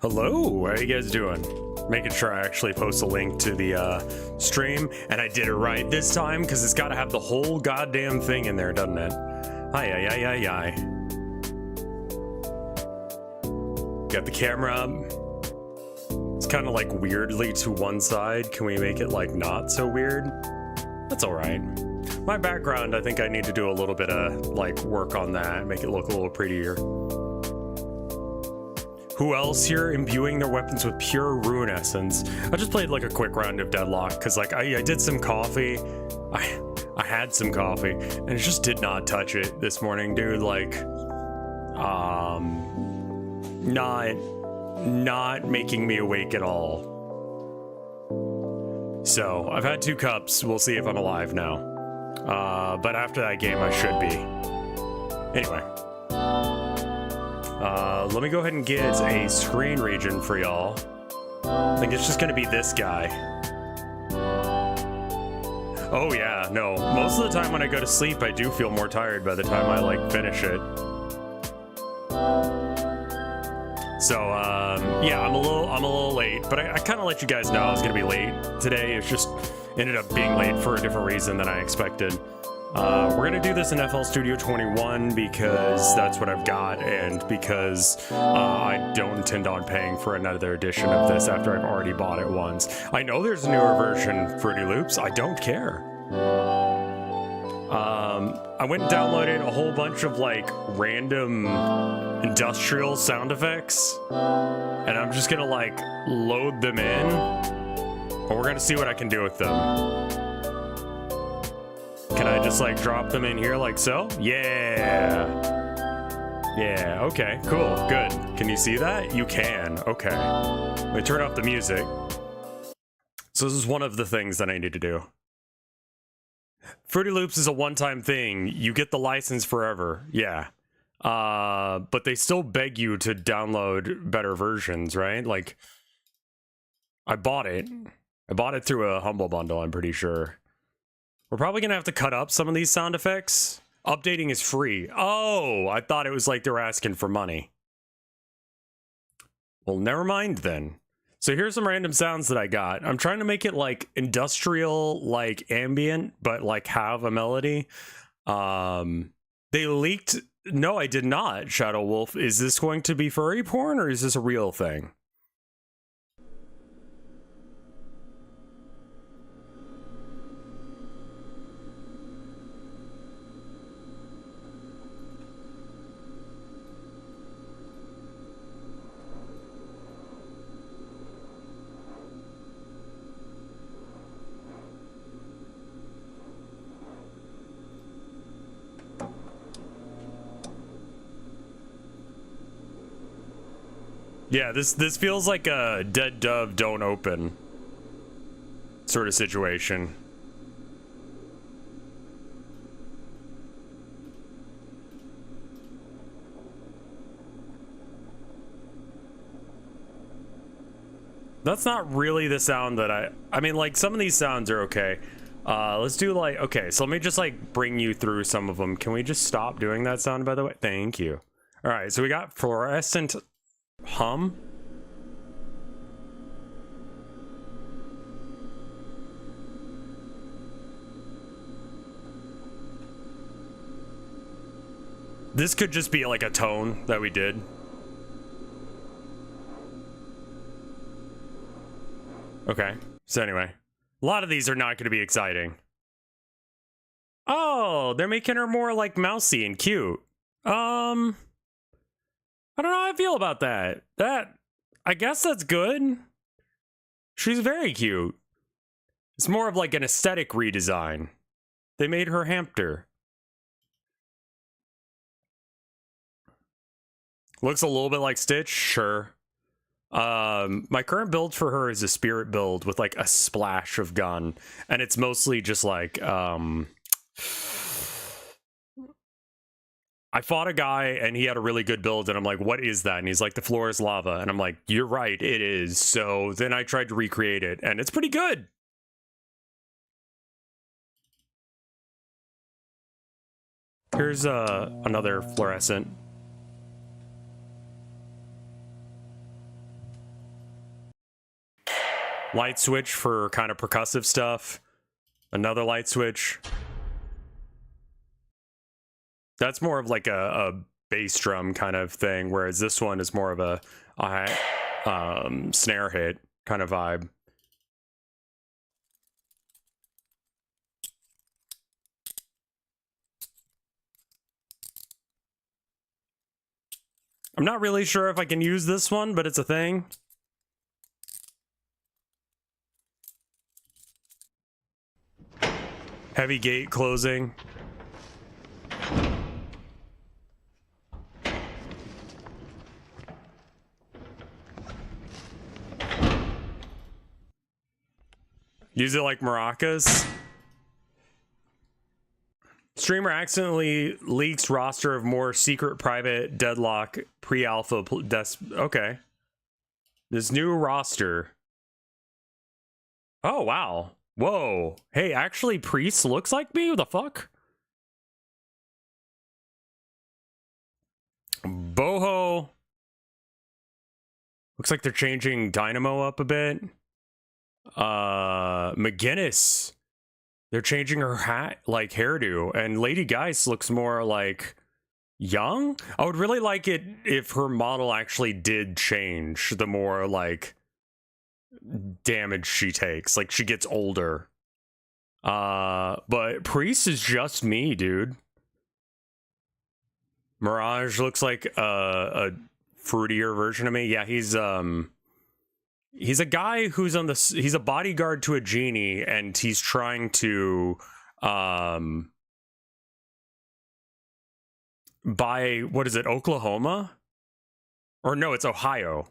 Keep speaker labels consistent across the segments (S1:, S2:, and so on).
S1: Hello, how you guys doing? Making sure I actually post a link to the stream, and I did it right this time because it's got to have the whole goddamn thing in there, doesn't it? Hi. Got the camera up. It's kind of like weirdly to one side. Can we make it like not so weird? That's all right. My background, I think I need to do a little bit of like work on that, make it look a little prettier. Who else here imbuing their weapons with pure rune essence? I just played like a quick round of Deadlock because like I did some coffee. I had some coffee and it just did not touch it this morning, dude. Like, not making me awake at all. So I've had 2 cups. We'll see if I'm alive now. But after that game, I should be. Anyway. Let me go ahead and get a screen region for y'all. I think it's just gonna be this guy. Oh yeah, no. Most of the time when I go to sleep, I do feel more tired by the time I like finish it. So yeah, I'm a little late, but I kind of let you guys know I was gonna be late today. It's just ended up being late for a different reason than I expected. We're gonna do this in FL Studio 21 because that's what I've got, and because I don't intend on paying for another edition of this after I've already bought it once. I know there's a newer version, Fruity Loops. I don't care. I went and downloaded a whole bunch of like random industrial sound effects, and I'm just gonna like load them in, and we're gonna see what I can do with them. Can I just like drop them in here like so? Yeah. Yeah, okay, cool, good. Can you see that? You can, okay. Let me turn off the music. So this is one of the things that I need to do. Fruity Loops is a one-time thing. You get the license forever, yeah. But they still beg you to download better versions, right? Like, I bought it. I bought it through a Humble Bundle, I'm pretty sure. We're probably gonna have to cut up some of these sound effects. Updating is free. Oh, I thought it was like they were asking for money. Well, never mind then. So here's some random sounds that I got. I'm trying to make it like industrial, like ambient, but like have a melody. They leaked. No, I did not, Shadow Wolf. Is this going to be furry porn or is this a real thing? Yeah, this feels like a dead dove don't open sort of situation. That's not really the sound that I mean, like, some of these sounds are okay. Let's do like, okay, so let me just like bring you through some of them. Can we just stop doing that sound, by the way? Thank you. All right, so we got fluorescent hum. This could just be like a tone that we did. Okay, so anyway, a lot of these are not going to be exciting. Oh, they're making her more like mousy and cute. I don't know how I feel about that. I guess that's good. She's very cute. It's more of like an aesthetic redesign. They made her hamster. Looks a little bit like Stitch, sure. My current build for her is a spirit build with like a splash of gun, and it's mostly just like I fought a guy and he had a really good build and I'm like, what is that? And he's like, the floor is lava. And I'm like, you're right, it is. So then I tried to recreate it and it's pretty good. Here's another fluorescent. Light switch for kind of percussive stuff. Another light switch. That's more of like a bass drum kind of thing, whereas this one is more of a snare hit kind of vibe. I'm not really sure if I can use this one, but it's a thing. Heavy gate closing. Use it like maracas. Streamer accidentally leaks roster of more secret private deadlock pre-alpha. Okay. This new roster. Oh, wow. Whoa. Hey, actually, Priest looks like me? What the fuck? Boho. Looks like they're changing Dynamo up a bit. McGinnis. They're changing her hat, like, hairdo. And Lady Geist looks more like young. I would really like it if her model actually did change the more, like, damage she takes. Like, she gets older. But Priest is just me, dude. Mirage looks like a fruitier version of me. Yeah, he's a guy who's on the... He's a bodyguard to a genie, and he's trying to buy... What is it, Oklahoma? Or no, it's Ohio.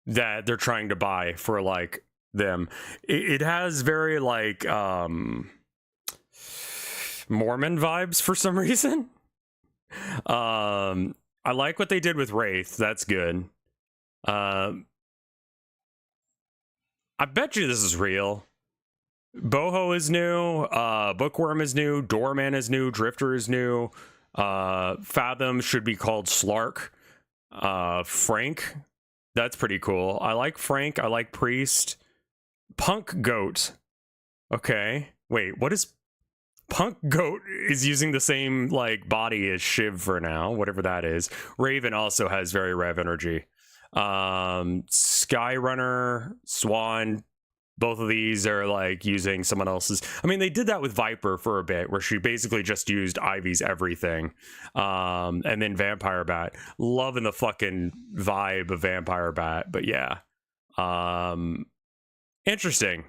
S1: That they're trying to buy for, like, them. It has very, like, Mormon vibes for some reason. I like what they did with Wraith. That's good. I bet you this is real. Boho is new. Bookworm is new. Doorman is new. Drifter is new. Fathom should be called Slark. Frank. That's pretty cool. I like Frank. I like Priest. Punk Goat. Okay. Wait, what is... Punk Goat is using the same, like, body as Shiv for now, whatever that is. Raven also has very rev energy. Skyrunner, Swan, both of these are, like, using someone else's... I mean, they did that with Viper for a bit, where she basically just used Ivy's everything. And then Vampire Bat. Loving the fucking vibe of Vampire Bat, but yeah. Interesting.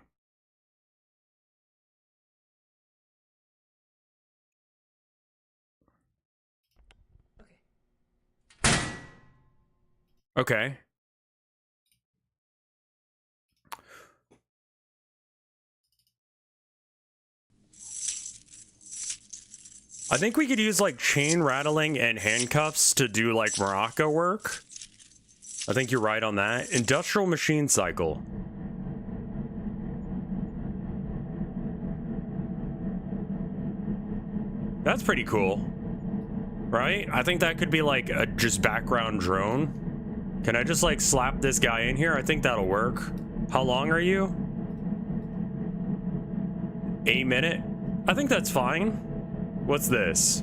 S1: Okay. I think we could use, like, chain rattling and handcuffs to do, like, maraca work. I think you're right on that. Industrial machine cycle. That's pretty cool. Right? I think that could be, like, a just background drone. Can I just, like, slap this guy in here? I think that'll work. How long are you? A minute? I think that's fine. What's this?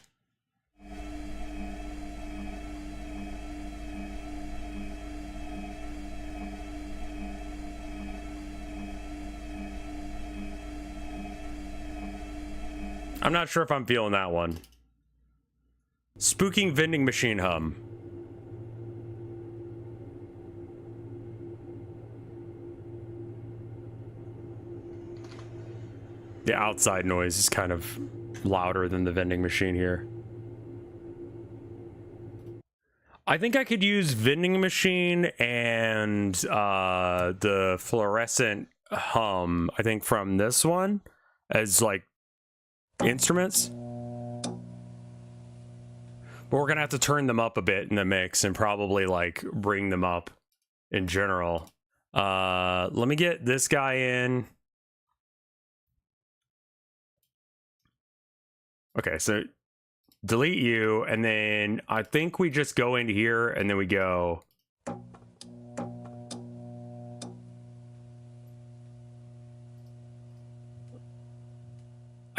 S1: I'm not sure if I'm feeling that one. Spooking vending machine hum. The outside noise is kind of louder than the vending machine here. I think I could use vending machine and the fluorescent hum, I think from this one, as like instruments. But we're gonna have to turn them up a bit in the mix and probably like bring them up in general. Let me get this guy in. Okay, so delete you, and then I think we just go into here, and then we go...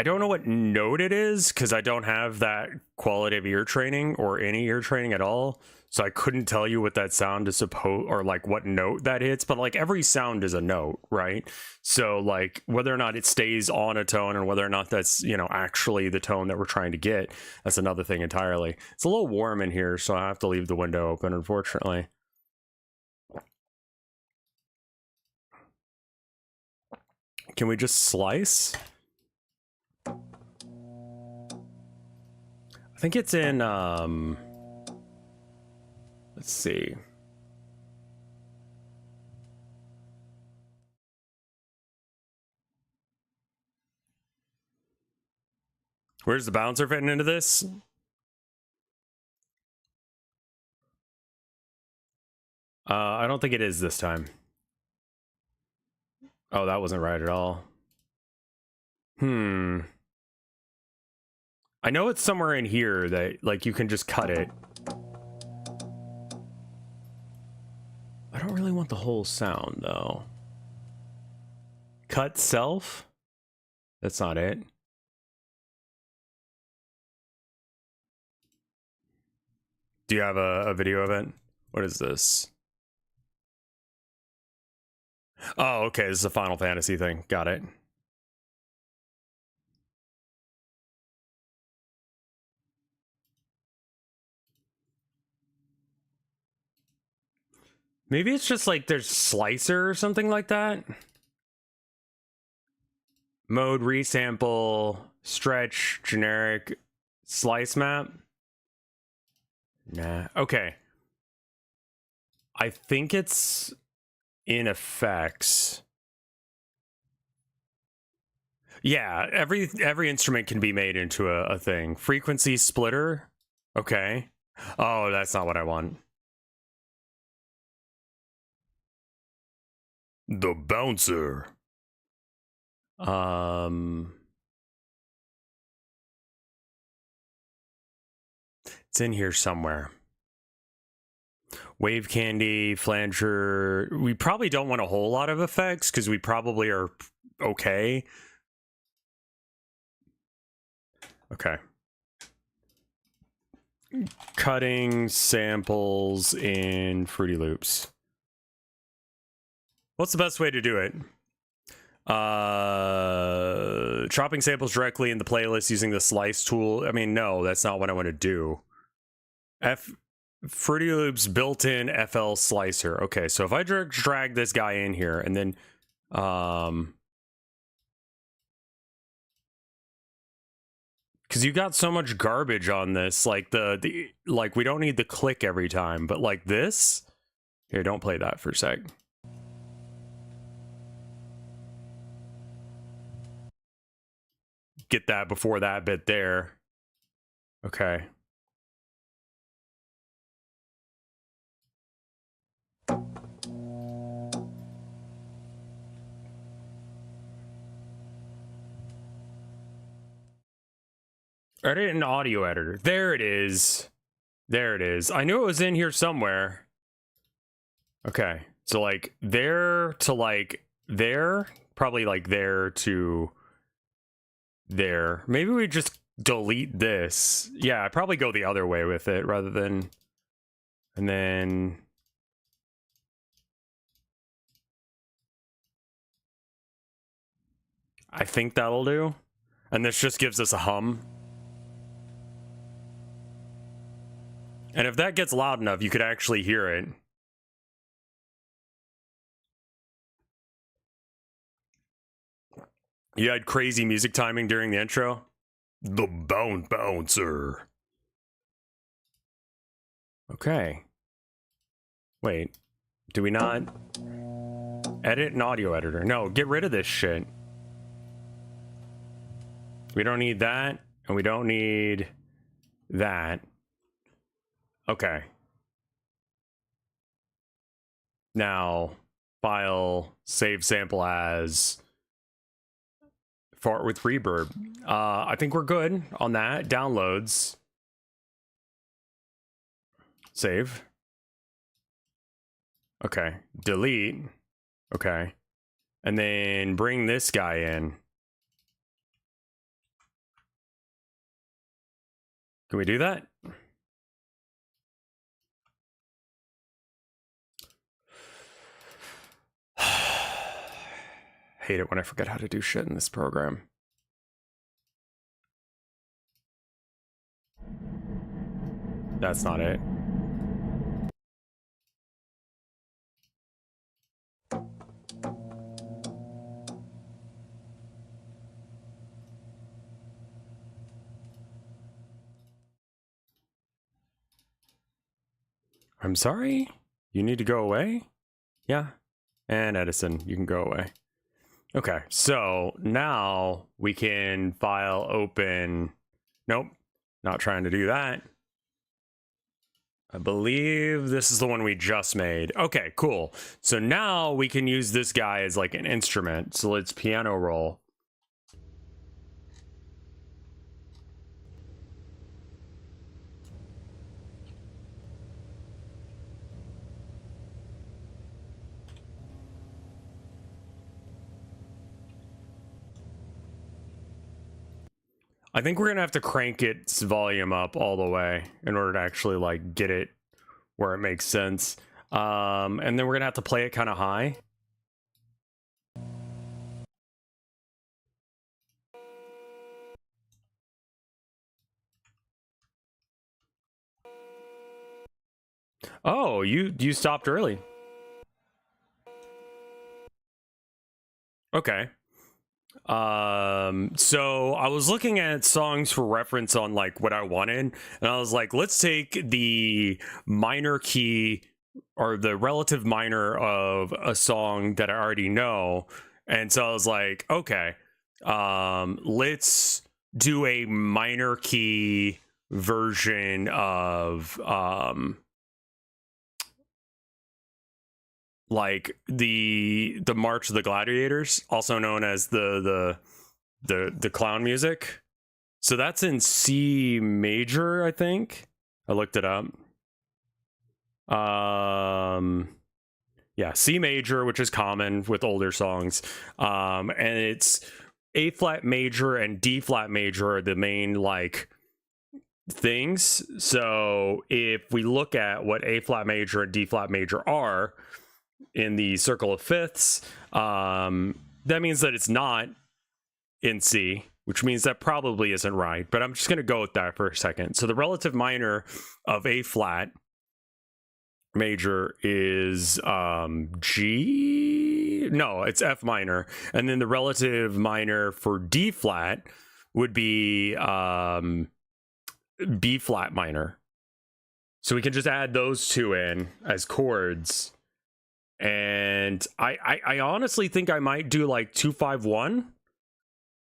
S1: don't know what note it is because I don't have that quality of ear training or any ear training at all. So I couldn't tell you what that sound is supposed, or like what note that hits, but like every sound is a note, right? So like whether or not it stays on a tone and whether or not that's, you know, actually the tone that we're trying to get, that's another thing entirely. It's a little warm in here, so I have to leave the window open, unfortunately. Can we just slice? I think it's in, let's see. Where's the bouncer fitting into this? I don't think it is this time. Oh, that wasn't right at all. I know it's somewhere in here that, like, you can just cut it. I don't really want the whole sound, though. Cut self? That's not it. Do you have a video of it? What is this? Oh, okay, this is a Final Fantasy thing. Got it. Maybe it's just like there's slicer or something like that. Mode, resample, stretch, generic, slice map. Nah, okay. I think it's in effects. Yeah, every instrument can be made into a thing. Frequency splitter. Okay. Oh, that's not what I want. The bouncer. It's in here somewhere. Wave candy, flanger. We probably don't want a whole lot of effects because we probably are okay. Okay. Cutting samples in Fruity Loops. What's the best way to do it? Chopping samples directly in the playlist using the slice tool. I mean, no, that's not what I want to do. Fruity Loops built-in FL slicer. Okay, so if I drag this guy in here and then because you got so much garbage on this, like the like we don't need the click every time, but like this here, don't play that for a sec. Get that before that bit there. Okay. Edit an audio editor. There it is. There it is. I knew it was in here somewhere. Okay. So like there to like there, probably like there to there. Maybe we just delete this. Yeah, I'd probably go the other way with it rather than, and then I think that'll do. And this just gives us a hum. And if that gets loud enough, you could actually hear it. You had crazy music timing during the intro. The bouncer. Okay. Wait. Do we not edit an audio editor? No, get rid of this shit. We don't need that, and we don't need that. Okay. Now, file, save sample as fart with reverb. I think we're good on that. Downloads. Save. Okay. Delete. Okay. And then bring this guy in. Can we do that? Hate it when I forget how to do shit in this program. That's not it. I'm sorry? You need to go away? Yeah. And Edison, you can go away. Okay, so now we can file open. Nope, not trying to do that. I believe this is the one we just made. Okay, cool. So now we can use this guy as like an instrument. So let's piano roll. I think we're gonna have to crank its volume up all the way in order to actually like get it where it makes sense. And then we're gonna have to play it kind of high. Oh, you stopped early. Okay. So I was looking at songs for reference on like what I wanted, and I was like, let's take the minor key or the relative minor of a song that I already know. And so I was like, okay, let's do a minor key version of like the March of the Gladiators, also known as the clown music. So that's in C major, I think. I looked it up. Yeah, C major, which is common with older songs. And it's A flat major and D flat major are the main like things. So if we look at what A flat major and D flat major are in the circle of fifths, that means that it's not in C, which means that probably isn't right, but I'm just going to go with that for a second. So the relative minor of A flat major is G, no, it's F minor, and then the relative minor for D flat would be B flat minor. So we can just add those two in as chords. And I honestly think I might do like 2-5-1.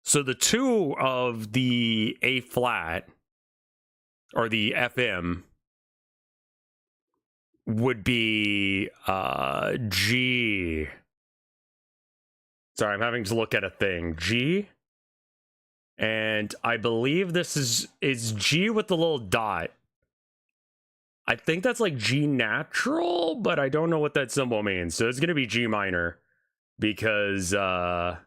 S1: So the 2 of the A flat or the FM would be G. Sorry, I'm having to look at a thing. G. And I believe this is G with the little dot. I think that's like G natural, but I don't know what that symbol means. So it's going to be G minor because, so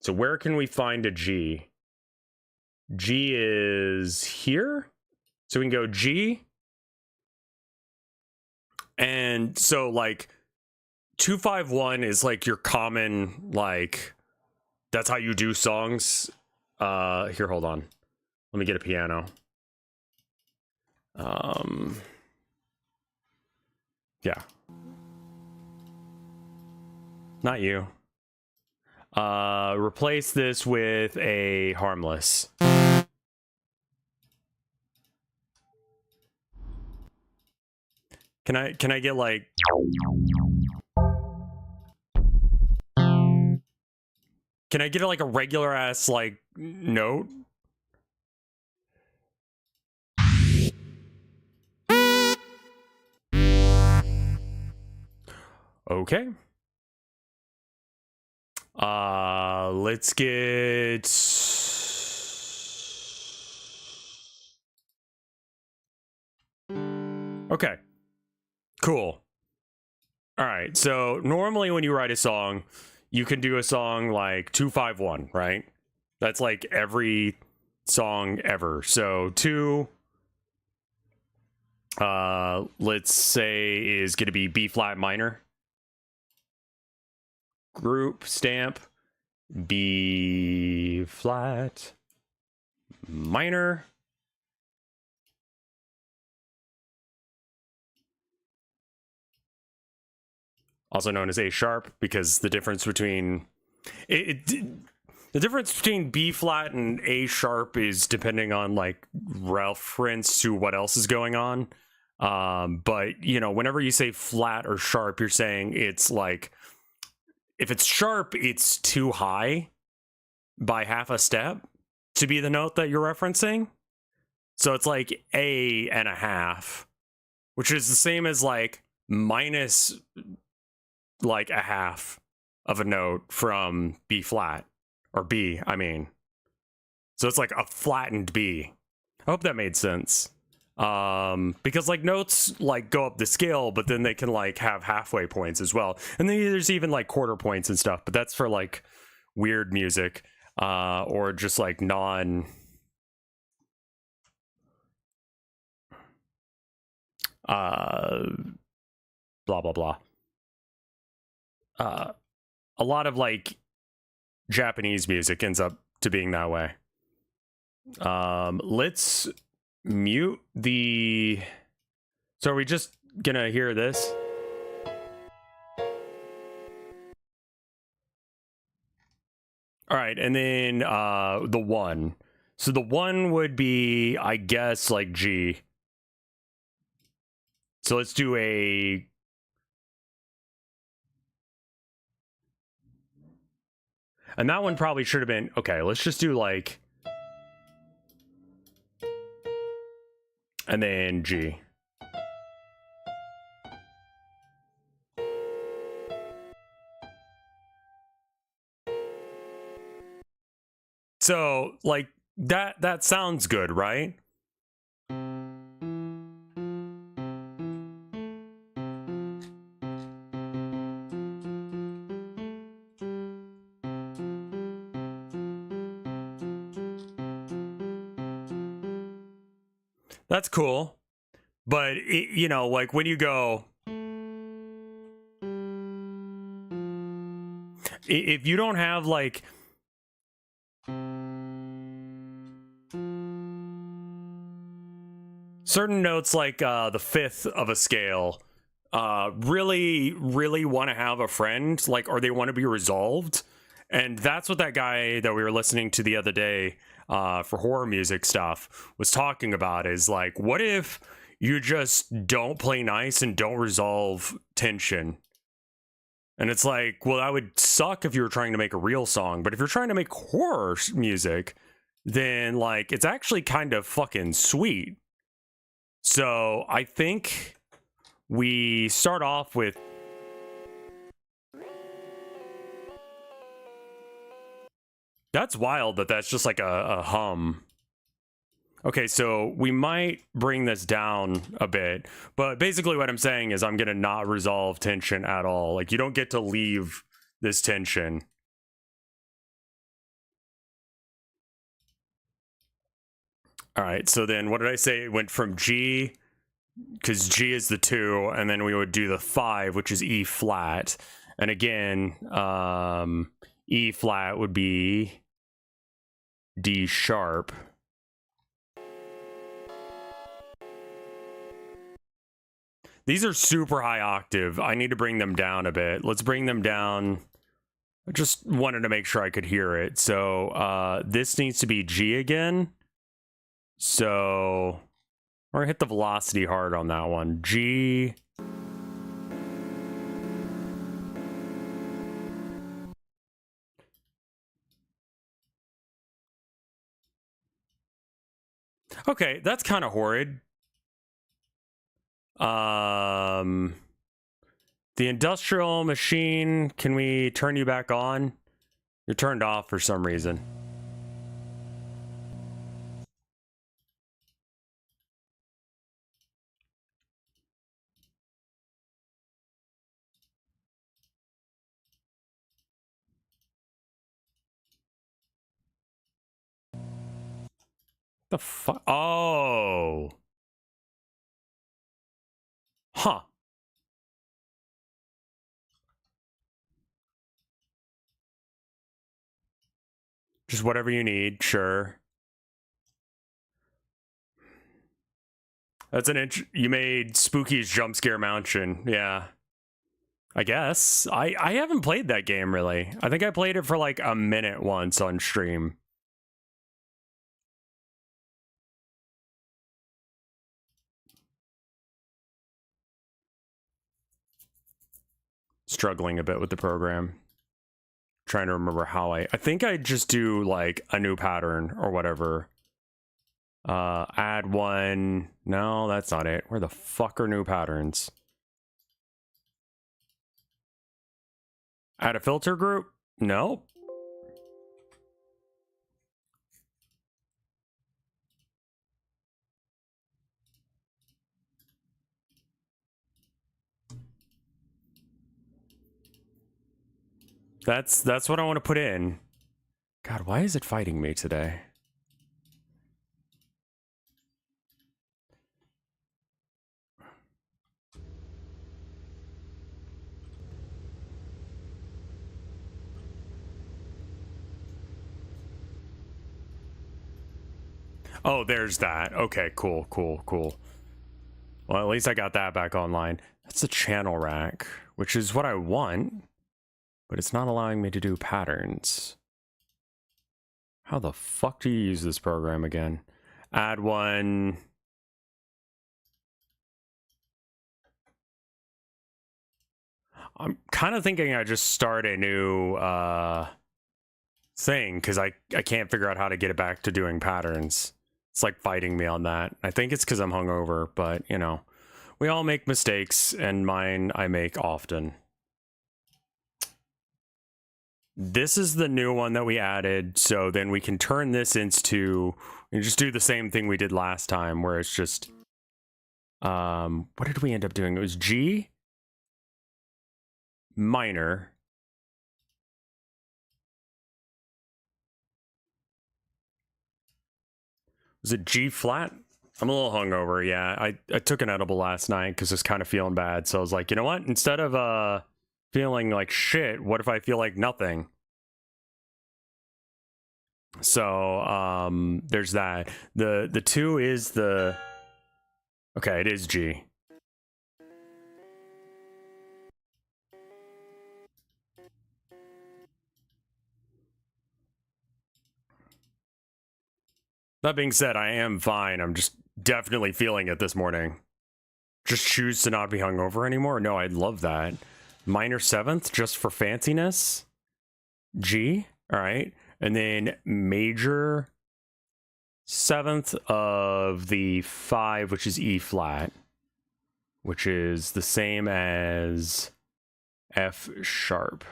S1: where can we find a G? G is here. So we can go G. And so like 2-5-1 is like your common, like, that's how you do songs. Here, hold on. Let me get a piano. Yeah. Not you. Replace this with a harmless. Can I get like Can I get like a regular ass like note? Okay. Let's get okay. Cool. All right. So normally when you write a song, you can do a song like 2-5-1, right? That's like every song ever. So 2, let's say, is going to be B flat minor. Group stamp B flat minor. Also known as A sharp, because the difference between the difference between B flat and A sharp is depending on like reference to what else is going on. But you know, whenever you say flat or sharp, you're saying it's like, if it's sharp, it's too high by half a step to be the note that you're referencing. So it's like A and a half, which is the same as like minus like a half of a note from B flat, or B, I mean. So it's like a flattened B. I hope that made sense. Because like notes like go up the scale, but then they can like have halfway points as well. And then there's even like quarter points and stuff, but that's for like weird music, or just like non blah blah blah. A lot of like Japanese music ends up to being that way. Let's mute the... So are we just gonna hear this? All right, and then the 1. So the 1 would be, I guess, like G. So let's do a... And that one probably should have been... Okay, let's just do like... And then G. So, like, that sounds good, right? That's cool. But, you know, like, when you go... If you don't have, like... certain notes, like the 5th of a scale, really want to have a friend, like, or they want to be resolved. And that's what that guy that we were listening to the other day for horror music stuff was talking about, is like, what if you just don't play nice and don't resolve tension? And it's like, well, that would suck if you were trying to make a real song, but if you're trying to make horror music, then like, it's actually kind of fucking sweet. So I think we start off with... That's wild that that's just like a hum. Okay, so we might bring this down a bit, but basically what I'm saying is I'm going to not resolve tension at all. Like, you don't get to leave this tension. All right, so then what did I say? It went from G, because G is the 2, and then we would do the 5, which is E flat. And again, E flat would be D sharp. These are super high octave. I need to bring them down a bit. Let's bring them down. I just wanted to make sure I could hear it. So this needs to be G again. So we're gonna hit the velocity hard on that one. G. Okay, that's kind of horrid. The industrial machine, can we turn you back on? You're turned off for some reason. The fuck? Oh. Huh. Just whatever you need, sure. That's an inch. You made Spooky's Jump Scare Mansion. Yeah. I guess. I haven't played that game really. I think I played it for like a minute once on stream. Struggling a bit with the program. Trying to remember how I think I just do like a new pattern or whatever. Add one. No, that's not it. Where the fuck are new patterns? Add a filter group? No. That's what I want to put in. God, why is it fighting me today? Oh, there's that. Okay, cool. Well, at least I got that back online. That's the channel rack, which is what I want, but it's not allowing me to do patterns. How the fuck do you use this program again? Add one. I'm kind of thinking I just start a new thing because I can't figure out how to get it back to doing patterns. It's like fighting me on that. I think it's because I'm hungover, but you know, we all make mistakes, and mine I make often. This is the new one that we added, so then we can turn this into, and just do the same thing we did last time, where it's just, what did we end up doing? It was G minor. Was it G flat? I'm a little hungover, yeah. I took an edible last night because I was kind of feeling bad. So I was like, you know what? Instead of feeling like shit, what if I feel like nothing? So there's that. The 2 is the... Okay, it is G. That being said, I am fine. I'm just definitely feeling it this morning. Just choose to not be hungover anymore? No, I'd love that. Minor 7th, just for fanciness. G, all right. And then major 7th of the 5, which is E flat, which is the same as F sharp.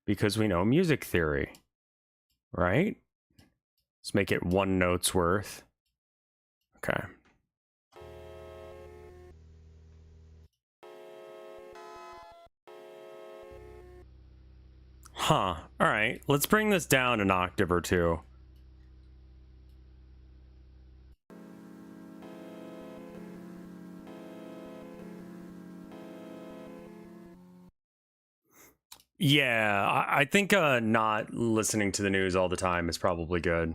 S1: Because we know music theory, right? Let's make it 1 note's worth. Okay. Huh. All right. Let's bring this down an octave or two. Yeah, I think not listening to the news all the time is probably good.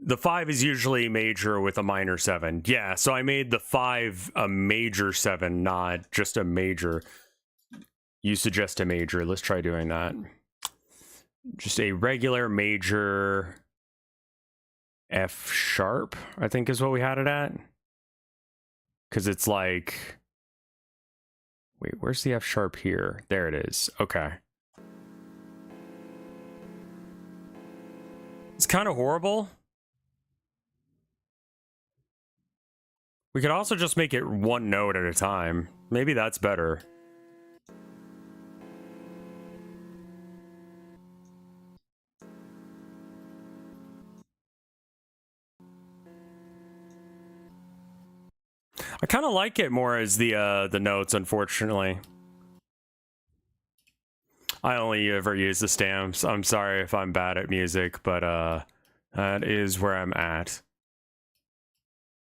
S1: The 5 is usually major with a minor 7. Yeah, so I made the 5 a major 7, not just a major. You suggest a major. Let's try doing that. Just a regular major F sharp, I think is what we had it at. Because it's like... Wait, where's the F sharp here? There it is. Okay. It's kind of horrible. We could also just make it 1 note at a time. Maybe that's better. I kind of like it more as the notes, unfortunately. I only ever use the stamps. I'm sorry if I'm bad at music, but that is where I'm at.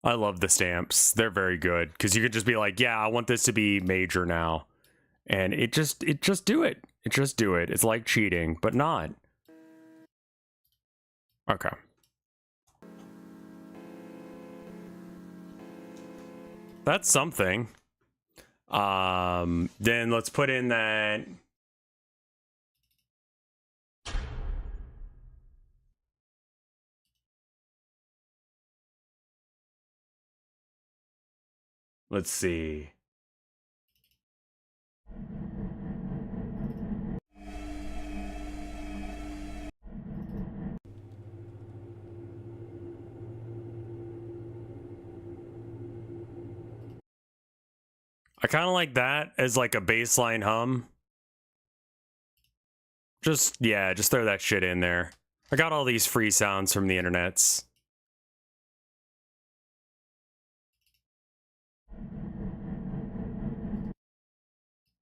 S1: I love the stamps. They're very good because you could just be like, yeah, I want this to be major now. And it just do it. It just do it. It's like cheating, but not. Okay. That's something. Then let's put in that. Let's see. I kind of like that as like a baseline hum. Just, yeah, just throw that shit in there. I got all these free sounds from the internets.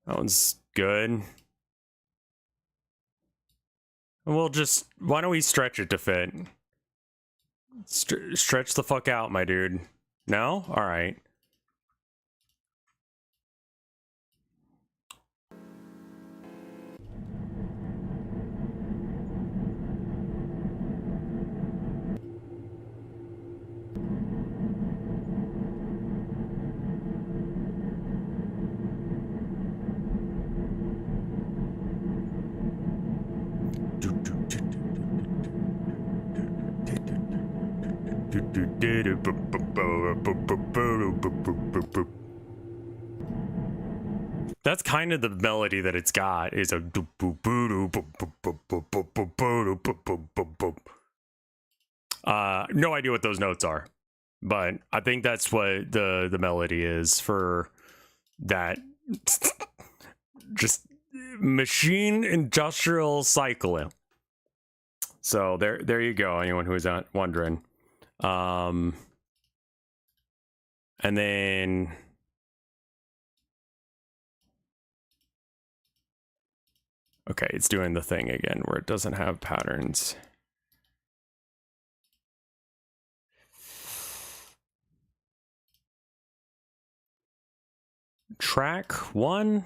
S1: That one's good. And we'll just, why don't we stretch it to fit? Stretch the fuck out, my dude. No? Alright. That's kind of the melody that it's got, is a no idea what those notes are, but I think that's what the melody is for that. Just machine industrial cycling. So there you go, anyone who's wondering. And then okay, it's doing the thing again where it doesn't have patterns. Track 1.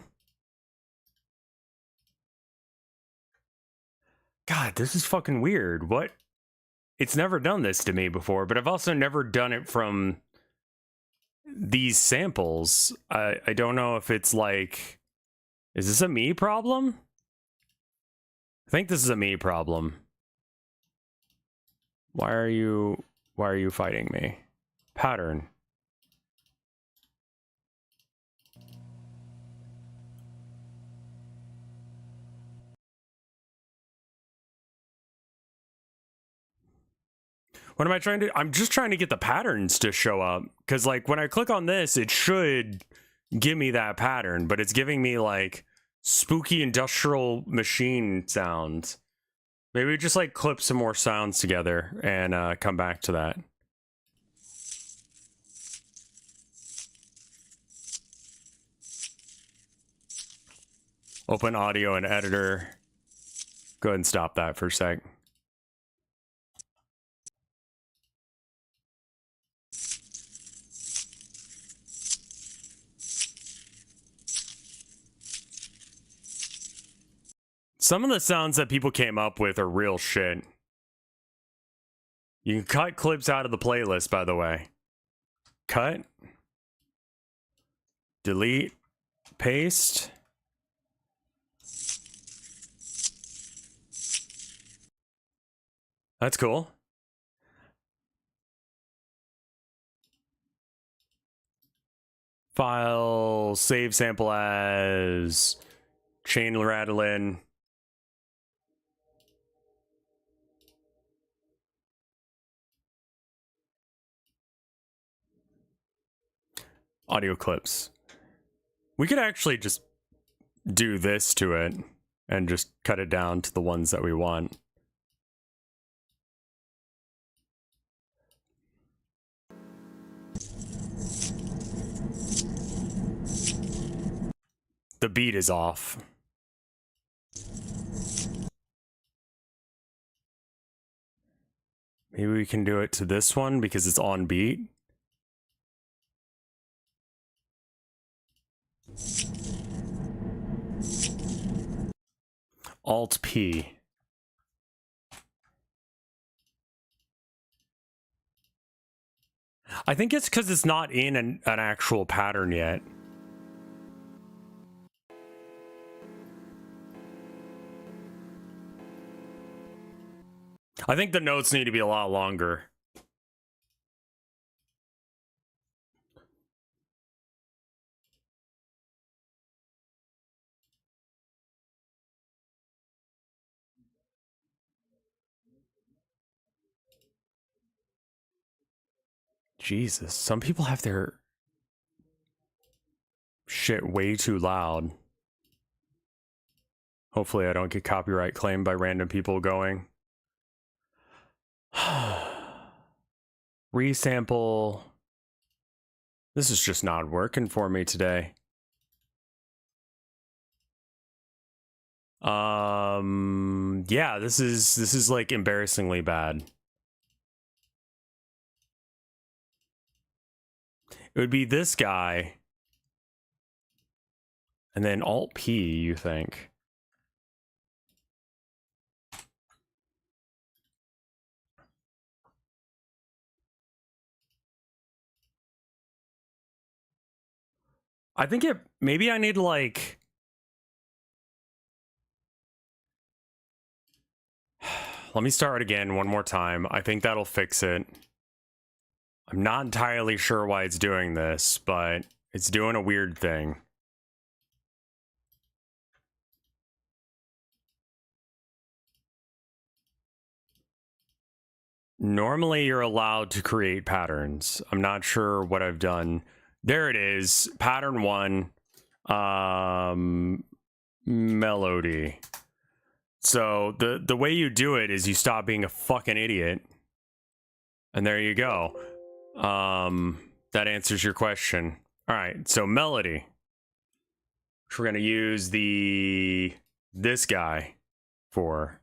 S1: God, this is fucking weird. What? It's never done this to me before, but I've also never done it from these samples. I don't know if it's like, is this a me problem? I think this is a me problem. Why are you fighting me? Pattern. What am I trying to? I'm just trying to get the patterns to show up. Because, like, when I click on this, it should give me that pattern. But it's giving me, like, spooky industrial machine sounds. Maybe we just, like, clip some more sounds together and come back to that. Open audio and editor. Go ahead and stop that for a sec. Some of the sounds that people came up with are real shit. You can cut clips out of the playlist, by the way. Cut. Delete. Paste. That's cool. File. Save sample as. Chain rattling. Audio clips. We could actually just do this to it and just cut it down to the ones that we want. The beat is off. Maybe we can do it to this one because it's on beat. Alt P. I think it's because it's not in an actual pattern yet. I think the notes need to be a lot longer. Jesus, some people have their shit way too loud. Hopefully I don't get copyright claimed by random people going. Resample. This is just not working for me today. Yeah, this is like embarrassingly bad. It would be this guy. And then Alt P, you think? I think maybe I need to like... Let me start again one more time. I think that'll fix it. I'm not entirely sure why it's doing this, but it's doing a weird thing. Normally you're allowed to create patterns. I'm not sure what I've done. There it is. Pattern 1. Melody. So the way you do it is you stop being a fucking idiot. And there you go. That answers your question. All right, so melody. Which we're gonna use this guy for.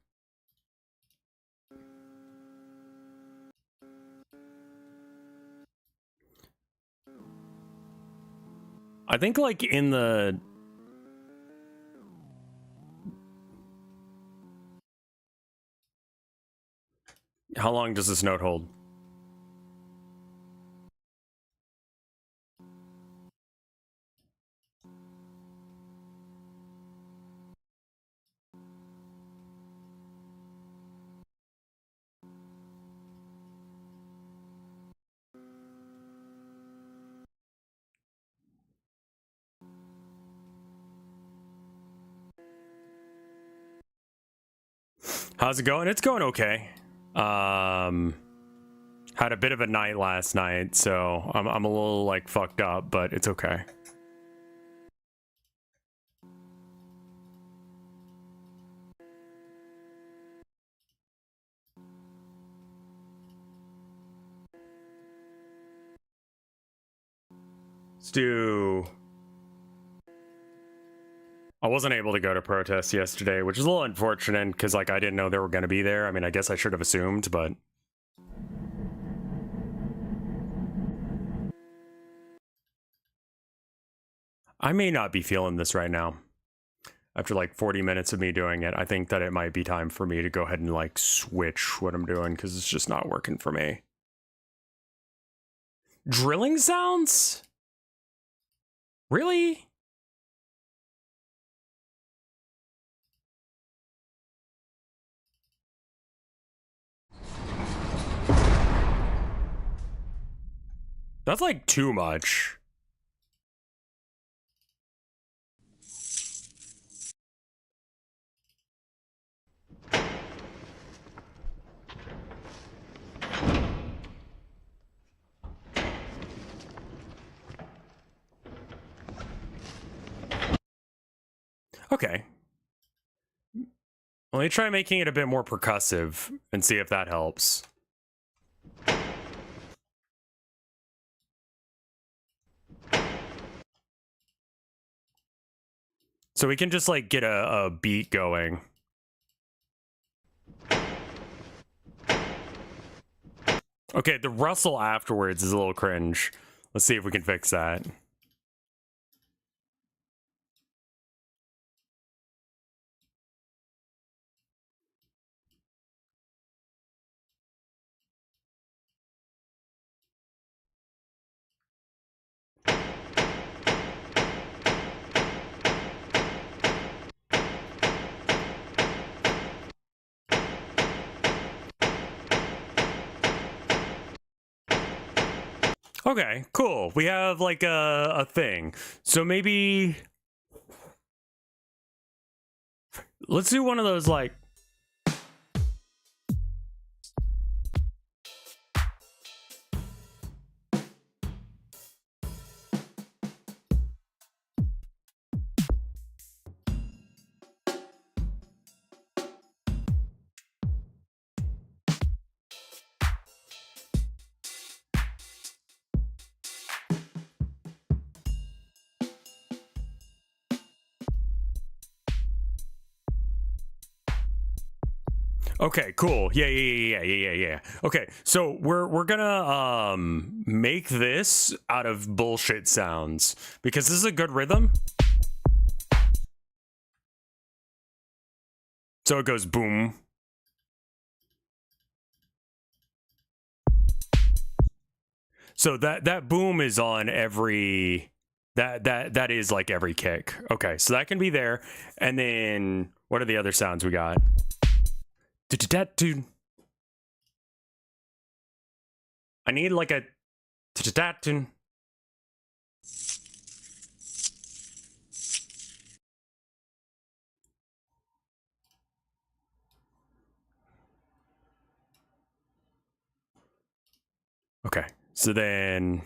S1: I think like in the... How long does this note hold? How's it going? It's going okay. Had a bit of a night last night, so I'm a little like fucked up, but it's okay. Stu. I wasn't able to go to protests yesterday, which is a little unfortunate because like I didn't know they were going to be there. I mean, I guess I should have assumed, but I may not be feeling this right now. After like 40 minutes of me doing it, I think that it might be time for me to go ahead and like switch what I'm doing because it's just not working for me. Drilling sounds? Really? That's like too much. Okay. Let me try making it a bit more percussive and see if that helps. So we can just like get a beat going. Okay, the rustle afterwards is a little cringe. Let's see if we can fix that. Okay, cool. We have like a thing. So maybe let's do one of those like okay, cool. Yeah. Okay, so we're gonna make this out of bullshit sounds because this is a good rhythm. So it goes boom. So that boom is on every that is like every kick. Okay, so that can be there. And then what are the other sounds we got? I need like a okay, so then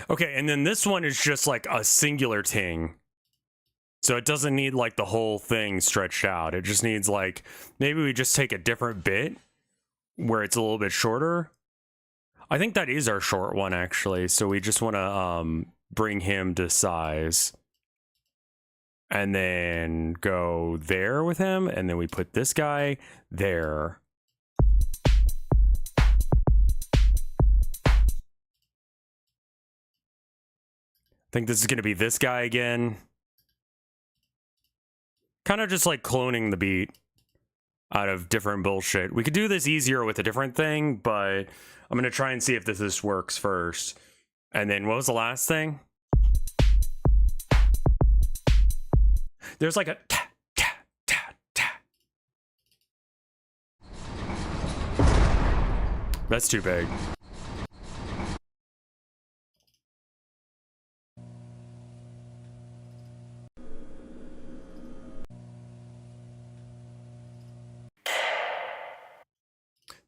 S1: okay, and then this one is just like a singular ting. So it doesn't need like the whole thing stretched out. It just needs like, maybe we just take a different bit where it's a little bit shorter. I think that is our short one actually. So we just want to bring him to size. And then go there with him. And then we put this guy there. I think this is going to be this guy again. Kind of just like cloning the beat out of different bullshit. We could do this easier with a different thing, but I'm going to try and see if this works first. And then what was the last thing? There's like a ta, ta, ta, ta. That's too big.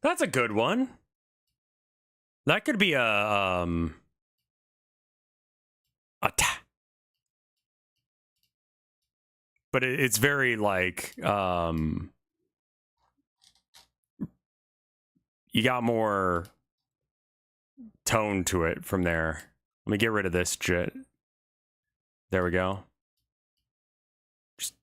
S1: That's a good one. That could be a ta. But it's very like you got more tone to it from there. Let me get rid of this shit. There we go. Just...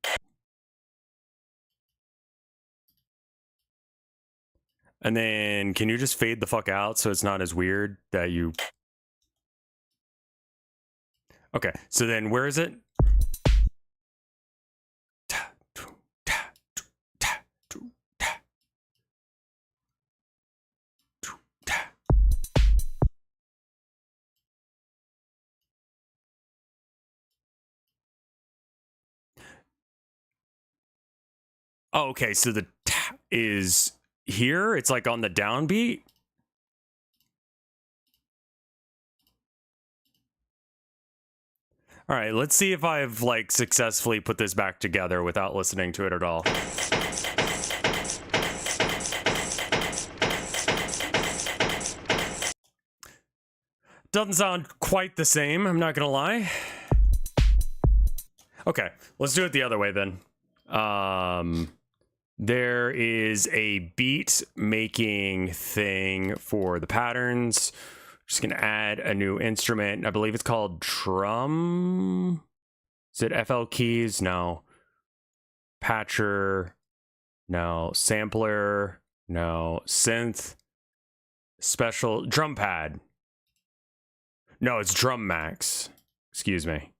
S1: And then can you just fade the fuck out so it's not as weird that you... Okay, so then where is it? Oh, okay, so the ta is here. It's like on the downbeat. All right, let's see if I've like successfully put this back together without listening to it at all. doesn't sound quite the same, I'm not gonna lie. Okay, let's do it the other way then. There is a beat making thing for the patterns. Just gonna add a new instrument. I believe it's called drum. Is it FL keys? No. Patcher. No. Sampler. No. Synth. Special drum pad. No, it's Drum Max. Excuse me.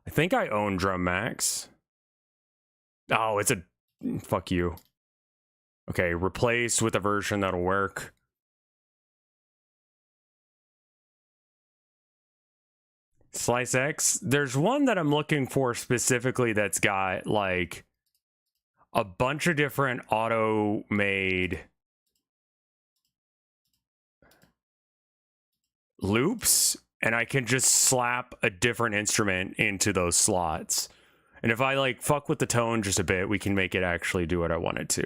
S1: I think I own Drum Max. Oh, it's a... Fuck you. Okay, replace with a version that'll work. Slice X. There's one that I'm looking for specifically that's got, like, a bunch of different auto-made loops, and I can just slap a different instrument into those slots. And if I, like, fuck with the tone just a bit, we can make it actually do what I want it to.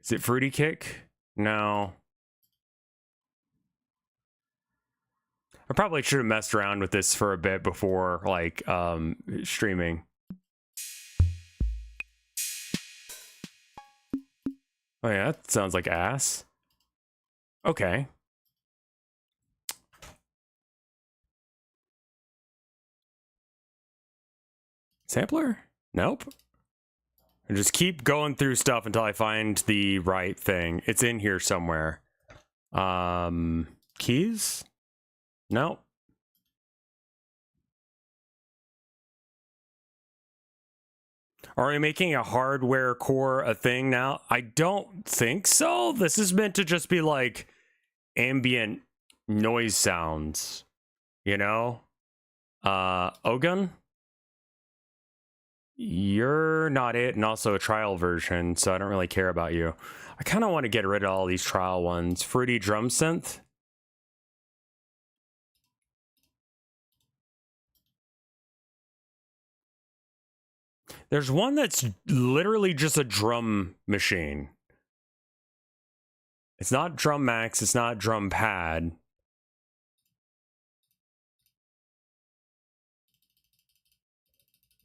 S1: Is it Fruity Kick? No. I probably should have messed around with this for a bit before, like, streaming. Oh yeah, that sounds like ass. Okay. Sampler? Nope. And just keep going through stuff until I find the right thing. It's in here somewhere. Keys? No. Are we making a hardware core a thing now? I don't think so. This is meant to just be like ambient noise sounds, you know? Ogun? You're not it, and also a trial version, so I don't really care about you. I kind of want to get rid of all these trial ones. Fruity Drum Synth? There's one that's literally just a drum machine. It's not Drum Max, it's not Drum Pad.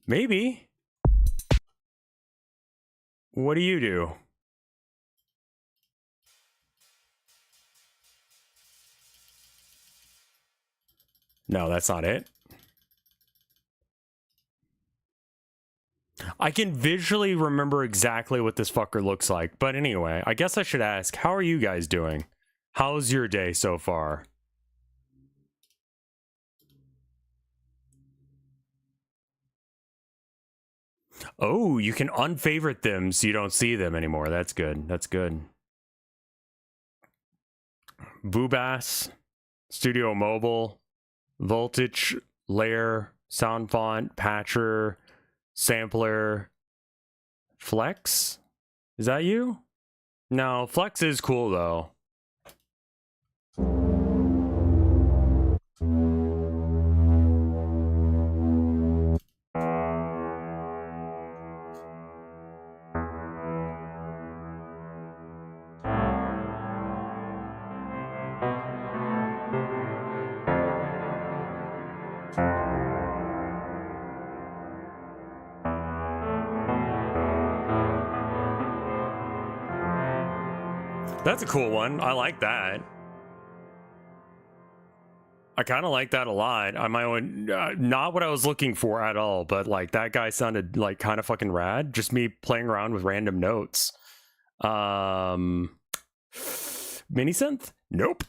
S1: Maybe. What do you do? No, that's not it. I can visually remember exactly what this fucker looks like. But anyway, I guess I should ask, how are you guys doing? How's your day so far? Oh, you can unfavorite them so you don't see them anymore. That's good. That's good. Boobass, Studio Mobile, Voltage, Layer, Sound Font, Patcher, Sampler, Flex? Is that you? No, Flex is cool though. That's a cool one. I like that. I kind of like that a lot. On my own, not what I was looking for at all, but like that guy sounded like kind of fucking rad. Just me playing around with random notes. Mini synth? Nope.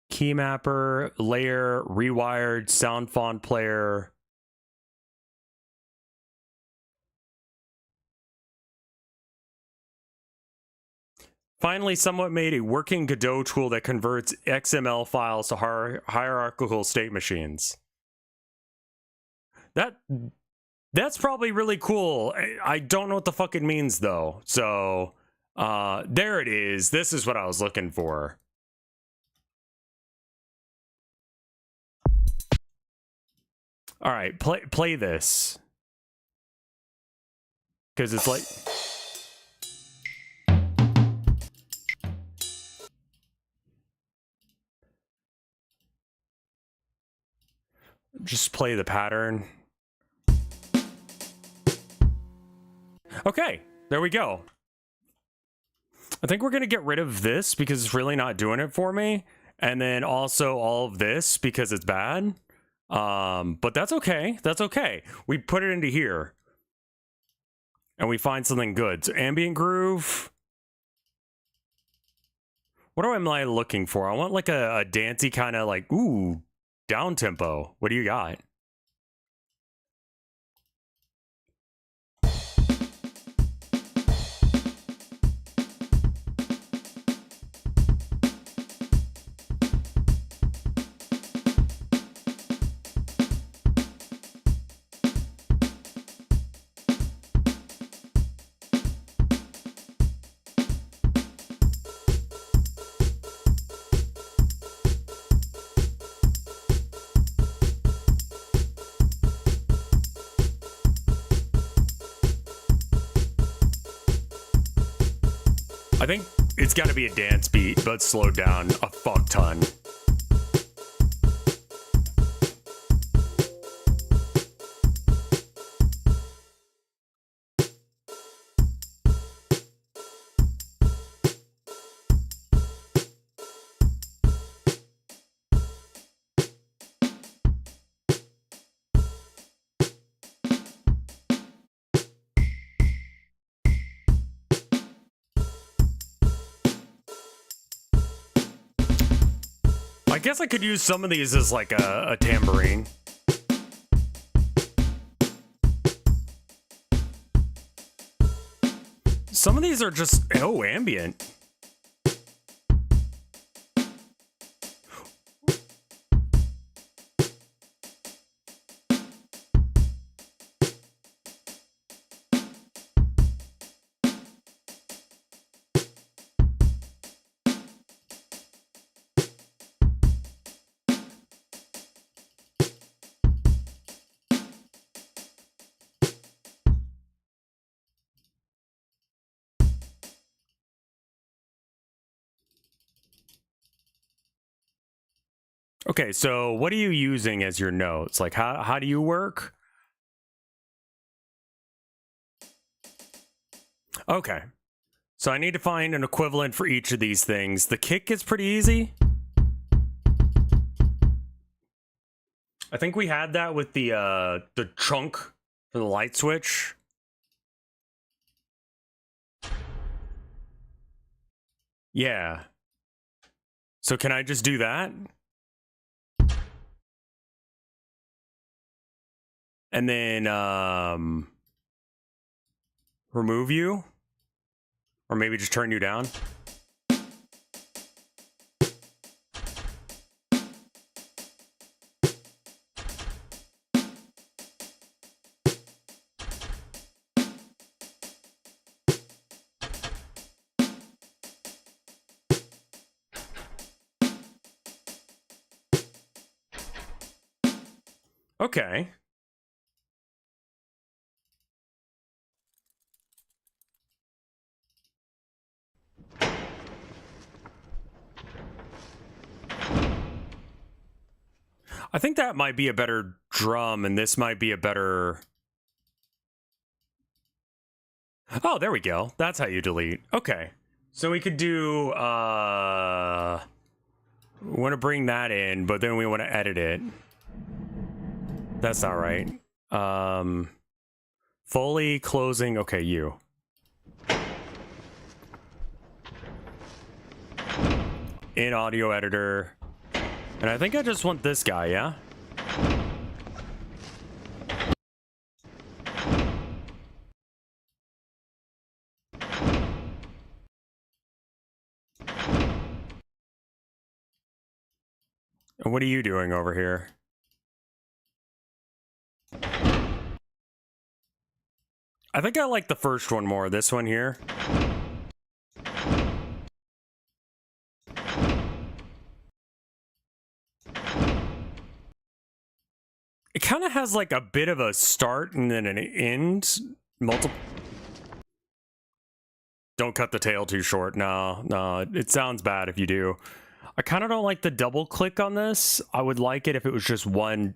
S1: Key mapper, layer, rewired, sound font player. Finally, someone made a working Godot tool that converts XML files to hierarchical state machines. That's probably really cool. I don't know what the fuck it means though. So, there it is. This is what I was looking for. All right, play this. Cuz it's like Just play the pattern. Okay, there we go. I think we're going to get rid of this because it's really not doing it for me. And then also all of this because it's bad. But that's okay. That's okay. We put it into here. And we find something good. So ambient groove. What am I looking for? I want like a dancey kind of like, ooh, down tempo. What do you got? I think it's got to be a dance beat, but slowed down a fuck ton. I guess I could use some of these as like a tambourine. Some of these are just, oh, ambient. Okay, so what are you using as your notes? Like, how do you work? Okay, so I need to find an equivalent for each of these things. The kick is pretty easy. I think we had that with the trunk for the light switch. Yeah. So can I just do that? And then remove you? Or maybe just turn you down? Okay. I think that might be a better drum, and this might be a better... Oh, there we go. That's how you delete. Okay. So we could do... we want to bring that in, but then we want to edit it. That's not right. Fully closing... Okay, you. In audio editor... And I think I just want this guy, yeah? And what are you doing over here? I think I like the first one more, this one here. It kind of has like a bit of a start and then an end. Don't cut the tail too short. No, it sounds bad if you do. I kind of don't like the double click on this. I would like it if it was just one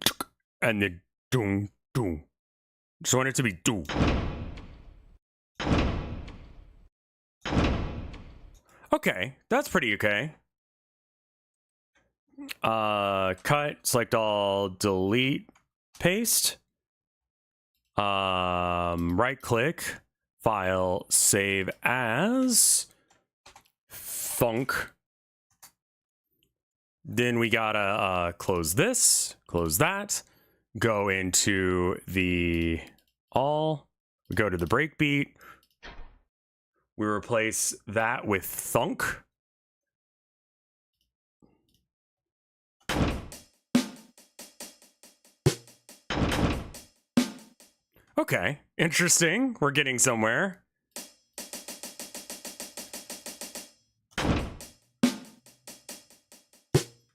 S1: and the doom doom. Just want it to be doom. Okay, that's pretty okay. Cut, select all, delete, paste. Right click, file, save as, thunk. Then we gotta close this, close that, go into the all, we go to the breakbeat, we replace that with thunk. Okay, interesting. We're getting somewhere.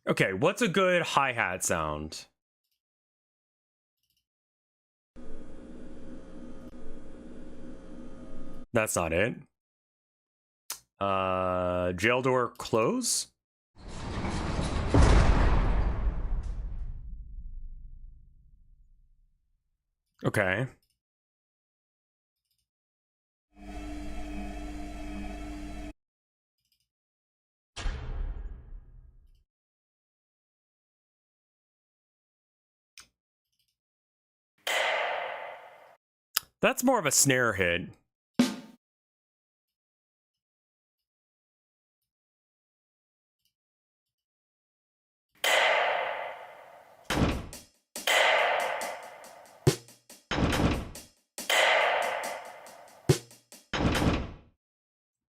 S1: Okay, what's a good hi-hat sound? That's not it. Jail door close. Okay. That's more of a snare hit.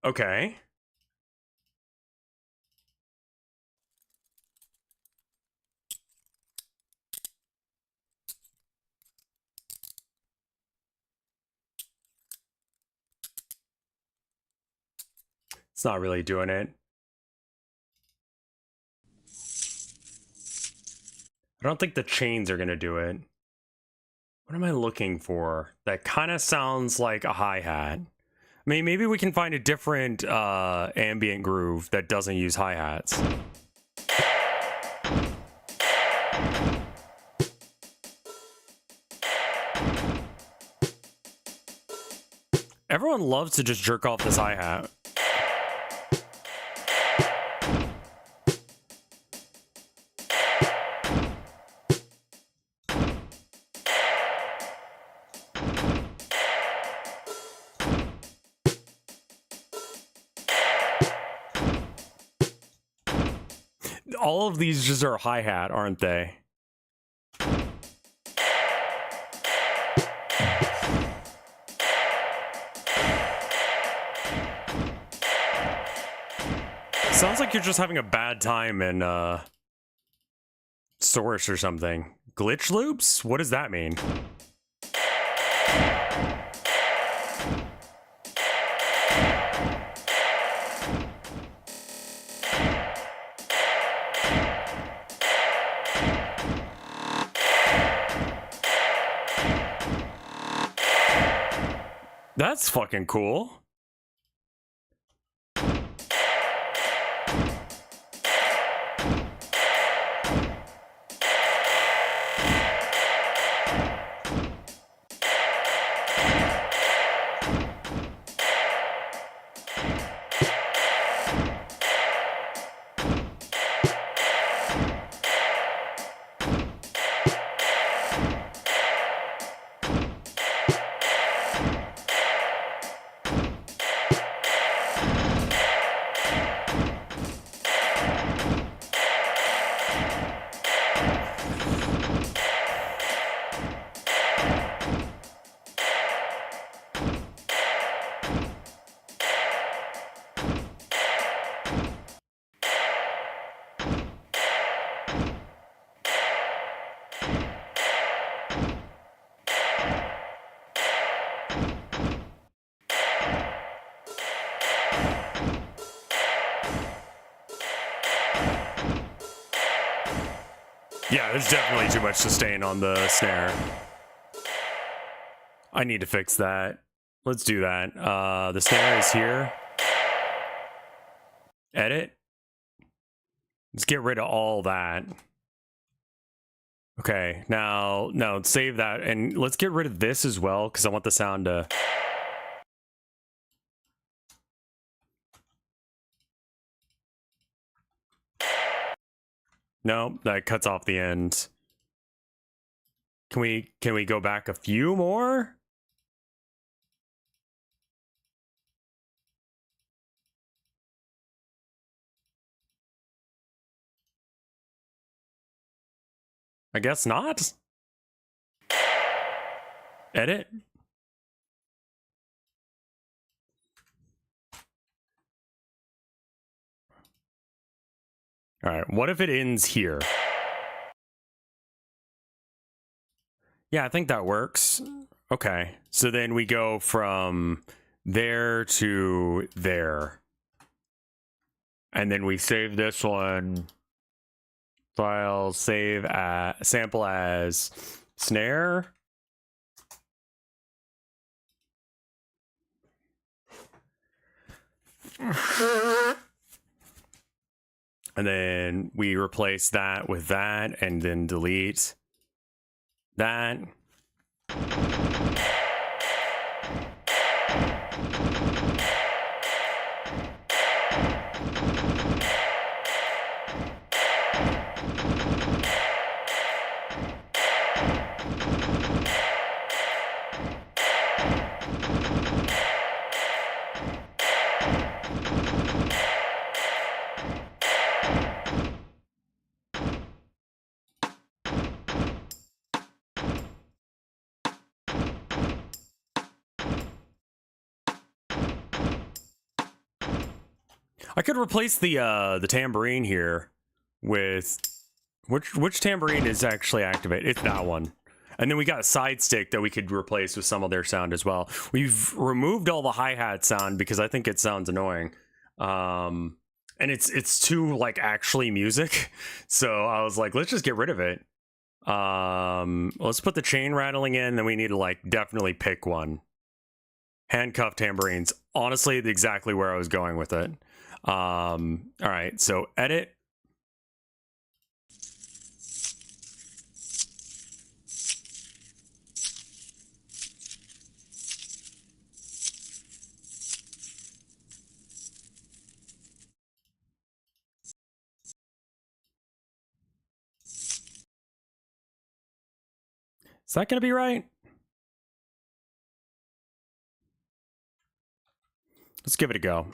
S1: Okay. It's not really doing it. I don't think the chains are gonna do it. What am I looking for? That kind of sounds like a hi-hat. I mean, maybe we can find a different ambient groove that doesn't use hi-hats. Everyone loves to just jerk off this hi-hat. All of these just are hi-hat, aren't they? Sounds like you're just having a bad time in Source or something. Glitch loops? What does that mean? That's fucking cool. Yeah, there's definitely too much sustain on the snare. I need to fix that. Let's do that. The snare is here. Edit. Let's get rid of all that. Okay, now save that, and let's get rid of this as well, because I want the sound to... No, that cuts off the end. Can we go back a few more? I guess not. Edit. All right, what if it ends here? Yeah, I think that works. Okay, so then we go from there to there. And then we save this one. File, save as, sample as snare. And then we replace that with that, and then delete that. I could replace the tambourine here with which tambourine is actually activated? It's that one. And then we got a side stick that we could replace with some of their sound as well. We've removed all the hi-hat sound because I think it sounds annoying. And it's too like actually music. So I was like, let's just get rid of it. Let's put the chain rattling in, then we need to like definitely pick one. Handcuff tambourines. Honestly, exactly where I was going with it. All right, so edit. Is that gonna be right? Let's give it a go.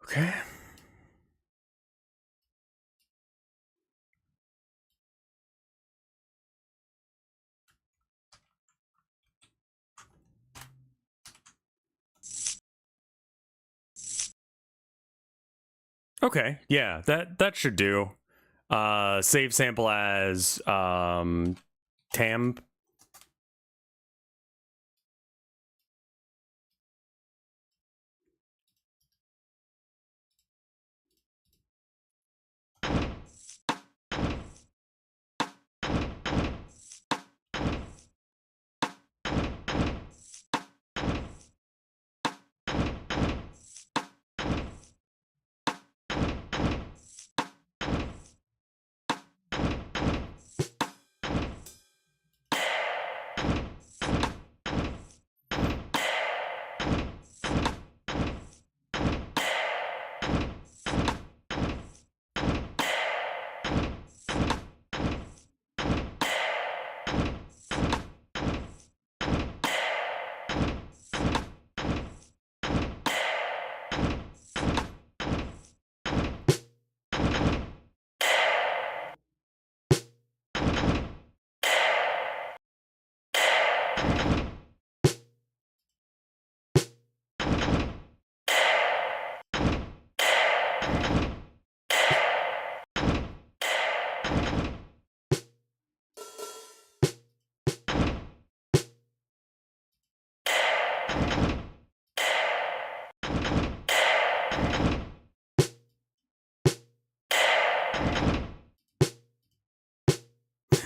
S1: Okay. Okay, yeah, that should do. Save sample as tam.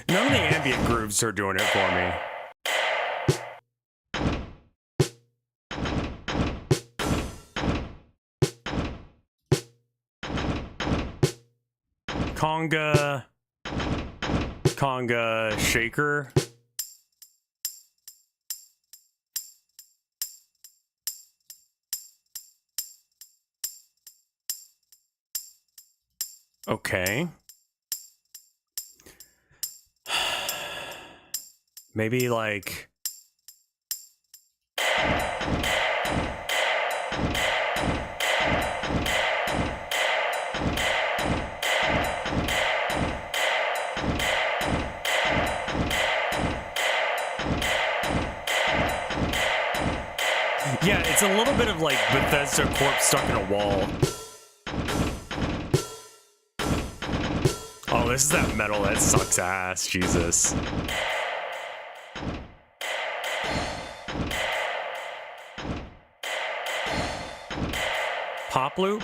S1: None of the ambient grooves are doing it for me. Conga shaker. Okay. Maybe like yeah, it's a little bit of like Bethesda corpse stuck in a wall. Oh, this is that metal that sucks ass, Jesus. Pop loop?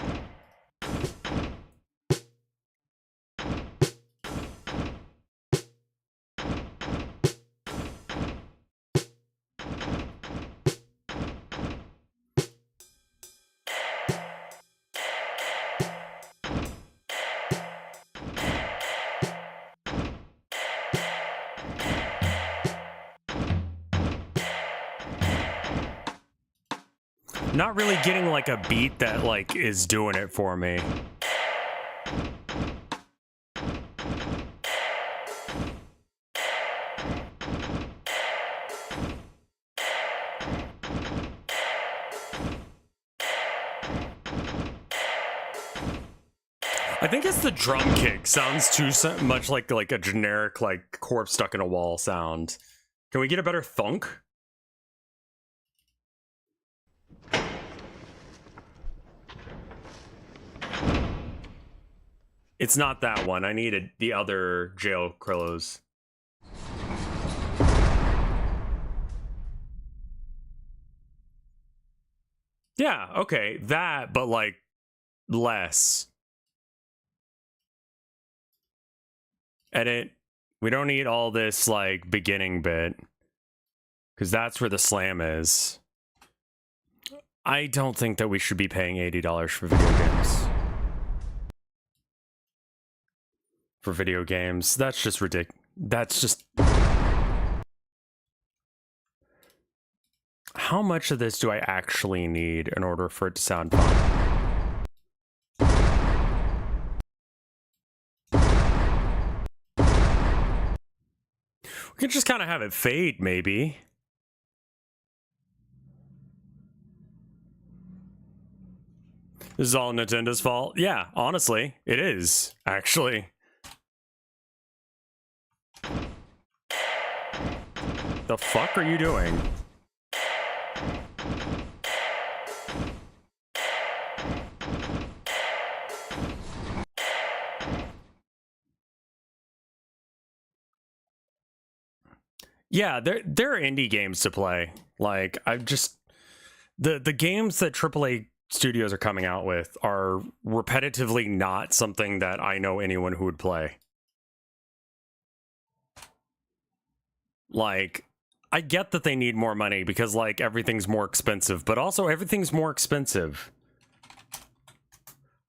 S1: Not really getting like a beat that like is doing it for me. I think it's the drum kick. Sounds too much like a generic like corpse stuck in a wall sound. Can we get a better thunk? It's not that one. I needed the other jail Krillos. Yeah, okay. That, but like less. Edit. We don't need all this like beginning bit, because that's where the slam is. I don't think that we should be paying $80 for video games. For video games. That's just ridiculous. That's just... How much of this do I actually need in order for it to sound fun? We can just kind of have it fade, maybe. This is all Nintendo's fault? Yeah, honestly, it is, actually. The fuck are you doing? Yeah, they're indie games to play. Like, I've just... The games that AAA studios are coming out with are repetitively not something that I know anyone who would play. Like, I get that they need more money because, like, everything's more expensive, but also everything's more expensive.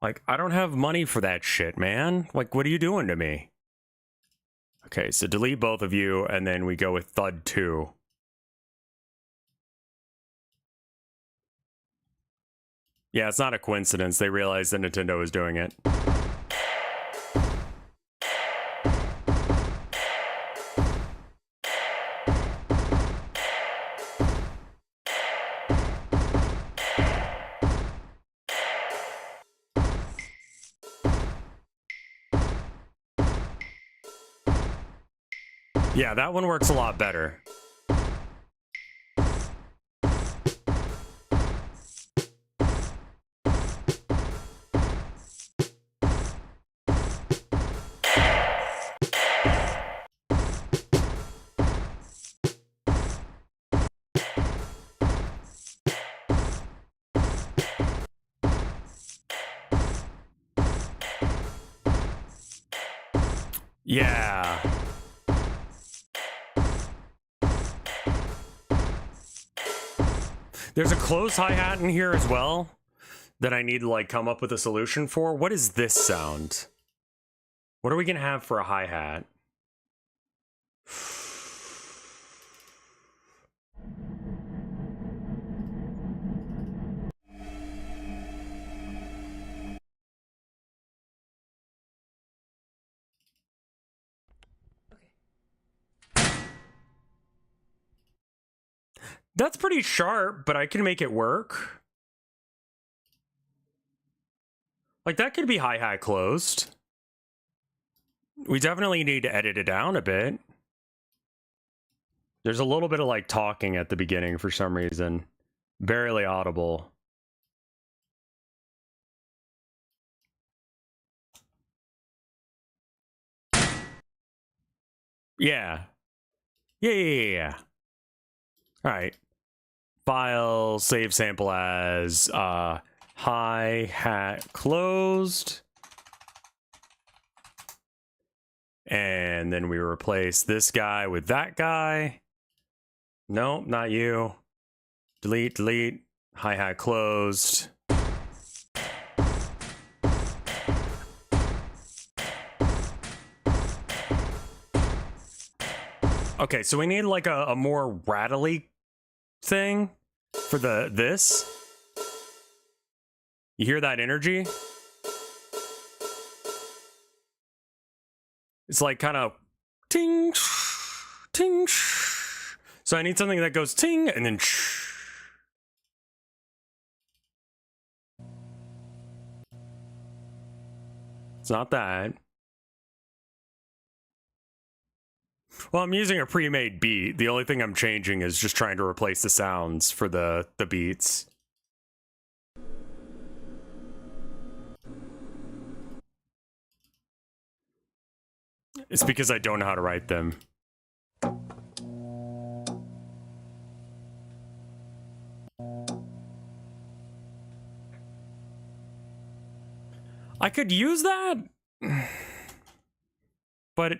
S1: Like, I don't have money for that shit, man. Like, what are you doing to me? Okay, so delete both of you, and then we go with Thud 2. Yeah, it's not a coincidence. They realized that Nintendo was doing it. Yeah, that one works a lot better. Yeah. There's a close hi-hat in here as well that I need to like come up with a solution for. What is this sound? What are we gonna have for a hi-hat? That's pretty sharp, but I can make it work. Like, that could be hi-hat closed. We definitely need to edit it down a bit. There's a little bit of, like, talking at the beginning for some reason. Barely audible. Yeah. Yeah. All right. File, save sample as hi-hat closed. And then we replace this guy with that guy. No, not you. Delete, delete. Hi-hat closed. Okay, so we need like a more rattly thing for this. You hear that energy? It's like kind of ting, ting. So I need something that goes ting and then It's not that. Well, I'm using a pre-made beat. The only thing I'm changing is just trying to replace the sounds for the beats. It's because I don't know how to write them. I could use that, but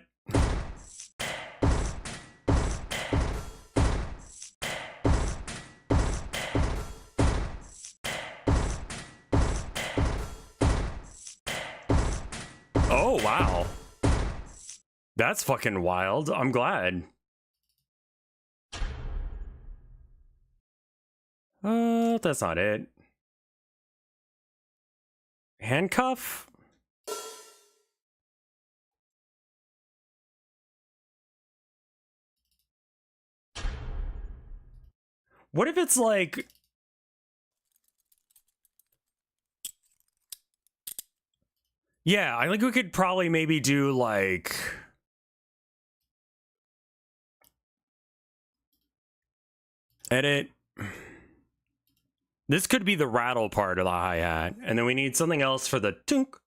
S1: oh, wow. That's fucking wild. I'm glad. That's not it. Handcuff? What if it's like... Yeah, I think we could probably maybe do like... Edit. This could be the rattle part of the hi-hat. And then we need something else for the tunk.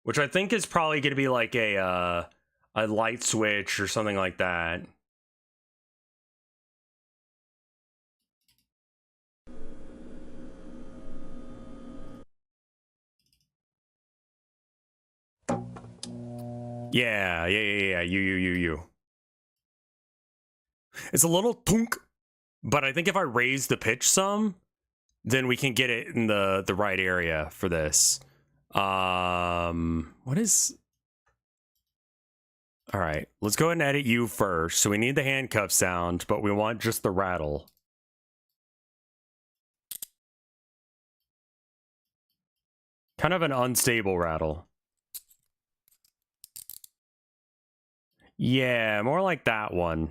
S1: Which I think is probably going to be like a light switch or something like that. Yeah. You. It's a little tunk, but I think if I raise the pitch some, then we can get it in the right area for this. What is... All right, let's go ahead and edit you first. So we need the handcuff sound, but we want just the rattle. Kind of an unstable rattle. Yeah, more like that one.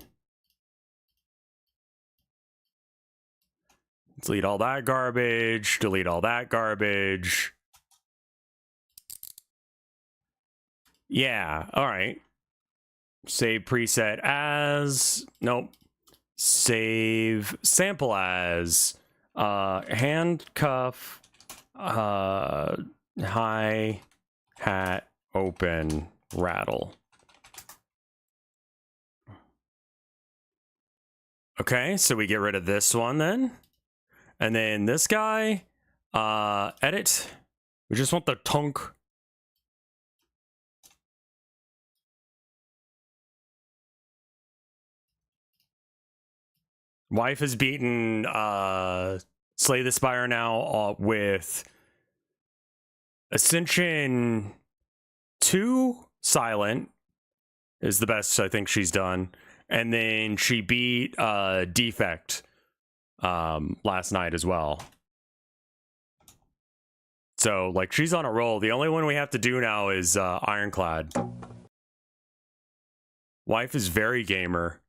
S1: Delete all that garbage. Delete all that garbage. Yeah, all right. Save preset as... Nope. Save sample as... handcuff... hi-hat open rattle. Okay, so we get rid of this one then. And then this guy, edit. We just want the tunk. Wife is beaten, Slay the Spire now with Ascension 2 silent is the best I think she's done. And then she beat Defect last night as well. So, like, she's on a roll. The only one we have to do now is Ironclad. Wife is very gamer.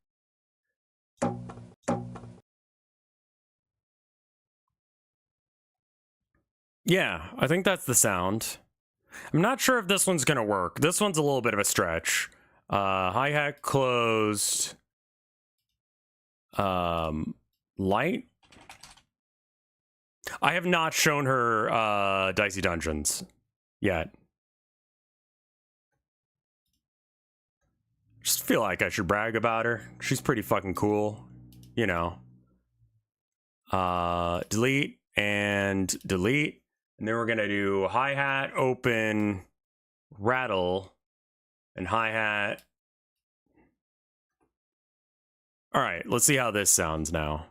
S1: Yeah, I think that's the sound. I'm not sure if this one's gonna work. This one's a little bit of a stretch. Hi-hat closed. Light. I have not shown her Dicey Dungeons yet. Just feel like I should brag about her. She's pretty fucking cool, you know. Delete and delete. And then we're gonna do hi-hat, open, rattle, and hi-hat. All right, let's see how this sounds now.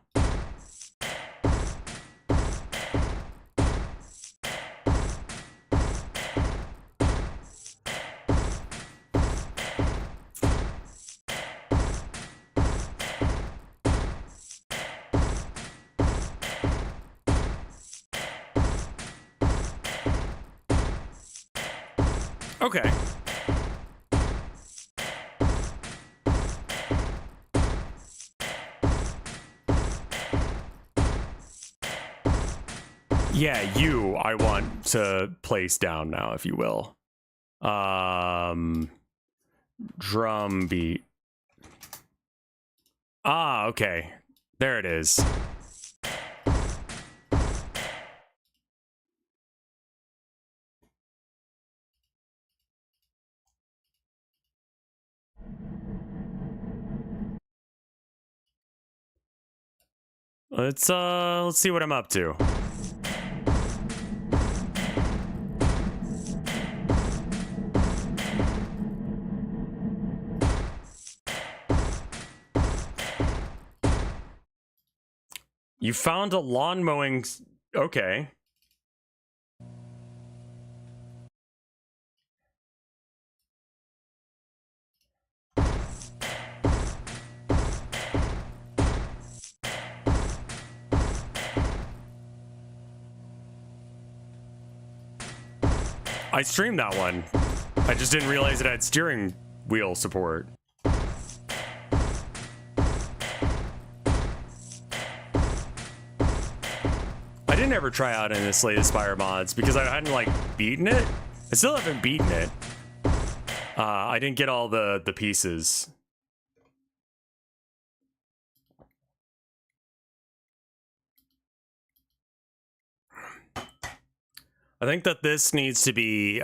S1: Okay. Yeah, you I want to place down now, if you will. Drum beat. Ah, okay. There it is. Let's see what I'm up to. You found a lawn mowing. Okay. I streamed that one. I just didn't realize it had steering wheel support. I didn't ever try out any of this latest Fire mods because I hadn't like beaten it. I still haven't beaten it. I didn't get all the pieces. I think that this needs to be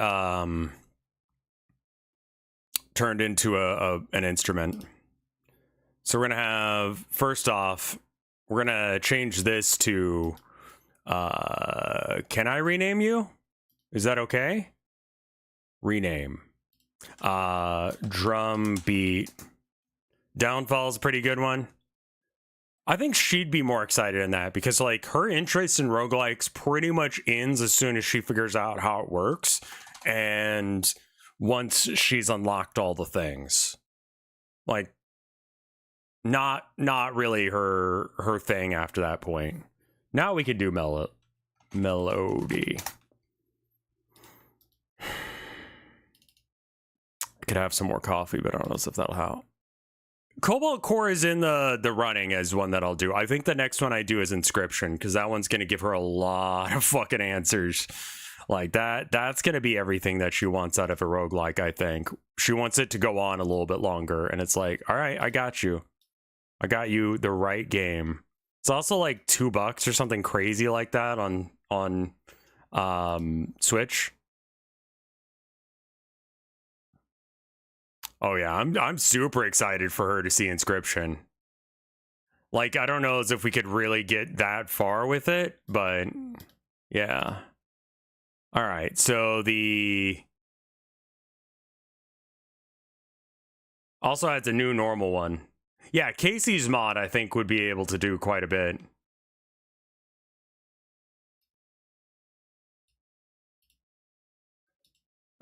S1: turned into an instrument. So we're gonna have, first off, we're gonna change this to can I rename you? Is that okay? Rename. Drum beat. Downfall's a pretty good one. I think she'd be more excited in that because like her interest in roguelikes pretty much ends as soon as she figures out how it works and once she's unlocked all the things. Like not really her thing after that point. Now we can do melody. I could have some more coffee, but I don't know if that'll help. Cobalt Core is in the running as one that I'll do. I think the next one I do is Inscription, because that one's going to give her a lot of fucking answers. Like, that's going to be everything that she wants out of a roguelike, I think. She wants it to go on a little bit longer, and it's like, all right, I got you. I got you the right game. It's also like $2 or something crazy like that on Switch. Oh yeah, I'm super excited for her to see Inscription. Like, I don't know as if we could really get that far with it, but yeah. All right, so the also adds a new normal one. Yeah, Casey's mod I think would be able to do quite a bit.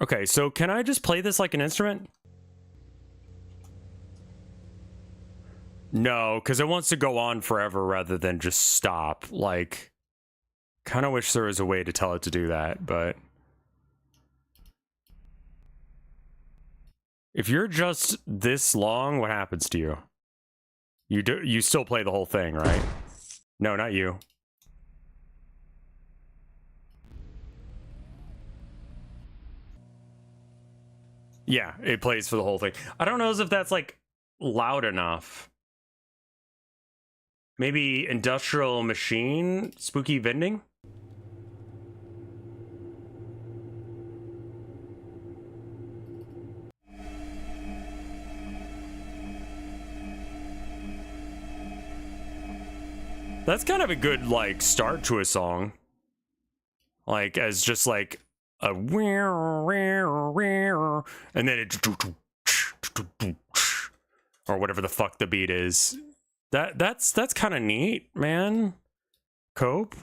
S1: Okay, so can I just play this like an instrument? No, because it wants to go on forever rather than just stop. Like, kind of wish there was a way to tell it to do that, but if you're just this long, what happens to you? You still play the whole thing, right? No, not you. Yeah, it plays for the whole thing. I don't know if that's like loud enough. Maybe industrial machine, spooky vending? That's kind of a good, like, start to a song. Like, as just like a and then it or whatever the fuck the beat is. That's kind of neat, man. Cope.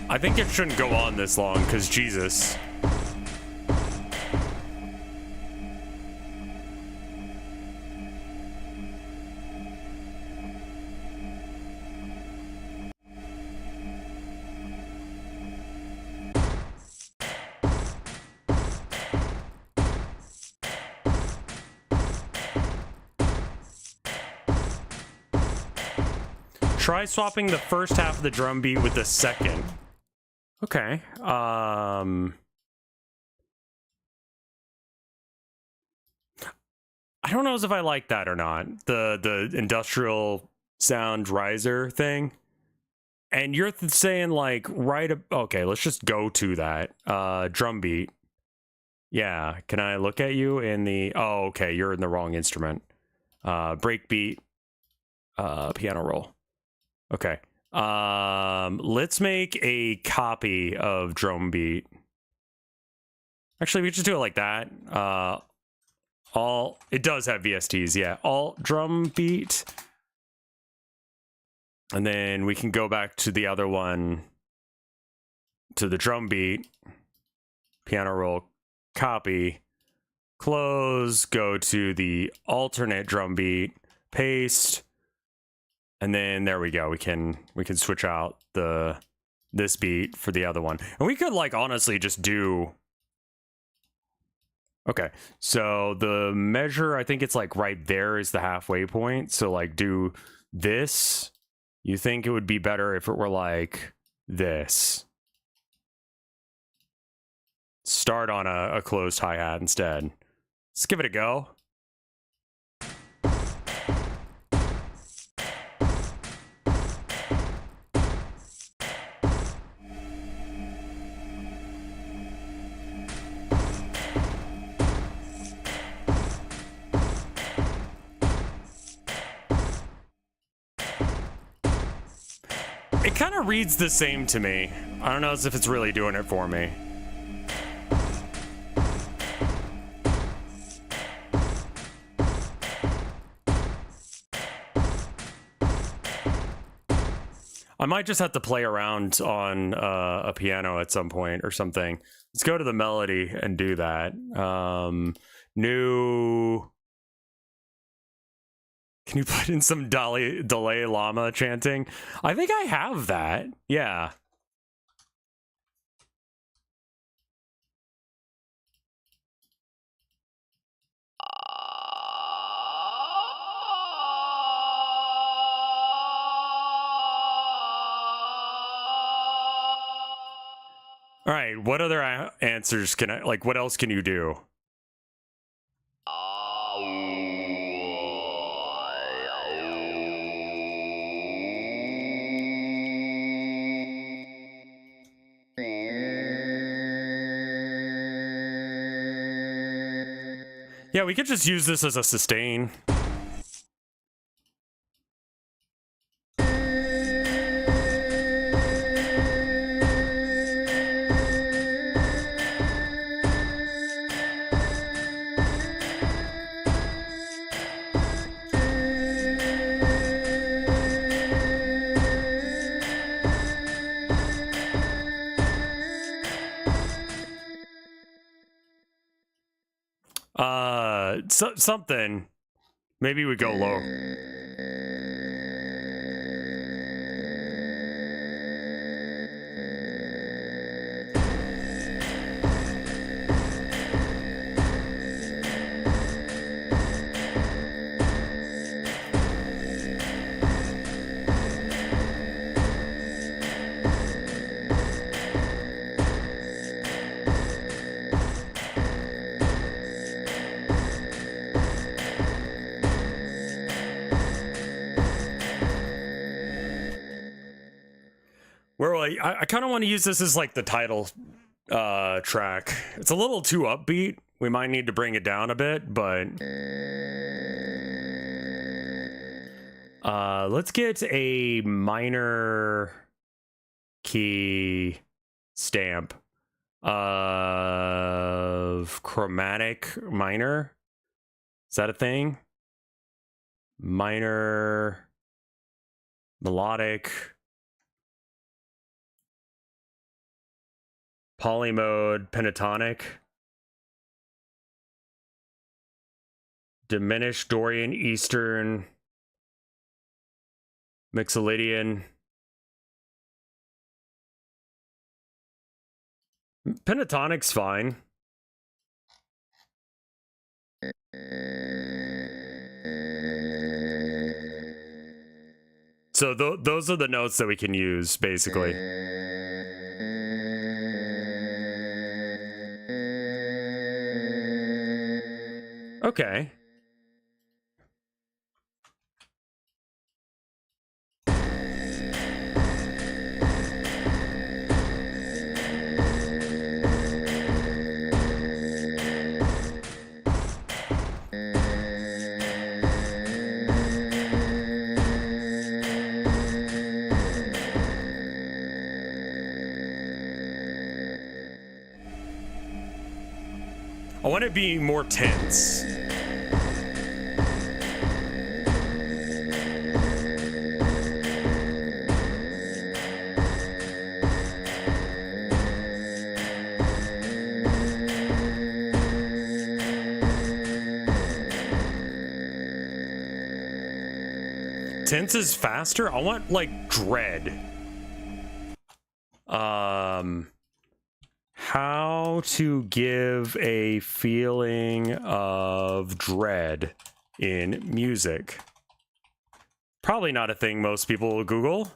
S1: I think it shouldn't go on this long, because Jesus. Try swapping the first half of the drum beat with the second. Okay. I don't know if I like that or not. The industrial sound riser thing. And you're saying like okay, let's just go to that drum beat. Yeah, can I look at you in the oh, okay, you're in the wrong instrument. Break beat, piano roll. Okay. Let's make a copy of drum beat. Actually, we just do it like that. It does have VSTs, yeah. Alt drum beat. And then we can go back to the other one, to the drum beat, piano roll, copy, close, go to the alternate drum beat, paste, and then there we go. We can switch out this beat for the other one. And we could like honestly just do. Okay, so the measure, I think it's like right there is the halfway point. So like do this. You think it would be better if it were like this? Start on a closed hi-hat instead. Let's give it a go. It kind of reads the same to me. I don't know as if it's really doing it for me. I might just have to play around on a piano at some point or something. Let's go to the melody and do that. New... Can you put in some Dalai Lama chanting? I think I have that. Yeah. All right, what other answers can I, like, what else can you do? Yeah, we could just use this as a sustain. something. Maybe we go low. I kind of want to use this as like the title track. It's a little too upbeat. We might need to bring it down a bit, but let's get a minor key stamp of chromatic minor. Is that a thing? Minor melodic polymode pentatonic diminished Dorian Eastern Mixolydian. Pentatonic's fine. So those are the notes that we can use, basically. Okay. I want it to be more tense. Tense is faster? I want like dread. How to give a feeling of dread in music. Probably not a thing most people will Google.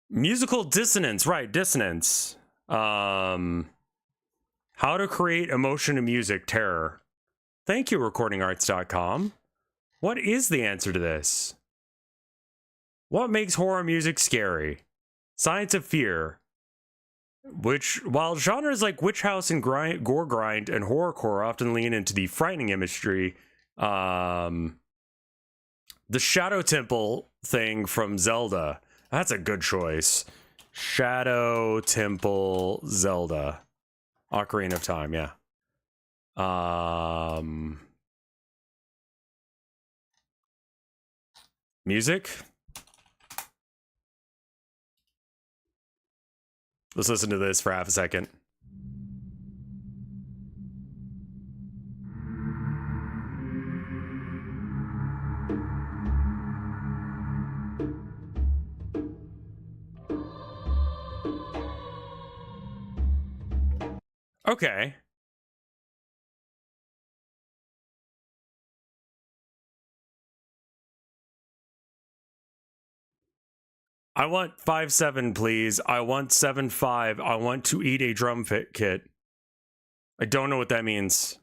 S1: Musical dissonance, right, dissonance. How to create emotion in music, terror. Thank you, recordingarts.com. What is the answer to this? What makes horror music scary? Science of fear. While genres like Witch House and Gore Grind and Horrorcore often lean into the frightening imagery, the Shadow Temple thing from Zelda, that's a good choice. Shadow Temple Zelda. Ocarina of Time, yeah. Music. Let's listen to this for half a second. Okay. I want 5-7, please. I want 7-5. I want to eat a drum kit. I don't know what that means.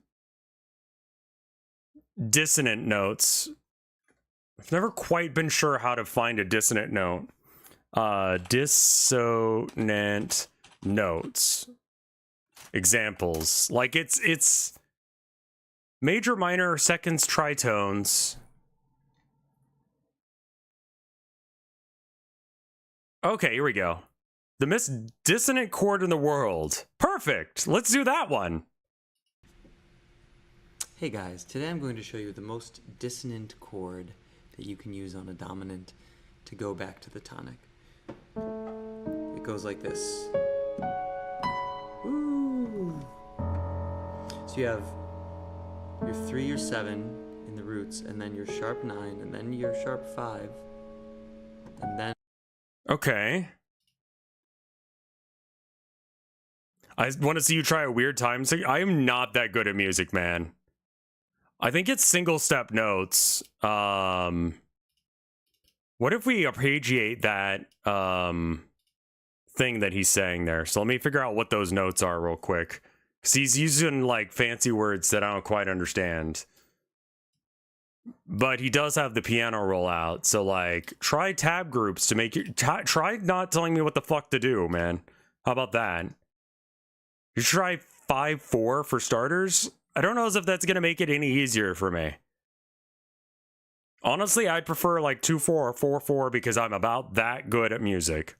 S1: Dissonant notes. I've never quite been sure how to find a dissonant note. Dissonant notes. Examples. Like it's major, minor, seconds, tritones. Okay, here we go. The most dissonant chord in the world. Perfect. Let's do that one.
S2: Hey guys, today I'm going to show you the most dissonant chord that you can use on a dominant to go back to the tonic. It goes like this. Ooh. So So you have your 3, your 7 in the roots, and then your sharp 9, and then your sharp 5, and then...
S1: Okay. I want to see you try a weird time. So I am not that good at music, man. I think it's single step notes. What if we arpeggiate that thing that he's saying there? So let me figure out what those notes are real quick. Because he's using like fancy words that I don't quite understand. But he does have the piano roll out. So like try tab groups to make you try not telling me what the fuck to do, man. How about that? You try 5-4 for starters. I don't know as if that's gonna make it any easier for me. Honestly, I'd prefer like 2-4 or 4-4 because I'm about that good at music.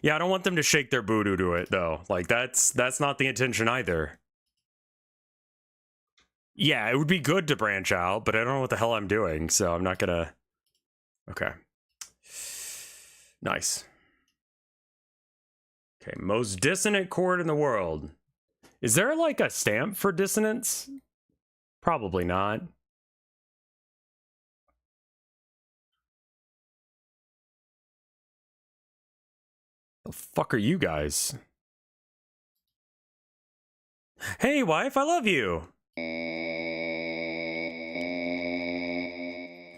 S1: Yeah, I don't want them to shake their voodoo to it though. Like that's not the intention either. Yeah, it would be good to branch out, but I don't know what the hell I'm doing, so I'm not gonna... Okay. Nice. Okay, most dissonant chord in the world. Is there like a stamp for dissonance? Probably not. The fuck are you guys? Hey, wife, I love you.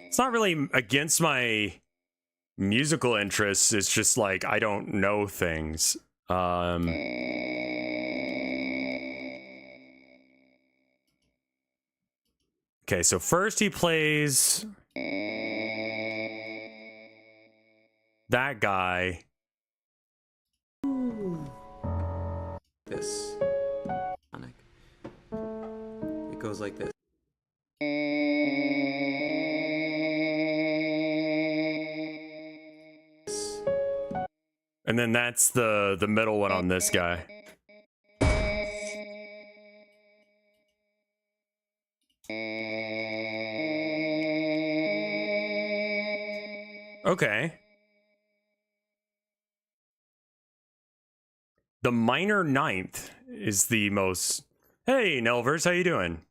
S1: It's not really against my musical interests. It's just like I don't know things. Okay, so first he plays that guy.
S2: This tonic. It goes like this.
S1: And then that's the middle one on this guy. Okay. The minor ninth is the most... Hey, Nelvers, how you doing?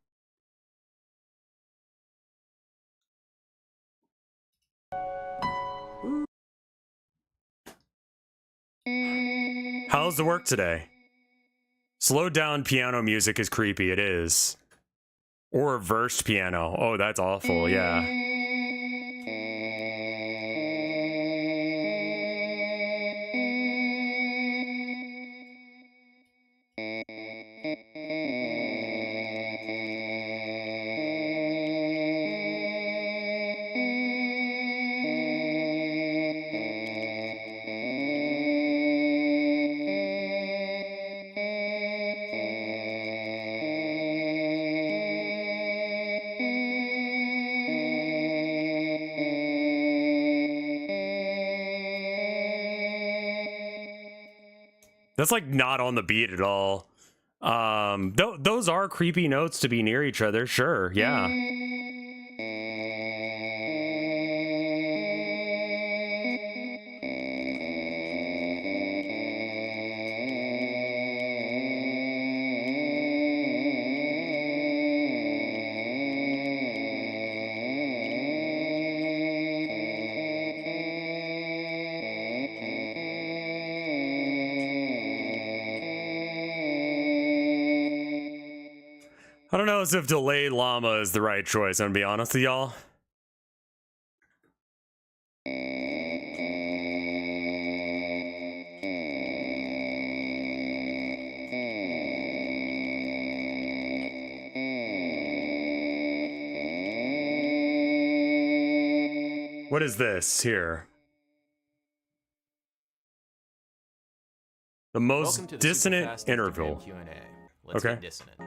S1: How's the work today? Slowed down piano music is creepy, it is. Or reversed piano. Oh, that's awful, yeah. That's like not on the beat at all. Those are creepy notes to be near each other, sure, yeah. I don't know as if Delayed Llama is the right choice, I'm gonna be honest with y'all. What is this here? The most dissonant interval.
S3: Let's
S1: Okay.
S3: get dissonant.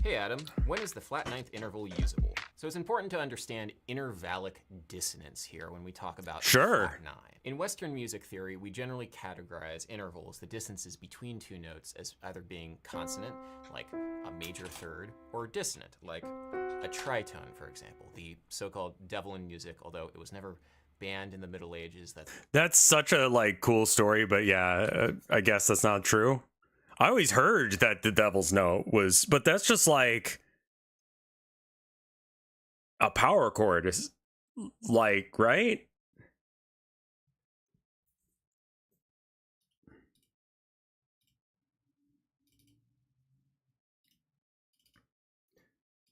S3: Hey Adam, when is the flat ninth interval usable? So it's important to understand intervallic dissonance here when we talk about
S1: Sure.
S3: flat 9. In Western music theory, we generally categorize intervals, the distances between two notes, as either being consonant, like a major third, or dissonant, like a tritone, for example, the so-called devil in music, although it was never banned in the Middle Ages.
S1: That's such a like cool story, but yeah, I guess that's not true. I always heard that the devil's note was, but that's just like a power chord is like, right?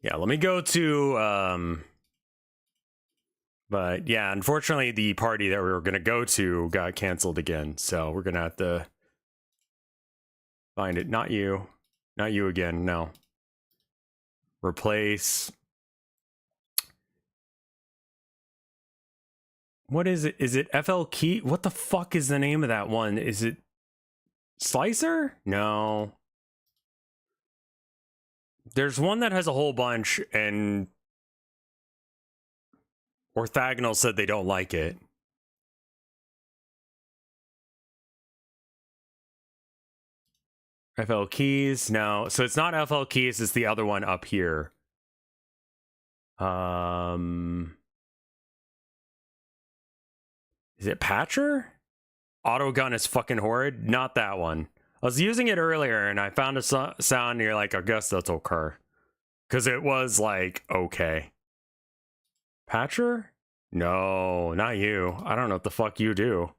S1: Yeah, let me go to but yeah, unfortunately the party that we were going to go to got canceled again, so we're going to have to find it. Not you again. No. Replace. What is it? Is it FL Key? What the fuck is the name of that one? Is it Slicer? No. There's one that has a whole bunch, and Orthogonal said they don't like it. FL Keys? No. So it's not FL Keys, it's the other one up here. Is it Patcher? Autogun is fucking horrid. Not that one. I was using it earlier and I found a sound near like, I guess that's okay. Because it was like, okay. Patcher? No, not you. I don't know what the fuck you do.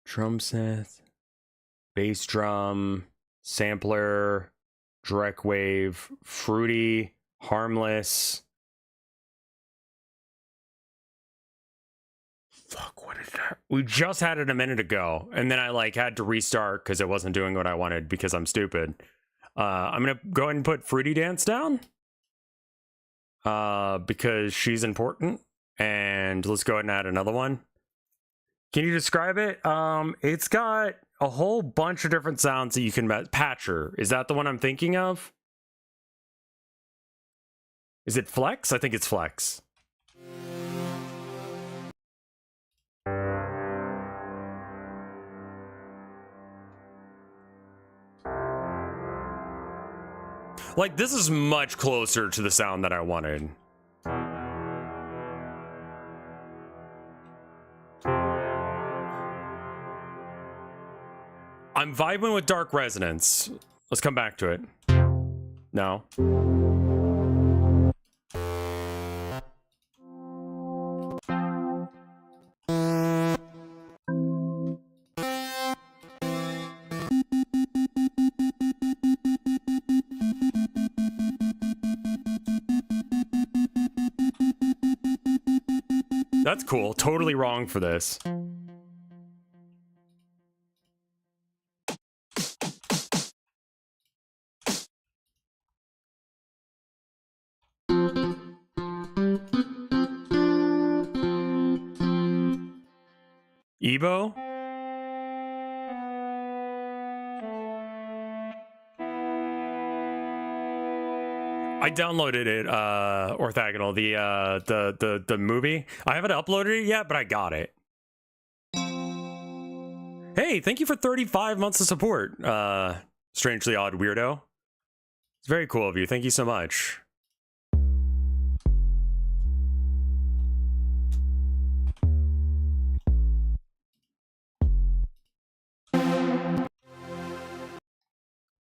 S1: Drum set. Bass drum. Sampler. Direct wave. Fruity. Harmless. Fuck, what is that? We just had it a minute ago, and then I like had to restart because it wasn't doing what I wanted because I'm stupid. I'm gonna go ahead and put Fruity Dance down because she's important, and let's go ahead and add another one. Can you describe it? It's got a whole bunch of different sounds that you can Patcher. Is that the one I'm thinking of? Is it Flex? I think it's Flex. Like, this is much closer to the sound that I wanted. I'm vibing with Dark Resonance. Let's come back to it. No. That's cool. Totally wrong for this. Ebo? I downloaded it, Orthogonal, the movie. I haven't uploaded it yet, but I got it. Hey, thank you for 35 months of support, Strangely Odd Weirdo. It's very cool of you. Thank you so much.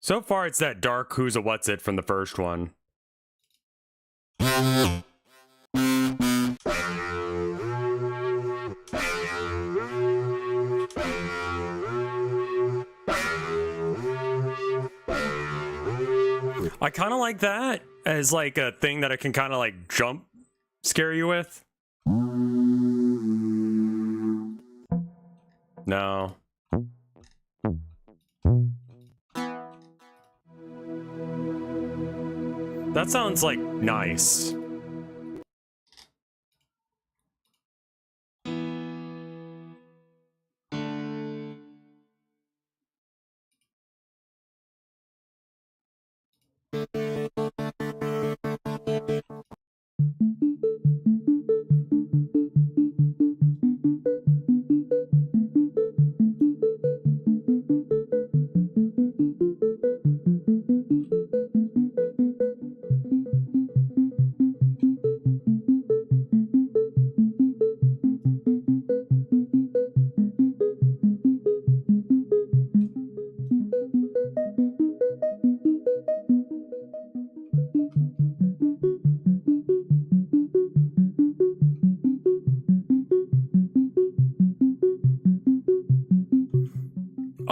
S1: So far, it's that dark Who's a What's It from the first one. I kind of like that as like a thing that I can kind of like jump scare you with. No. That sounds like nice.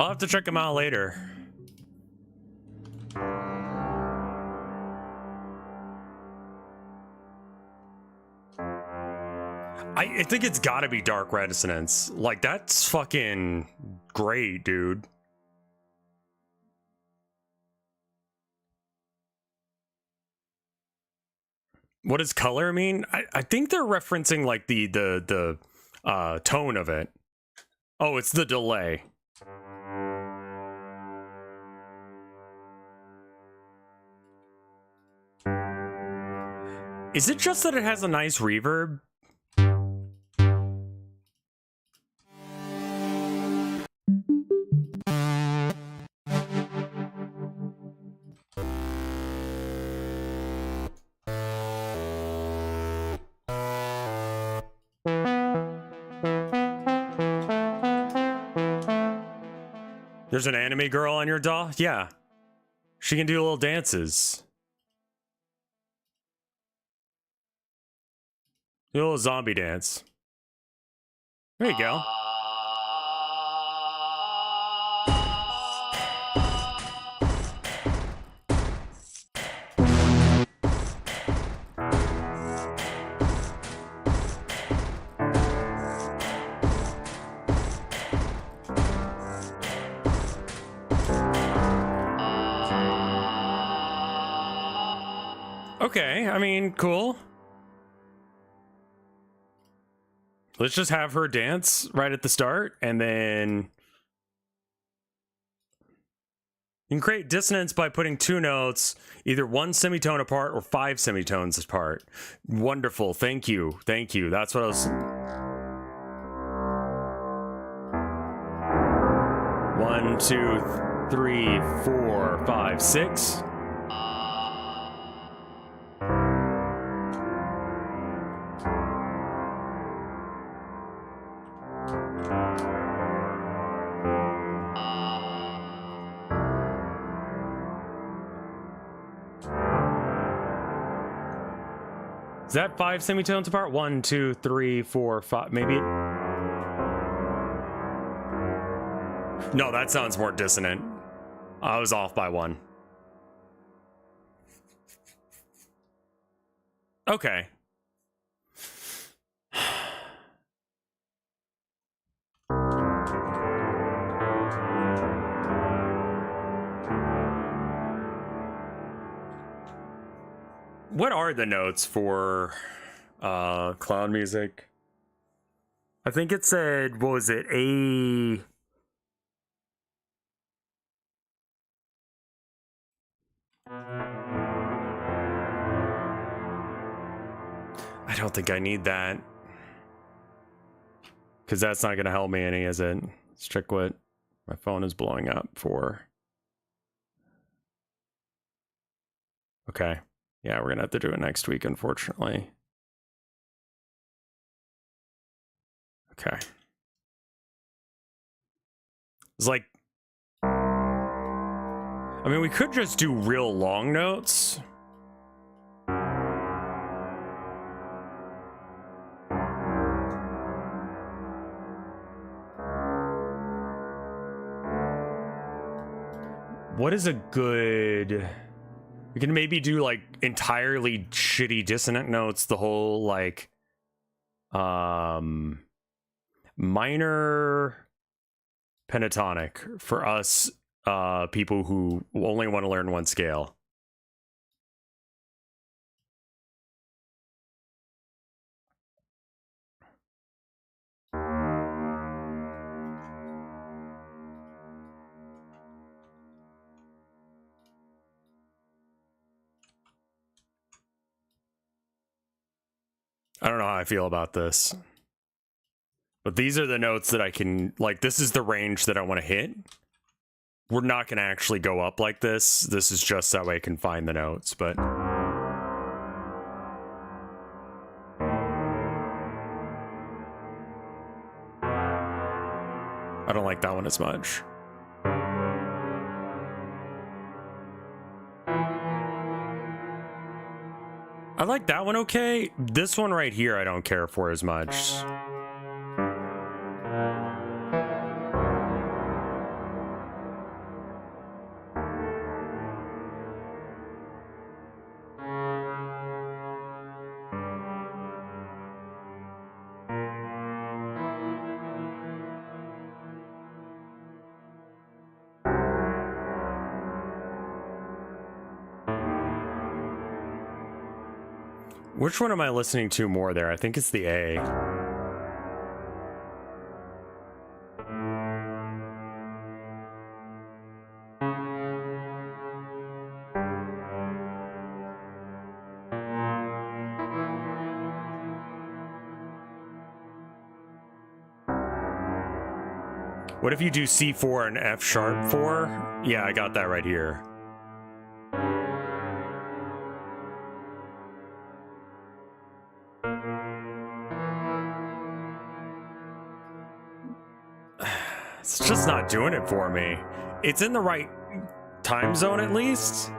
S1: I'll have to check them out later. I think it's gotta be dark resonance. Like, that's fucking great, dude. What does color mean? I think they're referencing like the tone of it. Oh, it's the delay. Is it just that it has a nice reverb? There's an anime girl on your DAW? Yeah. She can do little dances. Do a little zombie dance. There you go. Okay, I mean, cool. Let's just have her dance right at the start, and then you can create dissonance by putting two notes, either one semitone apart or 5 semitones apart. Wonderful, thank you, thank you. That's what I was... 1, 2, 3, 4, 5, 6. Is that 5 semitones apart? 1, 2, 3, 4, 5, maybe? No, that sounds more dissonant. I was off by 1. Okay. What are the notes for cloud music? I think it said, what was it? A... I don't think I need that. Because that's not going to help me any, is it? Let's check what my phone is blowing up for. Okay. Yeah, we're going to have to do it next week, unfortunately. Okay. It's like... I mean, we could just do real long notes. What is a good... We can maybe do like entirely shitty dissonant notes, the whole like minor pentatonic for us people who only want to learn one scale. I don't know how I feel about this. But these are the notes that I can, like, this is the range that I want to hit. We're not going to actually go up like this. This is just that way I can find the notes, but... I don't like that one as much. I like that one okay. This one right here I don't care for as much. Which one am I listening to more there? I think it's the A. What if you do C4 and F sharp 4? Yeah, I got that right here. It's just not doing it for me. It's in the right time zone at least.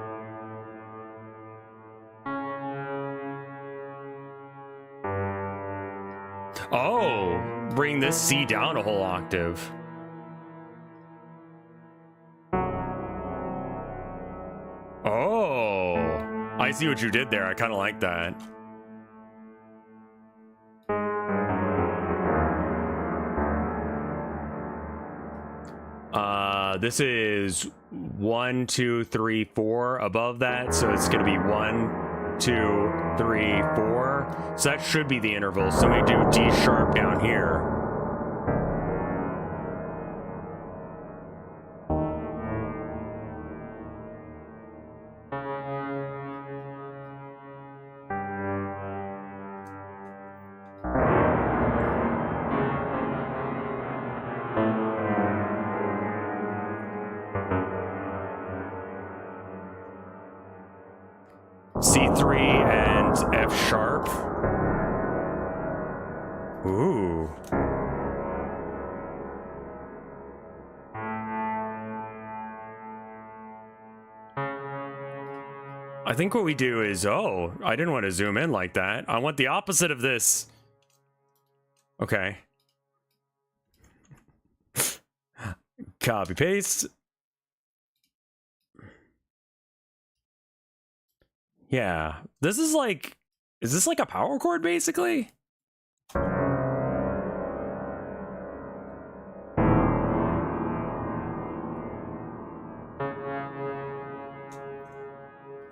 S1: Oh, bring this C down a whole octave. Oh, I see what you did there. I kind of like that. This is 1, 2, 3, 4 above that, so it's gonna be 1, 2, 3, 4. So that should be the interval. So we do D sharp down here. C3 and F sharp. Ooh. I think what we do is, oh, I didn't want to zoom in like that. I want the opposite of this. Okay. Copy paste. Yeah, this is like, is this like a power chord basically? I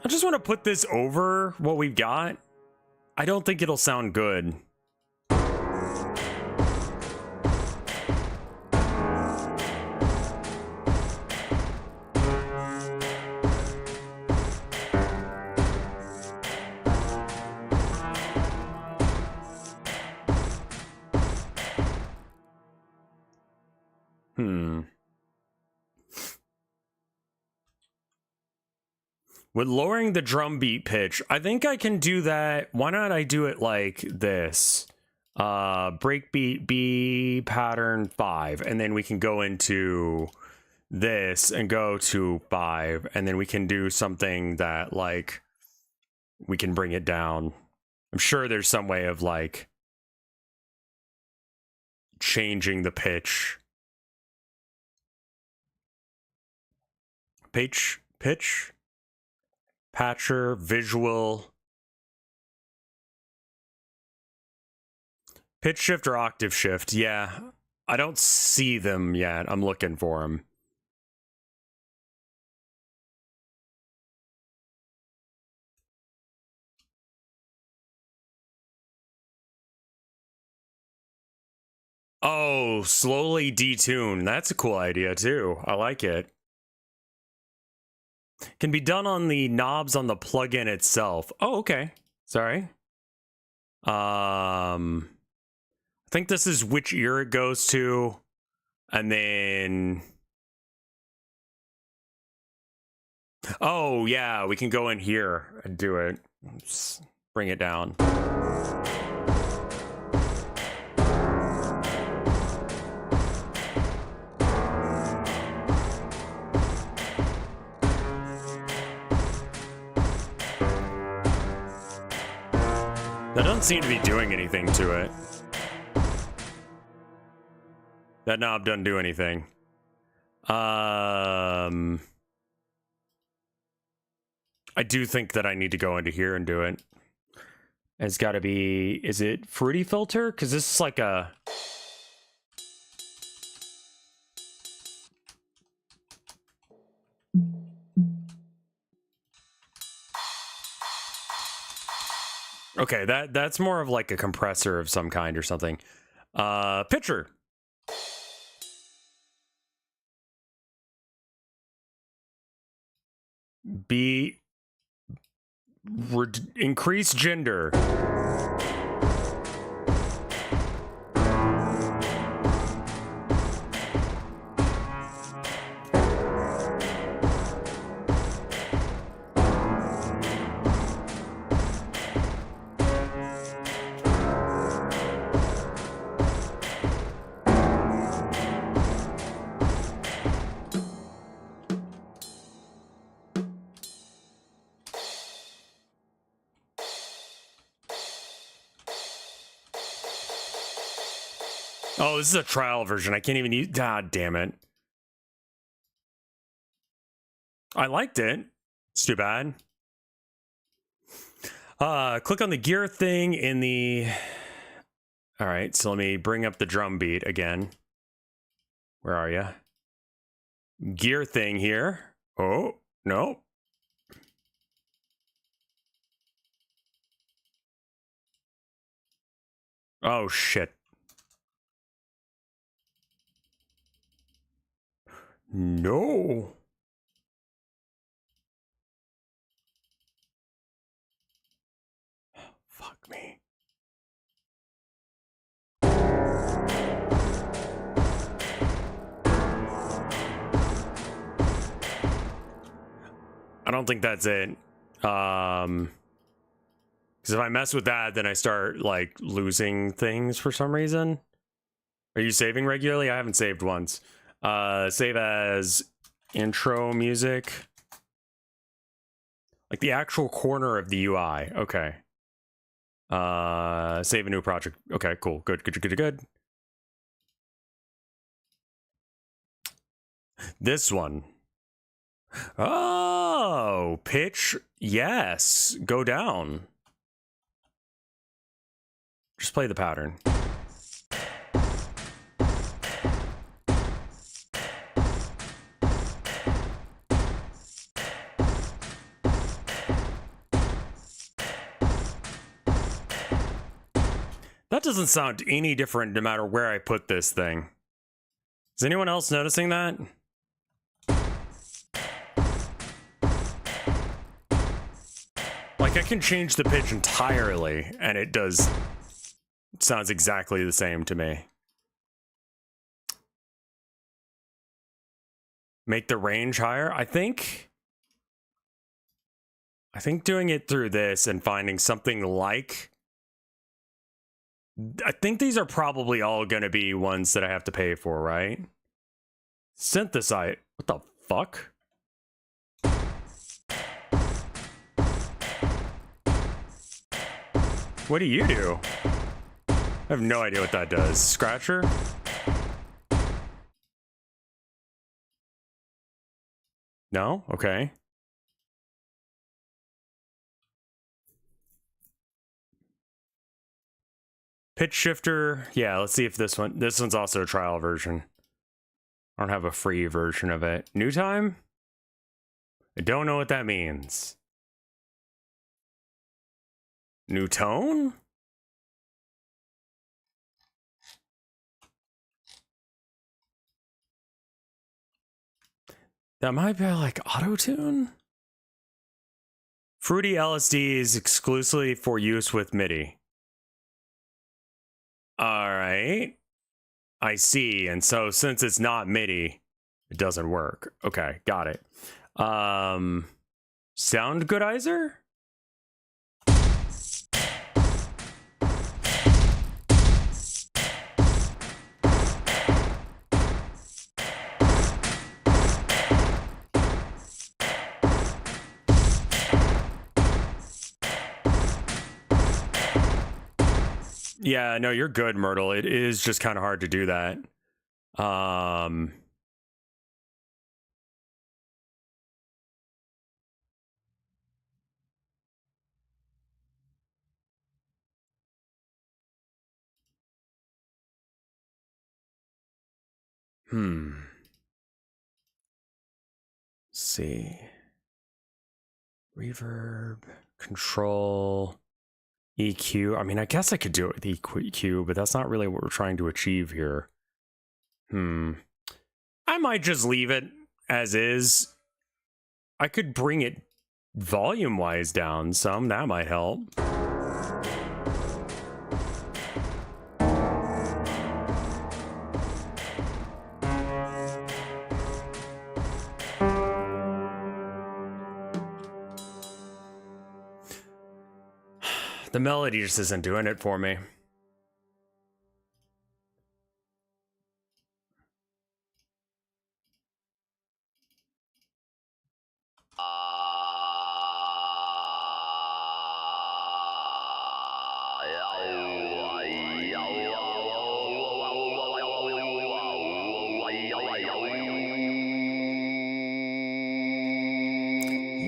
S1: just want to put this over what we've got. I don't think it'll sound good. With lowering the drum beat pitch, I think I can do that. Why not I do it like this? Breakbeat B pattern 5, and then we can go into this and go to 5, and then we can do something that like we can bring it down. I'm sure there's some way of like changing the pitch. Pitch. Patcher, visual, pitch shift or octave shift. Yeah, I don't see them yet. I'm looking for them. Oh, slowly detune. That's a cool idea too. I like it. Can be done on the knobs on the plugin itself. Oh, okay. Sorry. I think this is which ear it goes to, and then. Oh yeah, we can go in here and do it. Just bring it down. That doesn't seem to be doing anything to it. That knob doesn't do anything. I do think that I need to go into here and do it. It's got to be, is it Fruity Filter? Because this is like a... Okay, that's more of like a compressor of some kind or something. Pitcher. B. Increase gender. Oh, this is a trial version. I can't even use. God damn it. I liked it. It's too bad. Click on the gear thing in the. All right, so let me bring up the drum beat again. Where are you? Gear thing here. Oh, no. Oh, shit. No. Fuck me. I don't think that's it. Because if I mess with that, then I start like losing things for some reason. Are you saving regularly? I haven't saved once. Save as intro music. Like the actual corner of the UI. Okay. Save a new project. Okay, cool. Good. This one. Oh, pitch. Yes. Go down. Just play the pattern. That doesn't sound any different no matter where I put this thing. Is anyone else noticing that? Like, I can change the pitch entirely, and it does... It sounds exactly the same to me. Make the range higher? I think doing it through this and finding something like... I think these are probably all going to be ones that I have to pay for, right? Synthesize. What the fuck? What do you do? I have no idea what that does. Scratcher? No? Okay. Pitch shifter. Yeah, let's see if this one's also a trial version. I don't have a free version of it. New time? I don't know what that means. New tone? That might be like auto-tune? Fruity LSD is exclusively for use with MIDI. All right. I see. And so since it's not MIDI, it doesn't work. Okay, got it. Sound goodizer? Yeah, no, you're good, Myrtle. It is just kind of hard to do that. Let's see. Reverb, control, EQ. I mean, I guess I could do it with EQ, but that's not really what we're trying to achieve here. I might just leave it as is. I could bring it volume-wise down some. That might help. The melody just isn't doing it for me.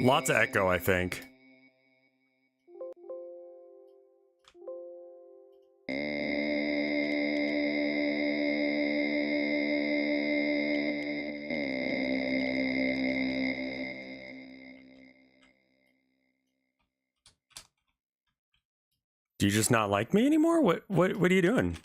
S1: Lots of echo, I think. Do you just not like me anymore? What are you doing?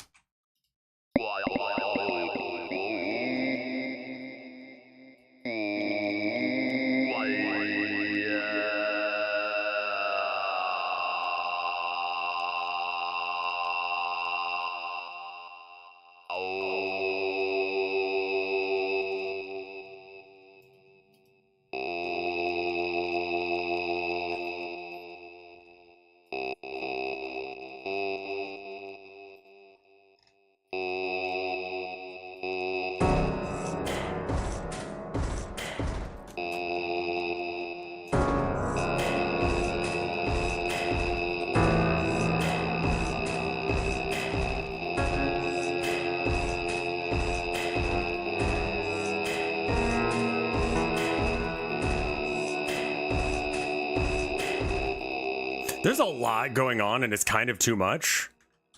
S1: There's a lot going on and it's kind of too much.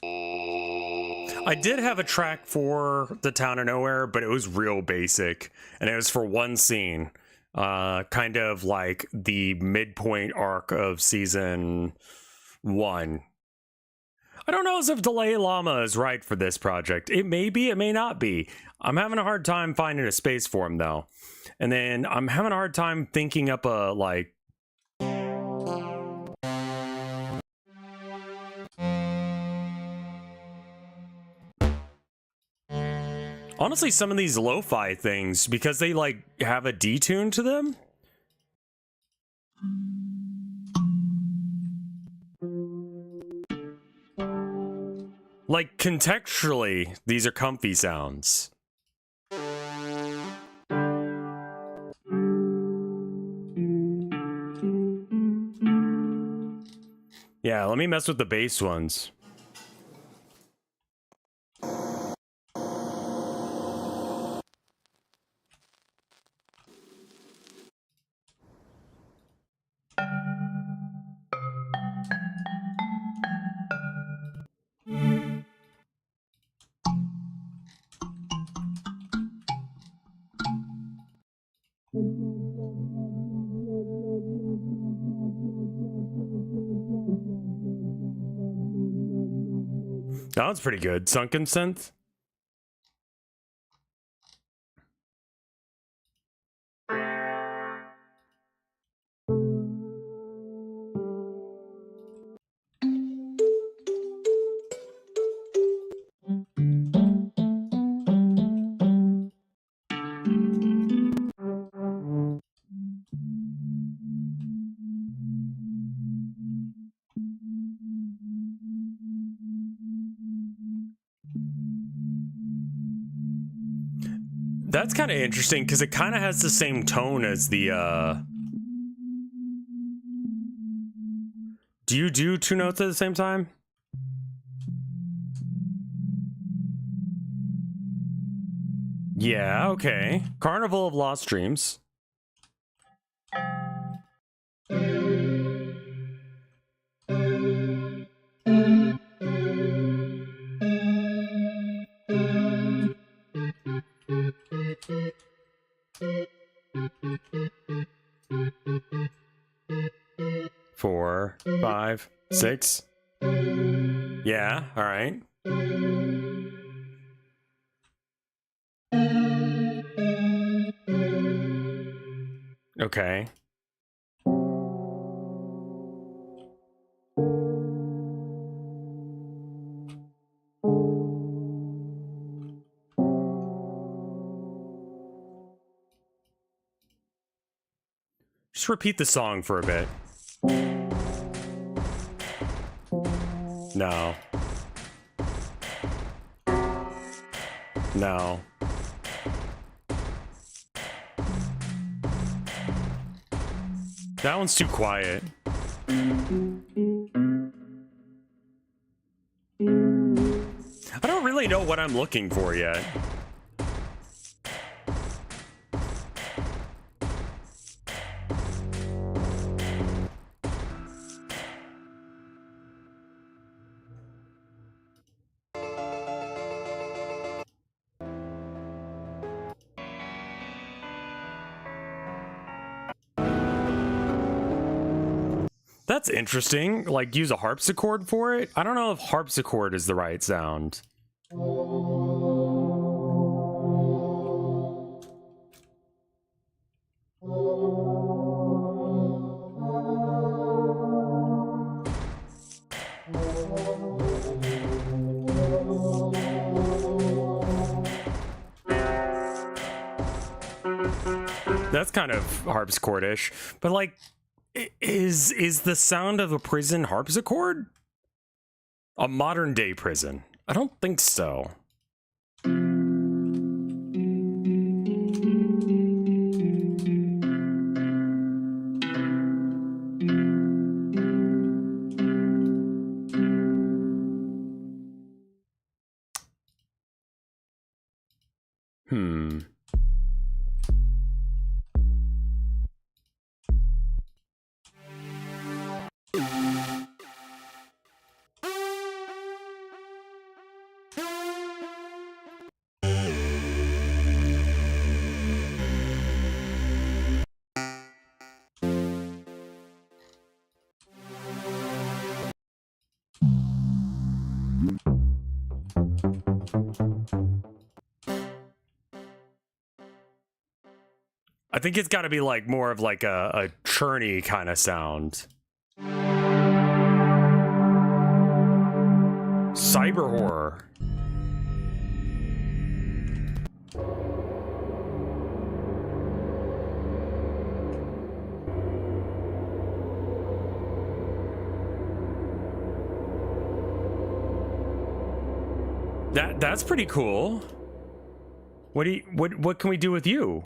S1: I did have a track for The Town of Nowhere, but it was real basic. And it was for one scene. Kind of like the midpoint arc of season 1. I don't know if Dalai Lama is right for this project. It may be, it may not be. I'm having a hard time finding a space for him, though. And then I'm having a hard time thinking up a, like, honestly, some of these lo-fi things, because they, like, have a detune to them. Like, contextually, these are comfy sounds. Yeah, let me mess with the bass ones. That one's pretty good. Sunken synth. That's kind of interesting because it kind of has the same tone as the Do you do two notes at the same time? Yeah, okay. Carnival of Lost Dreams. Four, five, six. Yeah, all right. Okay. Just repeat the song for a bit. No. No. That one's too quiet. I don't really know what I'm looking for yet. That's interesting. Like, use a harpsichord for it? I don't know if harpsichord is the right sound. That's kind of harpsichord-ish, but like, is the sound of a prison harpsichord? A modern day prison? I don't think so. I think it's got to be like more of like a churny kind of sound. Cyber horror. That's pretty cool. What can we do with you?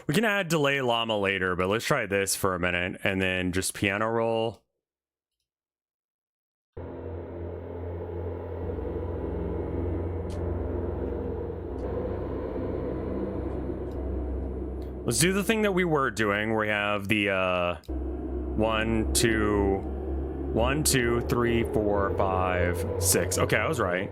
S1: We can add delay llama later, but let's try this for a minute and then just piano roll. Let's do the thing that we were doing where we have the 1, 2, 3, 4, 5, 6. Okay, I was right.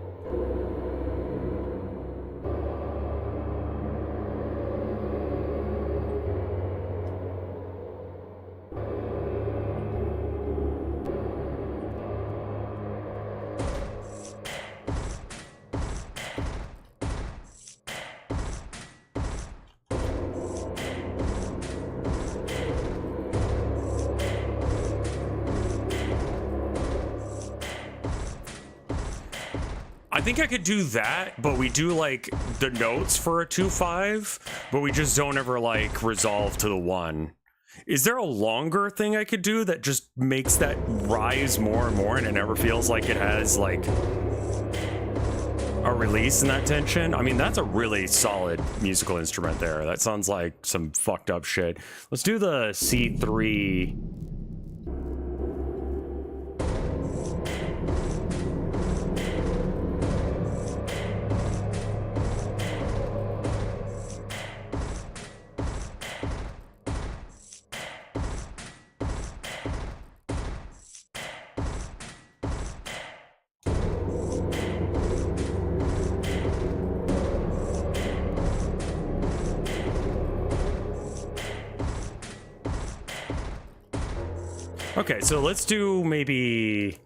S1: I think I could do that, but we do like the notes for a 2/5, but we just don't ever like resolve to the 1. Is there a longer thing I could do that just makes that rise more and more and it never feels like it has like a release in that tension? I mean, that's a really solid musical instrument there. That sounds like some fucked up shit. Let's do the C3. Okay, so let's do maybe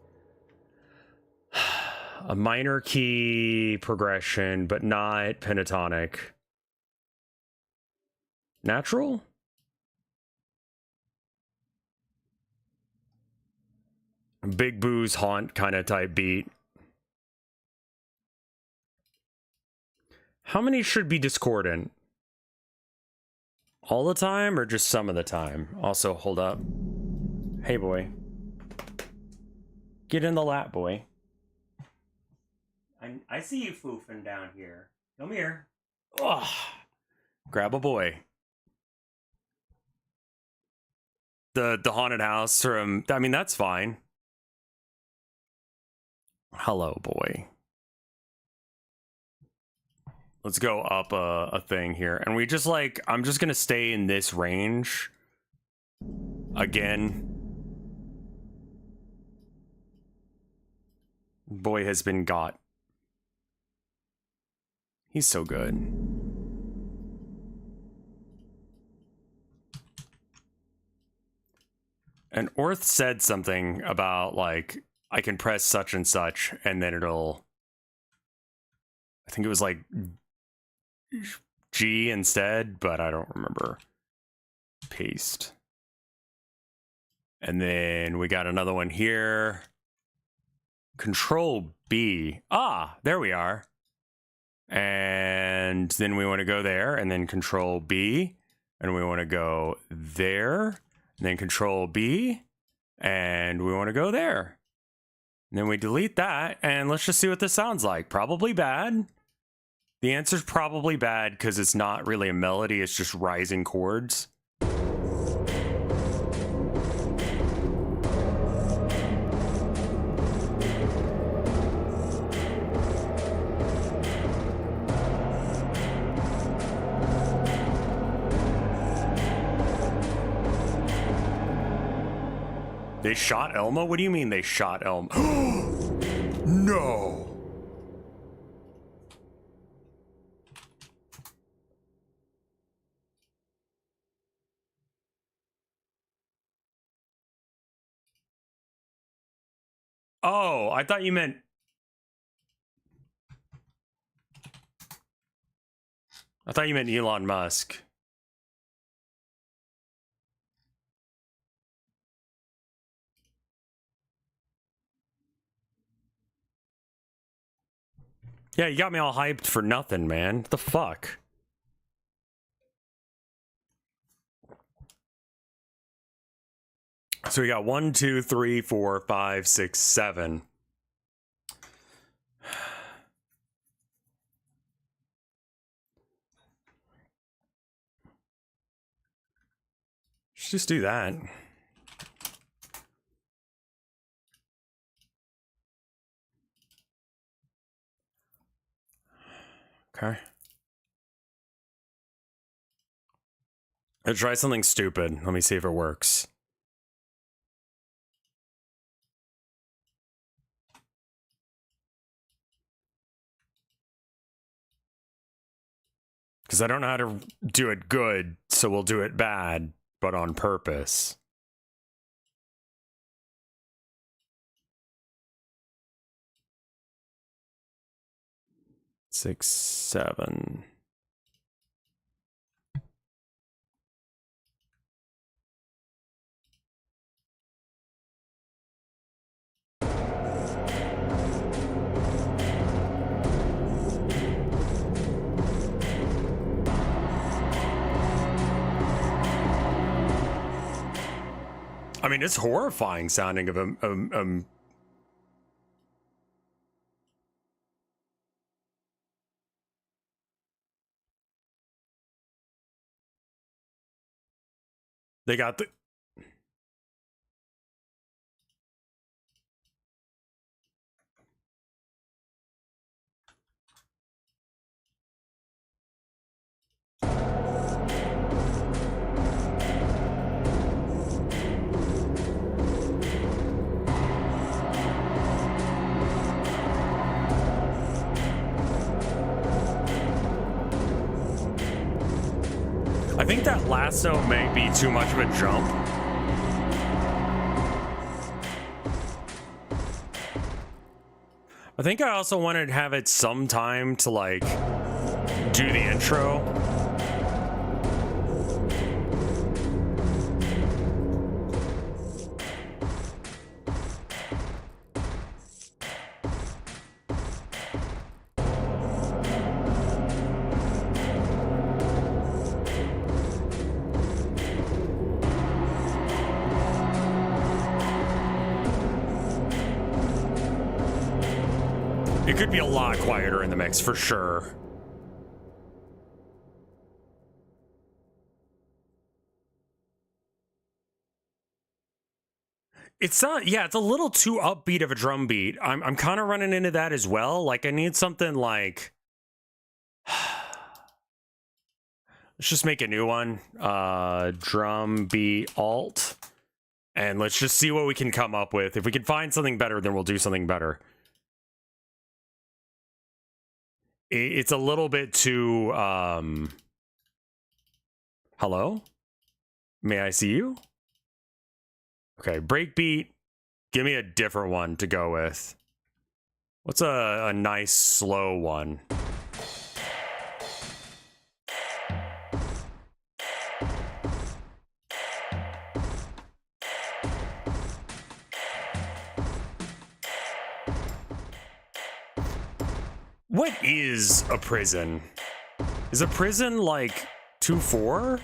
S1: a minor key progression, but not pentatonic. Natural? Big Boo's Haunt kind of type beat. How many should be discordant? All the time or just some of the time? Also, hold up. Hey, boy. Get in the lap, boy. I see you foofing down here. Come here. Ugh. Grab a boy. The haunted house from... I mean, that's fine. Hello, boy. Let's go up a thing here. And we just like... I'm just gonna stay in this range. Again. Boy has been got. He's so good. And Orth said something about, like, I can press such and such, and then it'll... I think it was, like, G instead, but I don't remember. Paste. And then we got another one here. Control B. Ah, there we are. And then we want to go there, and then Control B, and we want to go there, and then Control B, and we want to go there. And then we delete that, and let's just see what this sounds like. Probably bad. The answer's probably bad because it's not really a melody, it's just rising chords. They shot Elma? What do you mean they shot Elma? No! Oh, I thought you meant... I thought you meant Elon Musk. Yeah, you got me all hyped for nothing, man. What the fuck? So we got 1, 2, 3, 4, 5, 6, 7. Let's just do that. Okay. Let's try something stupid. Let me see if it works. Because I don't know how to do it good, so we'll do it bad, but on purpose. Six, 7. I mean, it's horrifying sounding of they got the... I think that last note may be too much of a jump. I think I also wanted to have it some time to like do the intro. It could be a lot quieter in the mix for sure. It's not, yeah, it's a little too upbeat of a drum beat. I'm kind of running into that as well. Like I need something like, let's just make a new one. Drum beat alt. And let's just see what we can come up with. If we can find something better, then we'll do something better. It's a little bit too, hello? May I see you? Okay, breakbeat. Give me a different one to go with. What's a nice slow one? What is a prison? Is a prison like 2/4?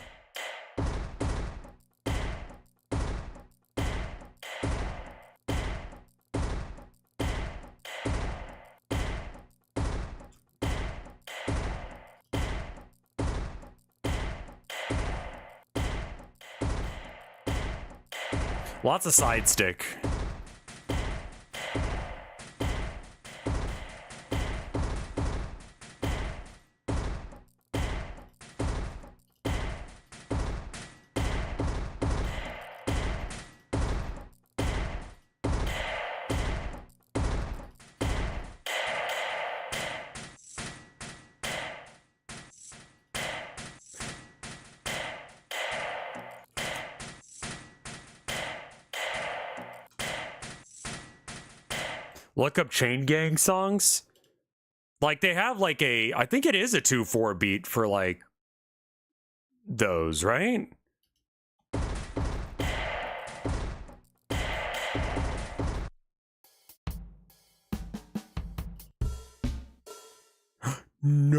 S1: Lots of side stick. Look up Chain Gang songs. Like they have like a, I think it is a 2/4 beat for like those, right? No,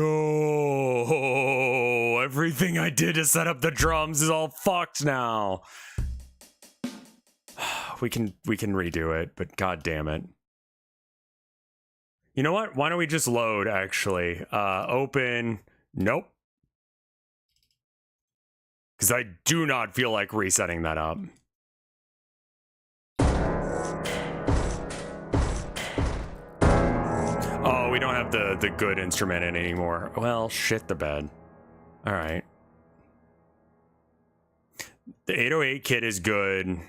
S1: everything I did to set up the drums is all fucked now. We can redo it, but god damn it. You know what? Why don't we just load, actually? Open. Nope. Because I do not feel like resetting that up. Oh, we don't have the good instrument in anymore. Well, shit the bed. All right. The 808 kit is good.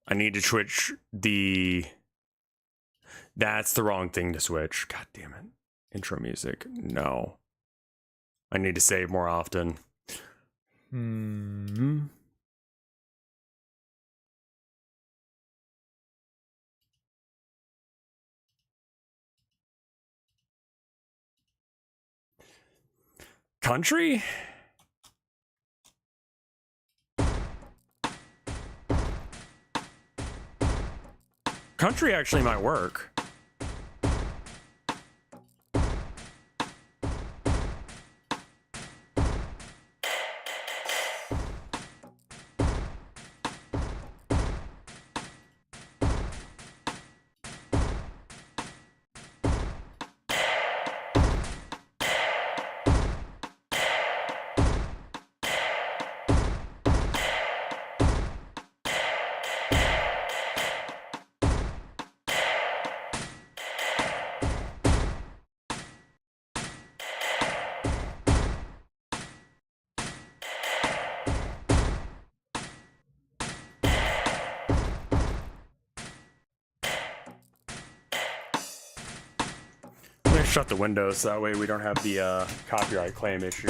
S1: I need to switch the... That's the wrong thing to switch. God damn it. Intro music. No. I need to save more often. Country? Country actually might work. Shut the windows so that way we don't have the copyright claim issue.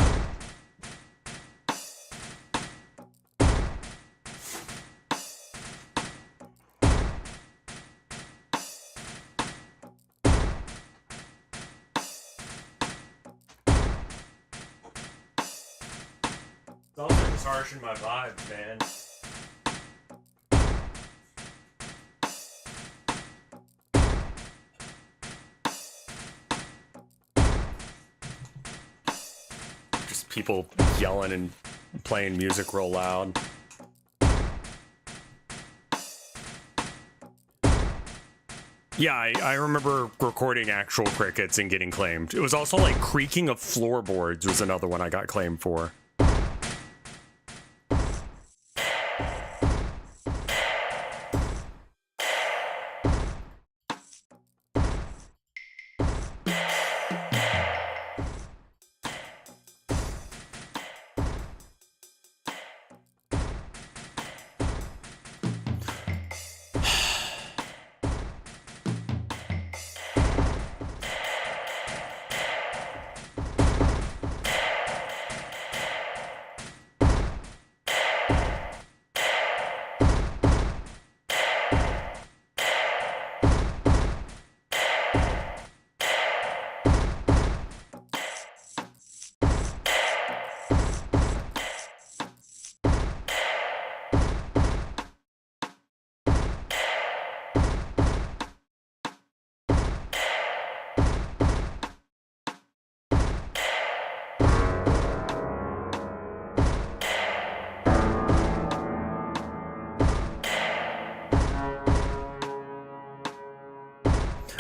S1: It's also just harshing my vibe, man. Just people yelling and playing music real loud. Yeah, I remember recording actual crickets and getting claimed. It was also like creaking of floorboards was another one I got claimed for.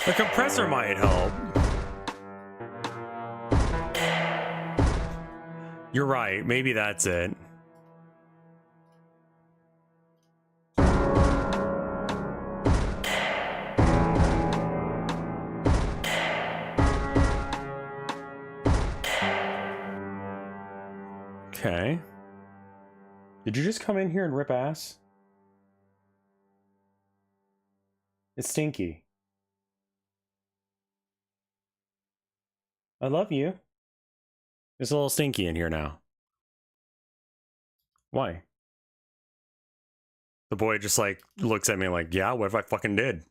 S1: The compressor might help. You're right, maybe that's it. Okay. Did you just come in here and rip ass? It's stinky. I love you. It's a little stinky in here now. Why? The boy just like looks at me like, yeah, what if I fucking did?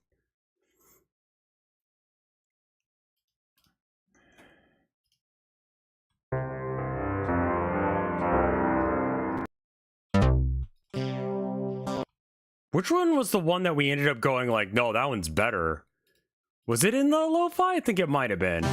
S1: Which one was the one that we ended up going like, no, that one's better? Was it in the lo-fi? I think it might have been.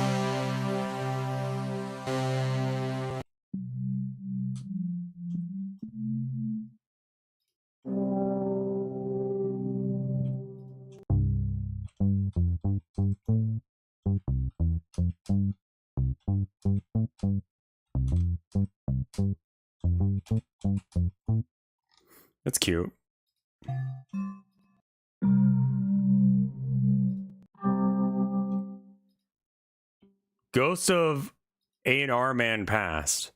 S1: That's cute. Ghost of A&R Man Past.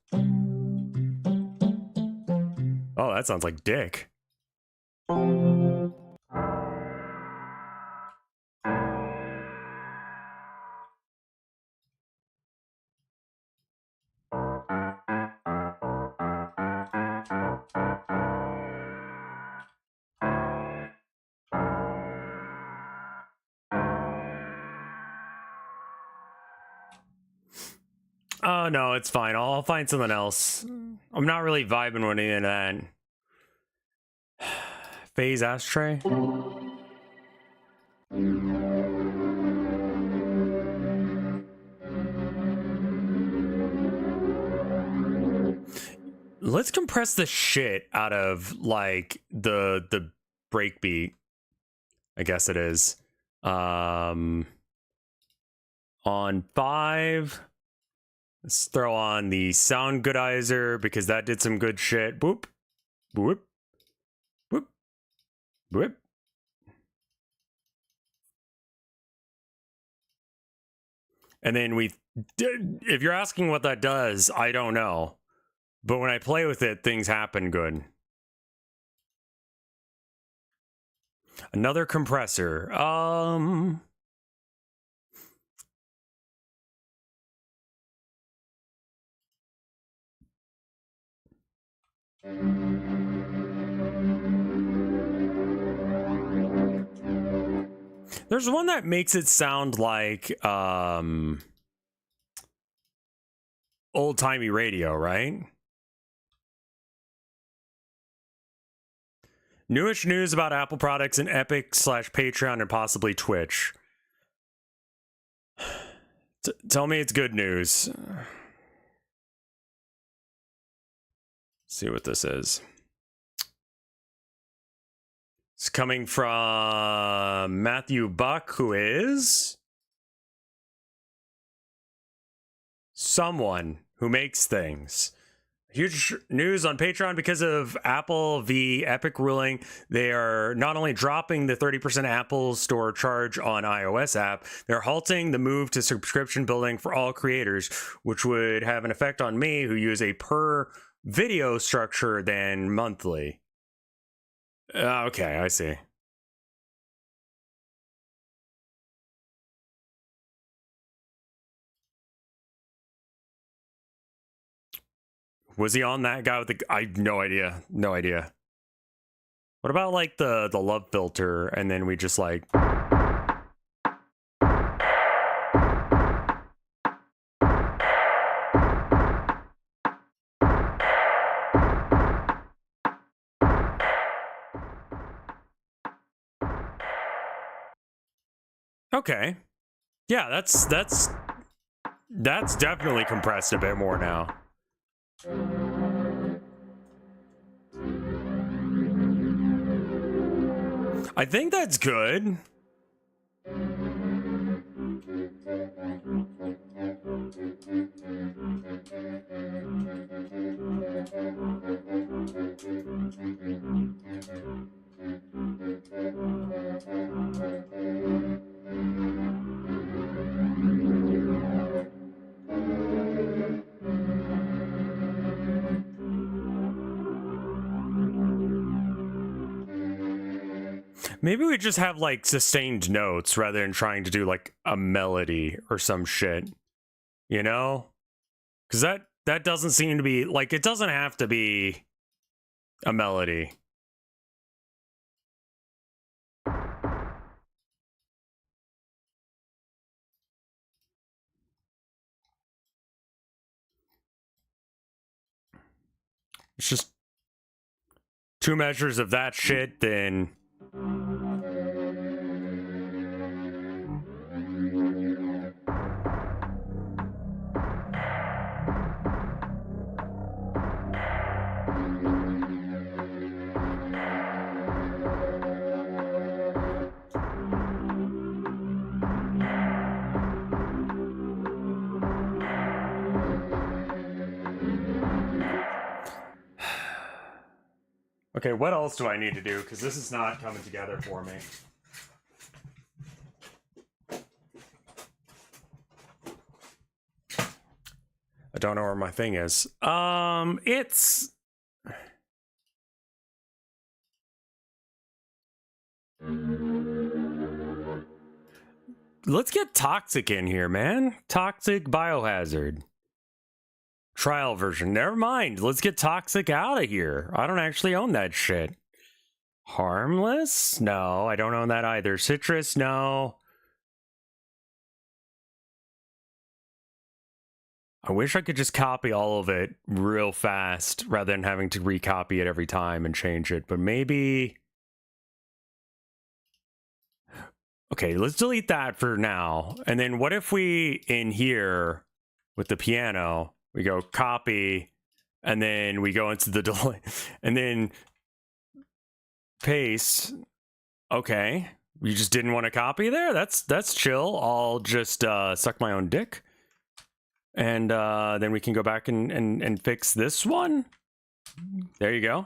S1: Oh, that sounds like dick. Oh, no, it's fine. I'll find something else. I'm not really vibing with any of that. Phase ashtray? Let's compress the shit out of, like, the breakbeat. I guess it is. On 5... Let's throw on the sound goodizer because that did some good shit. Boop. Boop. Boop. Boop. And then if you're asking what that does, I don't know. But when I play with it, things happen good. Another compressor. There's one that makes it sound like old-timey radio, right? Newish news about Apple products and Epic/Patreon and possibly Twitch. Tell me it's good news. See what this is. It's coming from Matthew Buck, who is someone who makes things. Huge news on Patreon because of Apple v. Epic ruling. They are not only dropping the 30% Apple Store charge on iOS app, they're halting the move to subscription billing for all creators, which would have an effect on me who use a per video structure than monthly. Okay, I see. Was he on that guy with the... I have no idea. No idea. What about like the love filter and then we just like... Okay. Yeah, that's definitely compressed a bit more now. I think that's good. Maybe we just have like sustained notes rather than trying to do like a melody or some shit, you know? Because that doesn't seem to be like, it doesn't have to be a melody. It's just two measures of that shit, then... Okay, what else do I need to do? Because this is not coming together for me. I don't know where my thing is. It's... Let's get Toxic in here, man. Toxic Biohazard. Trial version. Never mind. Let's get Toxic out of here. I don't actually own that shit. Harmless? No, I don't own that either. Citrus? No. I wish I could just copy all of it real fast rather than having to recopy it every time and change it. But maybe... Okay, let's delete that for now. And then what if we, in here, with the piano... We go copy, and then we go into the delay, and then paste. Okay, you just didn't want to copy there? That's chill. I'll just suck my own dick, and then we can go back and fix this one. There you go.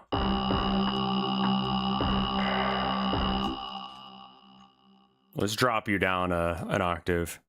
S1: Let's drop you down an octave.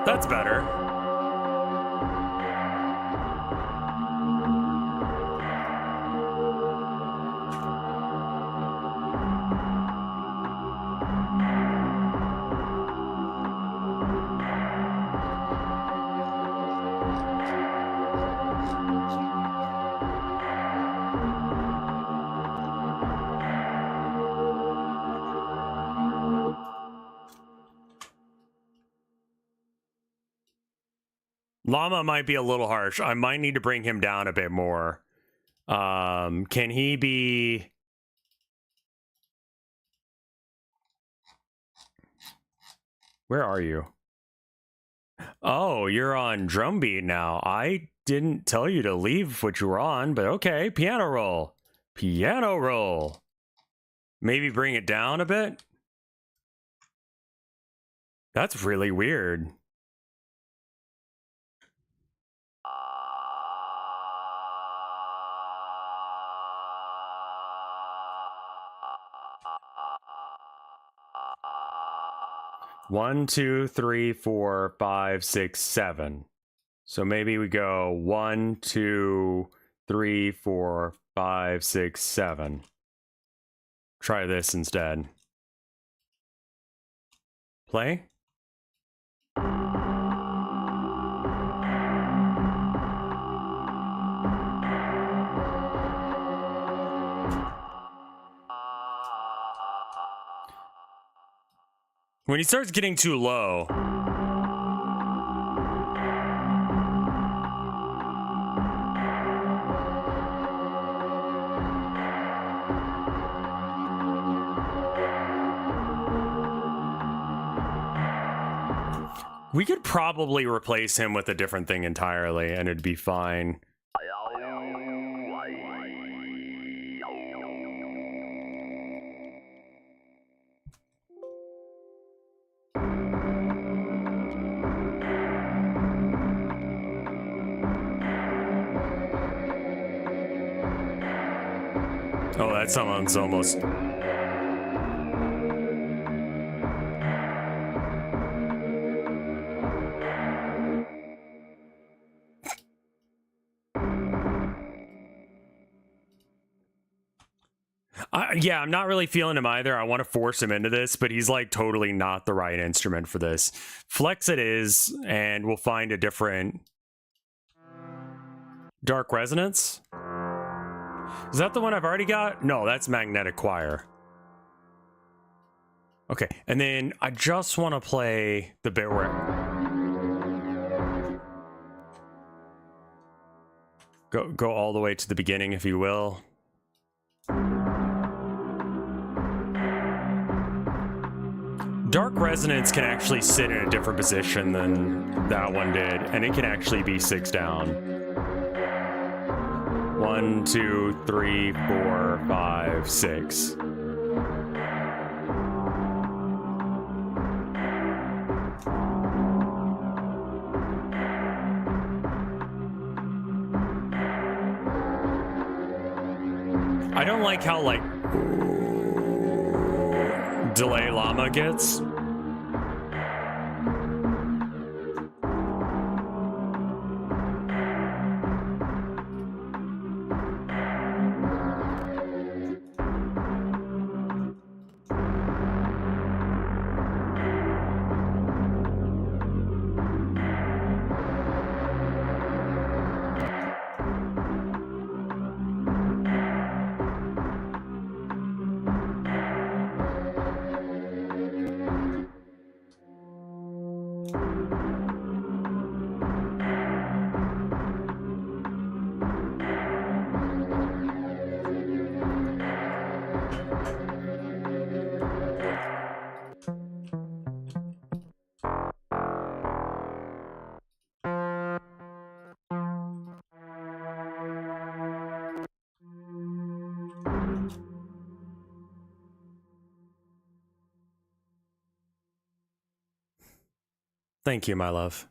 S1: That's better. Llama might be a little harsh. I might need to bring him down a bit more. Can he be... Where are you? Oh, you're on drum beat now. I didn't tell you to leave what you were on, but okay. Piano roll. Piano roll. Maybe bring it down a bit? That's really weird. One, two, three, 4, 5, 6, 7. So maybe we go 1, 2, 3, 4, 5, 6, 7. Try this instead. Play. When he starts getting too low, we could probably replace him with a different thing entirely and it'd be fine. Oh, that someone's almost... yeah, I'm not really feeling him either. I want to force him into this, but he's like totally not the right instrument for this. Flex it is, and we'll find a different... Dark Resonance? Is that the one I've already got? No, that's Magnetic Choir. Okay, and then I just want to play the bit where... Go all the way to the beginning, if you will. Dark Resonance can actually sit in a different position than that one did, and it can actually be 6 down. 1, 2, 3, 4, 5, 6. I don't like how, like, delay llama gets. Thank you, my love.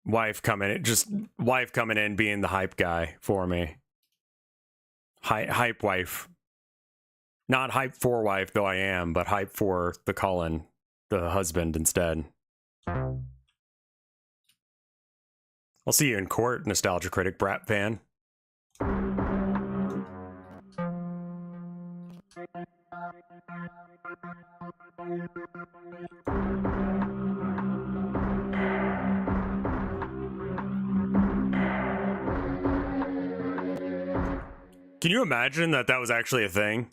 S1: Wife coming in being the hype guy for me. Hype wife. Not hype for wife, though I am, but hype for the Cullen. the husband instead. I'll see you in court, nostalgia critic brat fan. Can you imagine that that was actually a thing?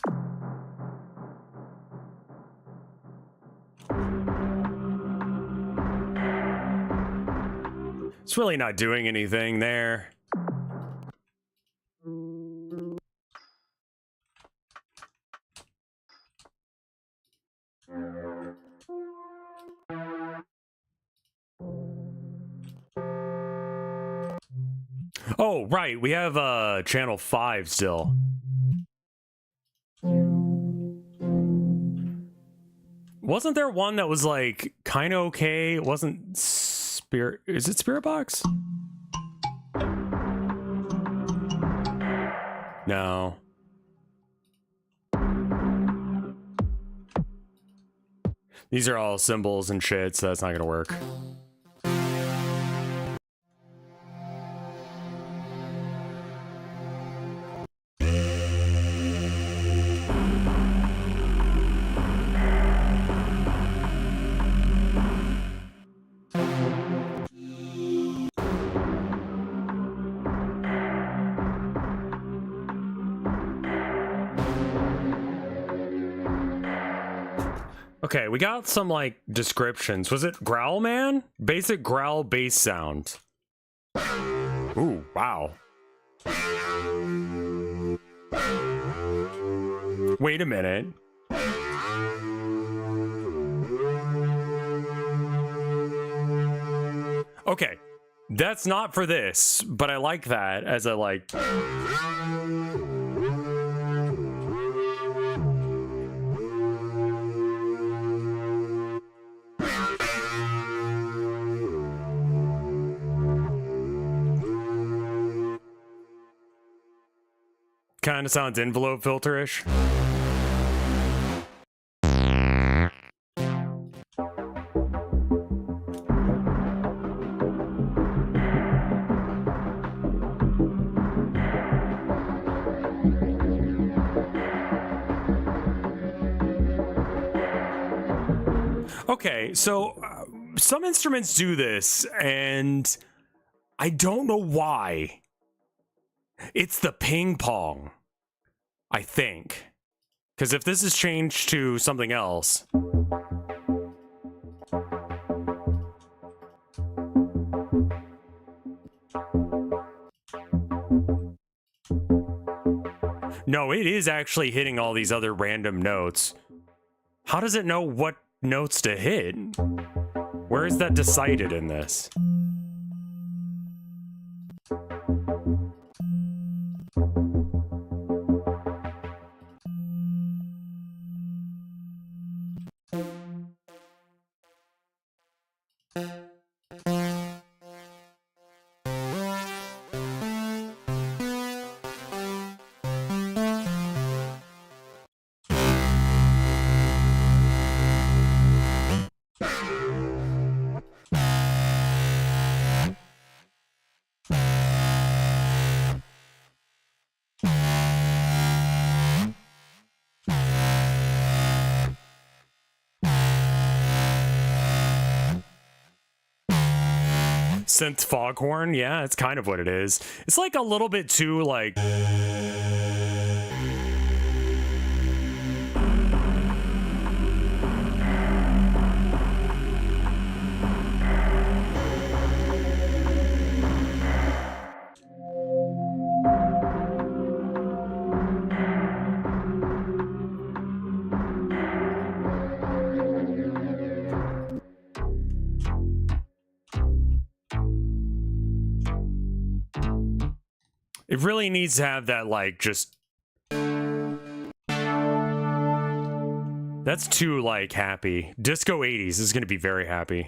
S1: It's really not doing anything there. Oh, right. We have channel 5 still. Wasn't there one that was like kind of okay? It wasn't Spirit. Is it Spirit Box? No. These are all symbols and shit, so that's not gonna work. Okay, we got some like descriptions. Was it growl man? Basic growl bass sound. Ooh, wow. Wait a minute. Okay, that's not for this, but I like that as a like. Kind of sounds envelope filter-ish. Okay, so some instruments do this, and I don't know why. It's the ping pong, I think. Because if this is changed to something else... No, it is actually hitting all these other random notes. How does it know what notes to hit? Where is that decided in this? Synth foghorn, yeah, it's kind of what it is. It's like a little bit too like... It really needs to have that, like, just... That's too, like, happy. Disco 80s is going to be very happy.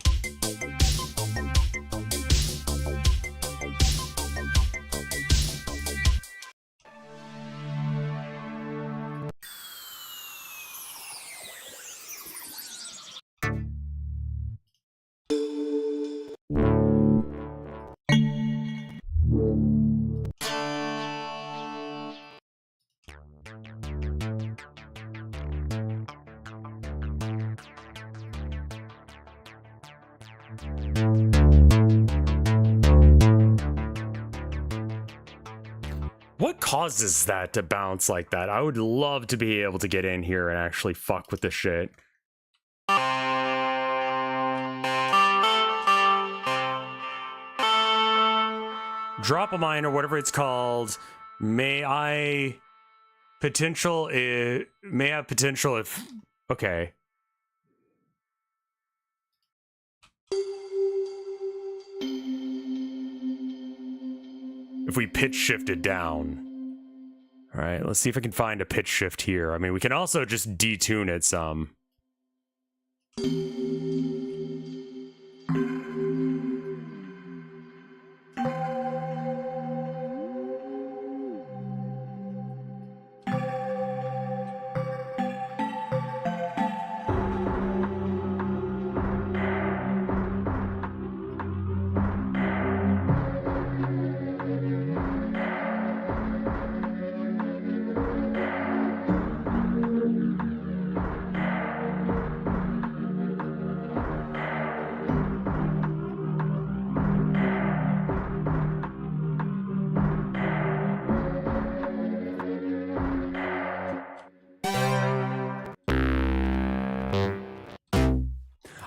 S1: What causes that to bounce like that? I would love to be able to get in here and actually fuck with this shit. Drop a mine or whatever it's called. May have potential if okay. If we pitch shift it down. All right, let's see if I can find a pitch shift here. I mean, we can also just detune it some.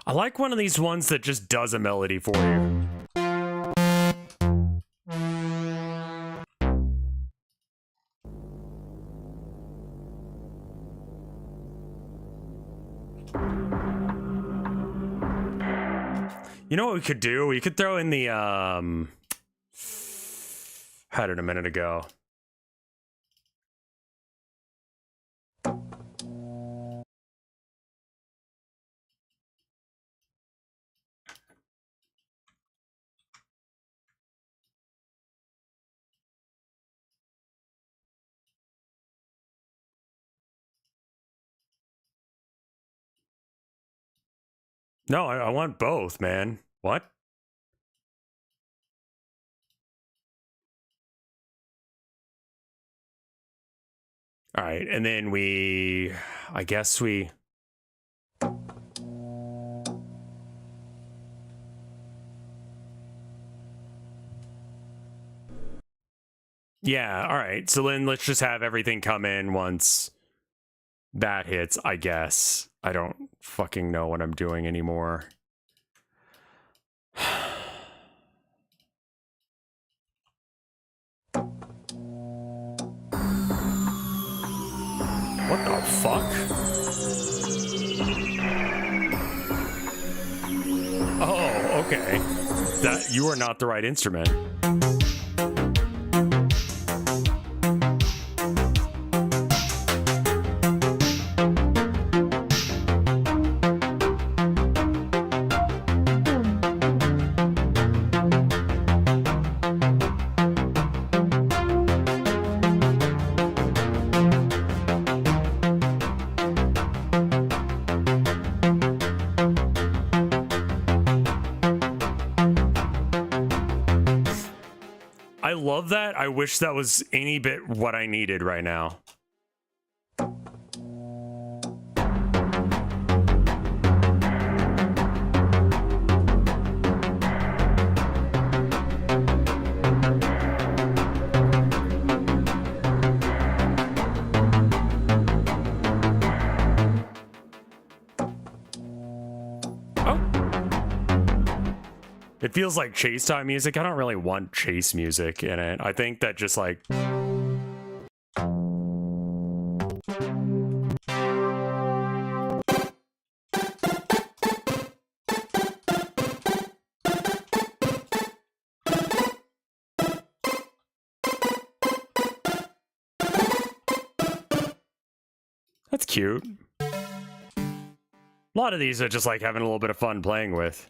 S1: I like one of these ones that just does a melody for you. You know what we could do? We could throw in the, had it a minute ago. No, I want both, man. What? All right, and then I guess we... Yeah, all right. So then let's just have everything come in once that hits, I guess. I don't fucking know what I'm doing anymore. What the fuck? Oh, okay. That you are not the right instrument. I love that. I wish that was any bit what I needed right now. It feels like chase time music. I don't really want chase music in it. I think that just like... That's cute. A lot of these are just like having a little bit of fun playing with.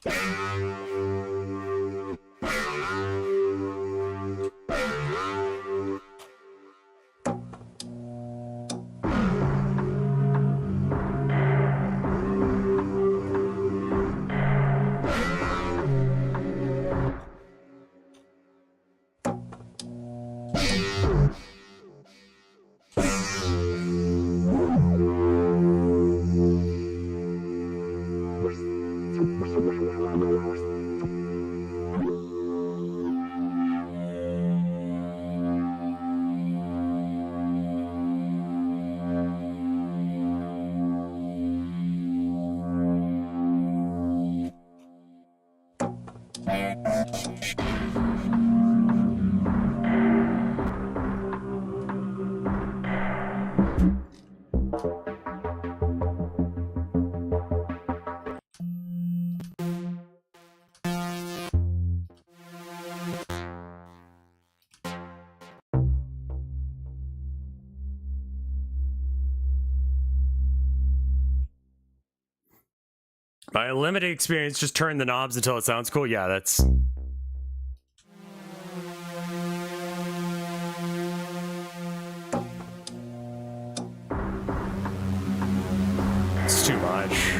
S1: My limited experience, just turn the knobs until it sounds cool. Yeah, that's... It's too much.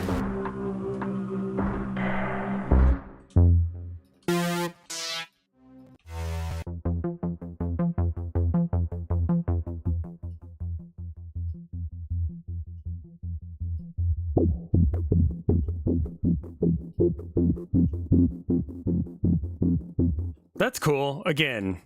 S1: That's cool. Again.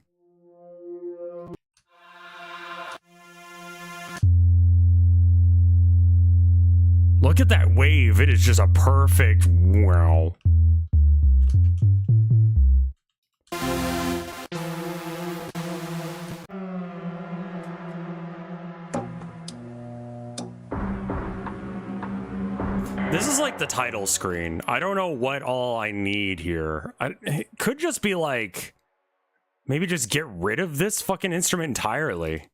S1: Look at that wave. It is just a perfect wow. This is like the title screen. I don't know what all I need here. It could just be like, maybe just get rid of this fucking instrument entirely.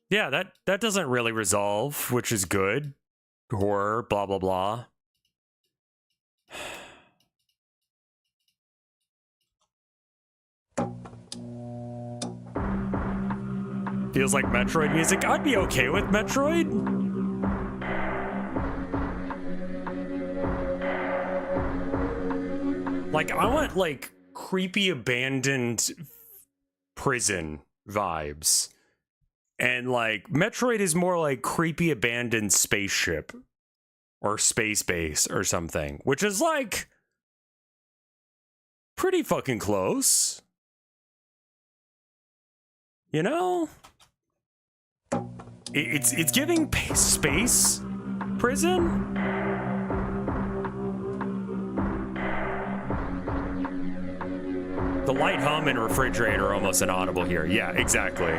S1: Yeah, that doesn't really resolve, which is good. Horror, blah, blah, blah. Feels like Metroid music. I'd be okay with Metroid. Like, I want, like, creepy abandoned prison vibes. And, like, Metroid is more like creepy abandoned spaceship. Or space base or something. Which is, like, pretty fucking close. You know? It's giving space prison. The light hum and refrigerator are almost inaudible here. Yeah, exactly.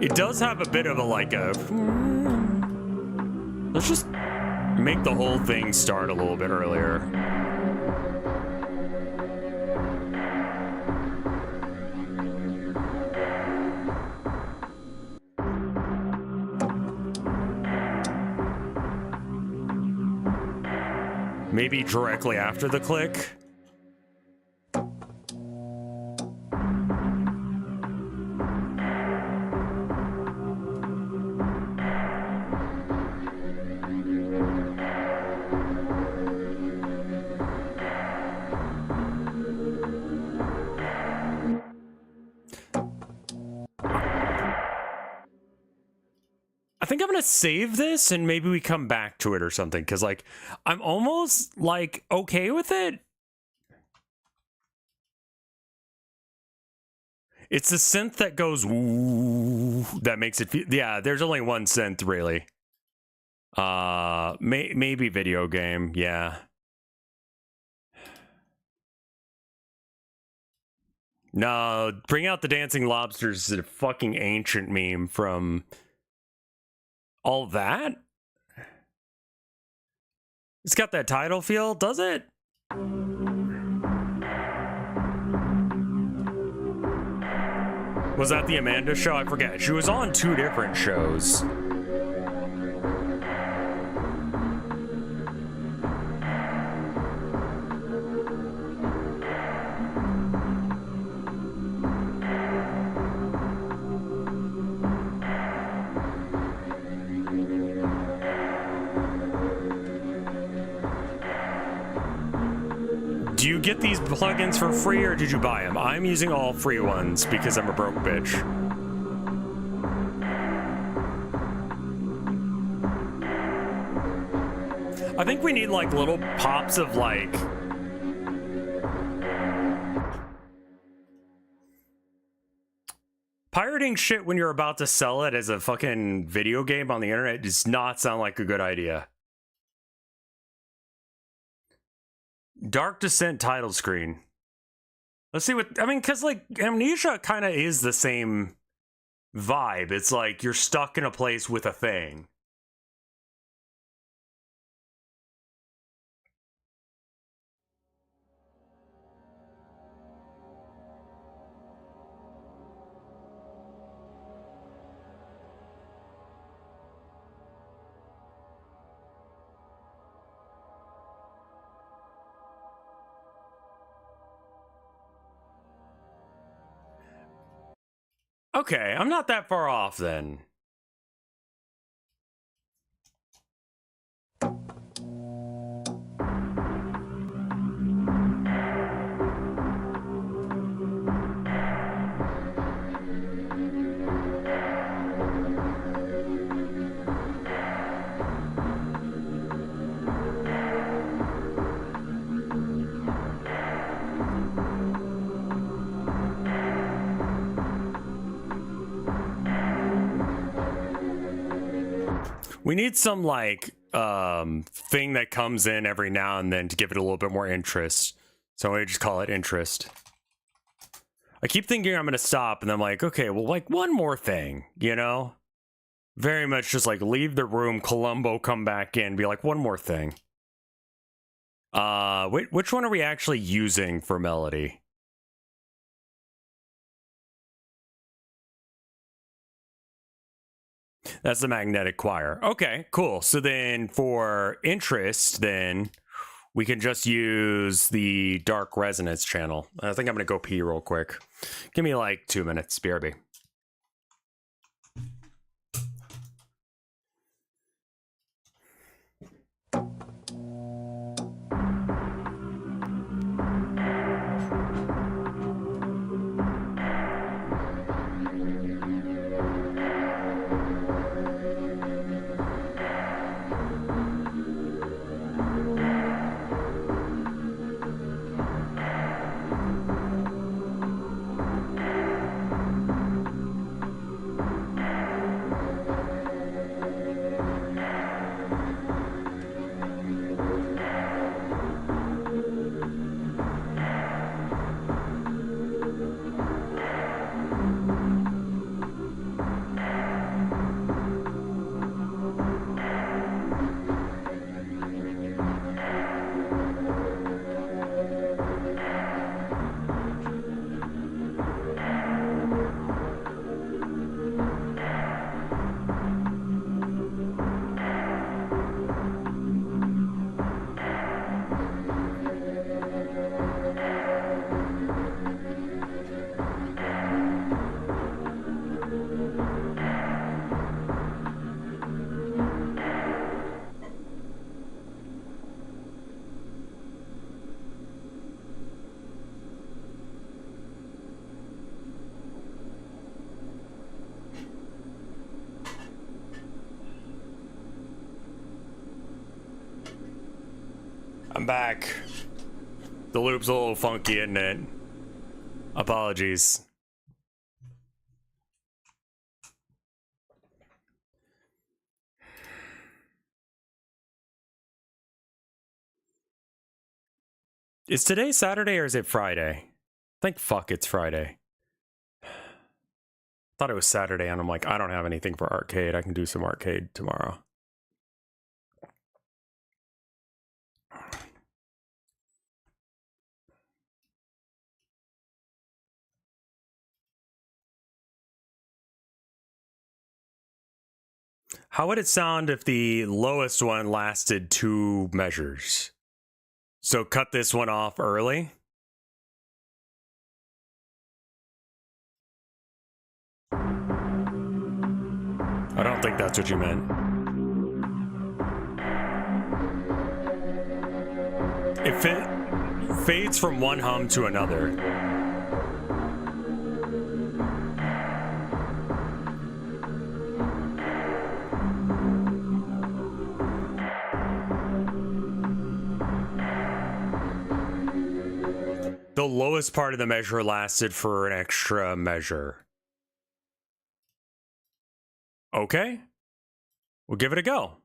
S1: It does have a bit of a like a... Let's just make the whole thing start a little bit earlier. Maybe directly after the click. I think I'm gonna save this and maybe we come back to it or something, because like I'm almost like okay with it. It's the synth that goes woo that makes it feel, yeah, there's only one synth really. Maybe video game, yeah. No, bring out the dancing lobsters is a fucking ancient meme from all that? It's got that title feel, does it? Was that the Amanda show? I forget. She was on 2 different shows. get these plugins for free or did you buy them? I'm using all free ones because I'm a broke bitch. I think we need like little pops of like pirating shit when you're about to sell it as a fucking video game on the internet does not sound like a good idea. Dark Descent title screen. Let's see what, I mean, because like Amnesia kind of is the same vibe. It's like you're stuck in a place with a thing. Okay, I'm not that far off then. We need some like thing that comes in every now and then to give it a little bit more interest. So I just call it interest. I keep thinking I'm gonna stop and I'm like, okay, well, like one more thing, you know? Very much just like leave the room, Columbo come back in, be like, one more thing. Wait, which one are we actually using for melody? That's the magnetic choir. Okay, cool. So then for interest, then we can just use the dark resonance channel. I think I'm going to go pee real quick. Give me like 2 minutes. BRB. I'm back. The loop's a little funky, isn't it? Apologies. Is today Saturday or is it Friday? I think fuck it's Friday. Thought it was Saturday and I'm like, I don't have anything for arcade. I can do some arcade tomorrow. How would it sound if the lowest one lasted 2 measures? So cut this one off early. I don't think that's what you meant. If it fades from one hum to another. The lowest part of the measure lasted for an extra measure. Okay. We'll give it a go.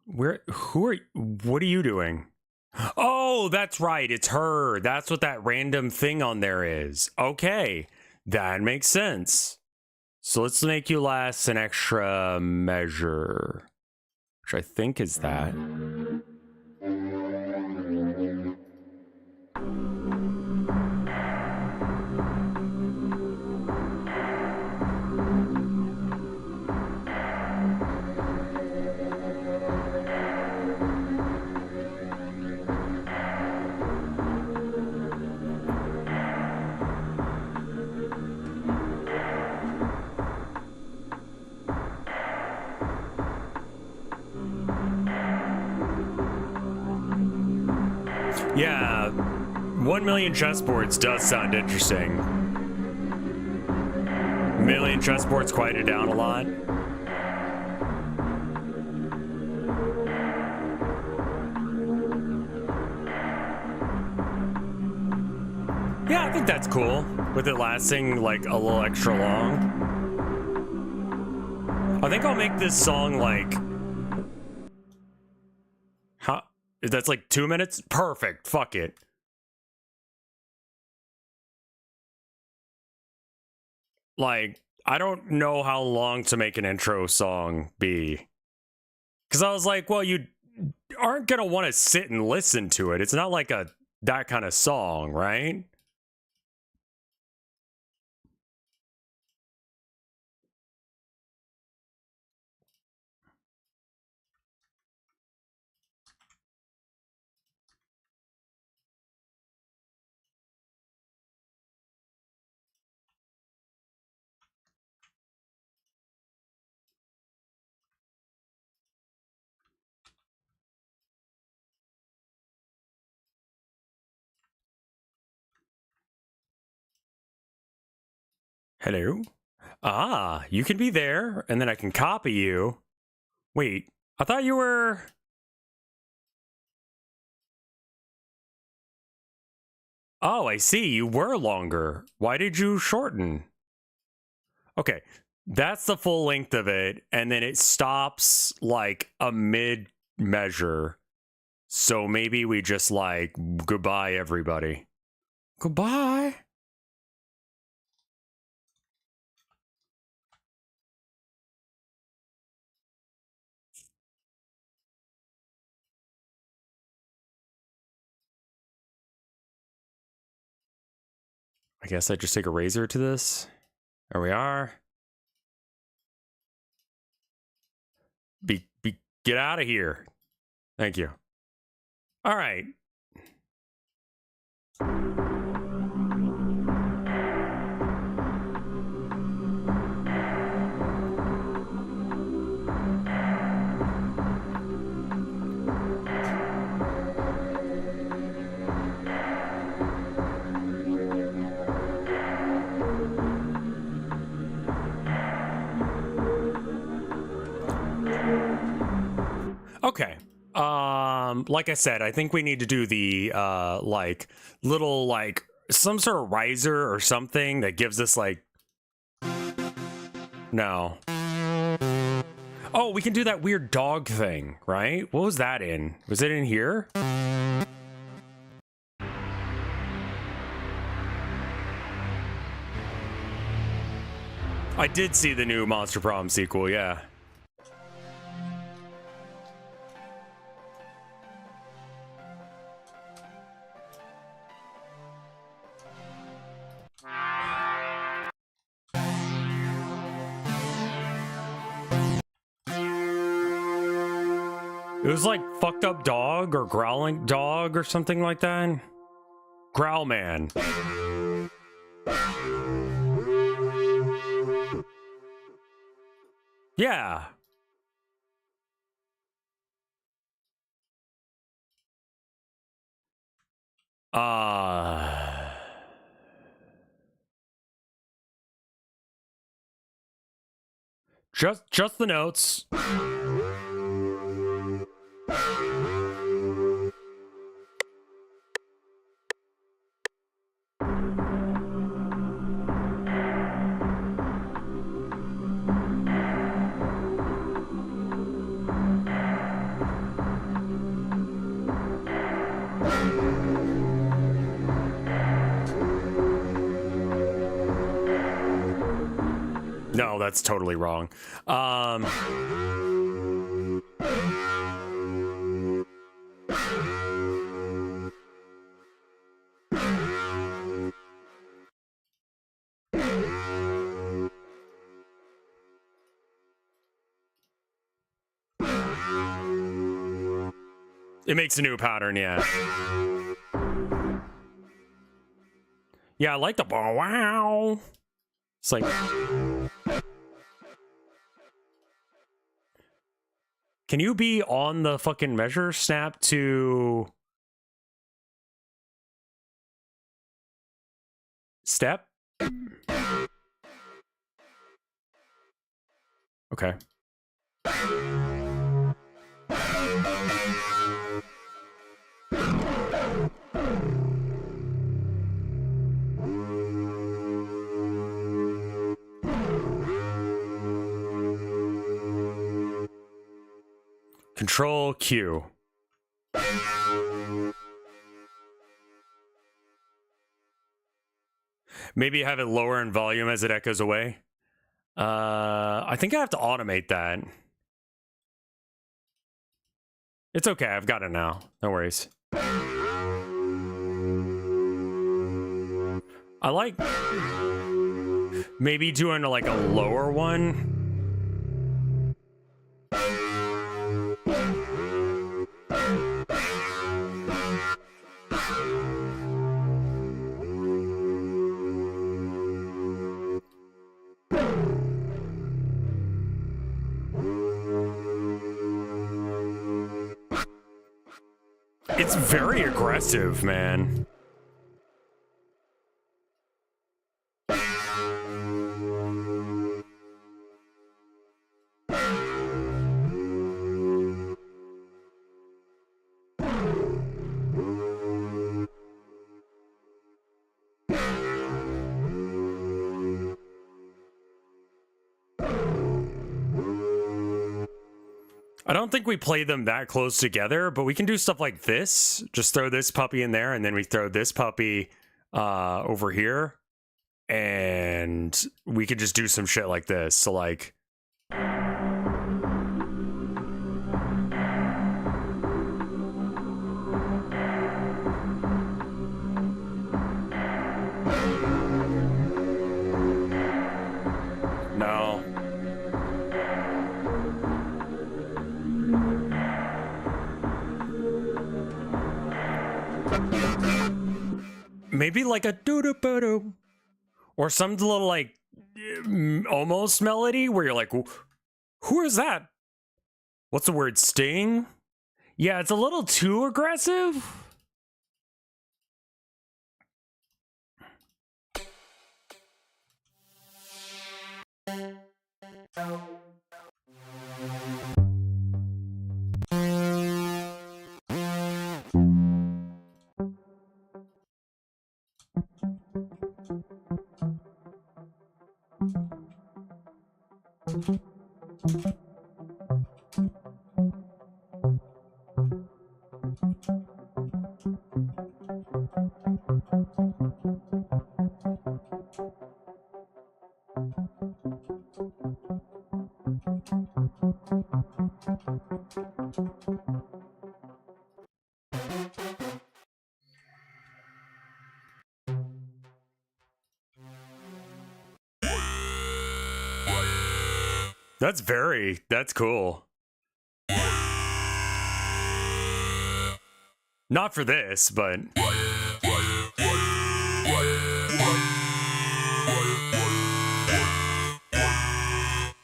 S1: What are you doing? Oh, that's right. It's her. That's what that random thing on there is. Okay. That makes sense. So let's make you last an extra measure, which I think is that. Yeah, 1 million chessboards does sound interesting. Million chessboards quieted down a lot. Yeah, I think that's cool, with it lasting like a little extra long. I think I'll make this song like... How? That's like 2 minutes? Perfect. Fuck it. Like, I don't know how long to make an intro song be. Because I was like, well, you aren't going to want to sit and listen to it. It's not like that kind of song, right? Hello? Ah, you can be there, and then I can copy you. Wait, I thought you were... Oh, I see. You were longer. Why did you shorten? Okay, that's the full length of it, and then it stops like a mid measure. So maybe we just like, goodbye, everybody. Goodbye. I guess I just take a razor to this. There we are. Get out of here. Thank you. All right. Okay. Like I said, I think we need to do the like little like some sort of riser or something that gives us like no. Oh, we can do that weird dog thing, right? What was that in? Was it in here? I did see the new Monster Problem sequel, yeah. It was like fucked up dog or growling dog or something like that. Growl man. Yeah. Just the notes. No, that's totally wrong. It makes a new pattern, yeah. Yeah, I like the wow. It's like... Can you be on the fucking measure snap to... Step? Okay. Control Q. Maybe have it lower in volume as it echoes away. I think I have to automate that. It's okay, I've got it now. No worries. I like maybe doing like a lower one. It's very aggressive, man. I don't think we play them that close together, but we can do stuff like this. Just throw this puppy in there, and then we throw this puppy over here. And we could just do some shit like this. So, like... No. Maybe like a doo-doo-boo-doo. Or some little, like, almost melody where you're like, who is that? What's the word? Sting? Yeah, it's a little too aggressive. That's cool. Not for this, but...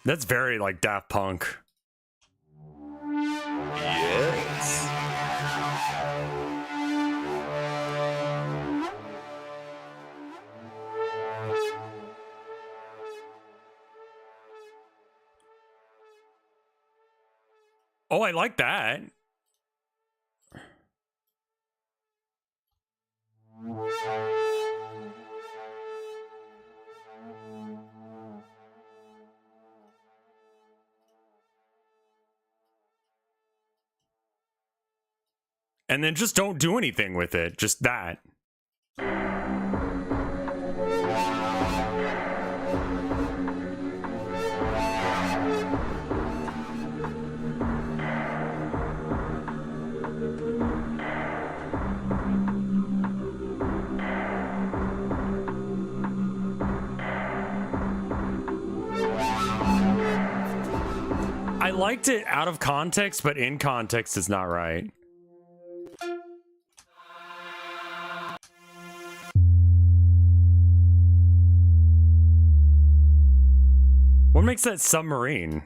S1: That's very like Daft Punk.
S4: Yes.
S1: Oh, I like that. And then just don't do anything with it. Just that. I liked it out of context, but in context, it's not right. What makes that submarine?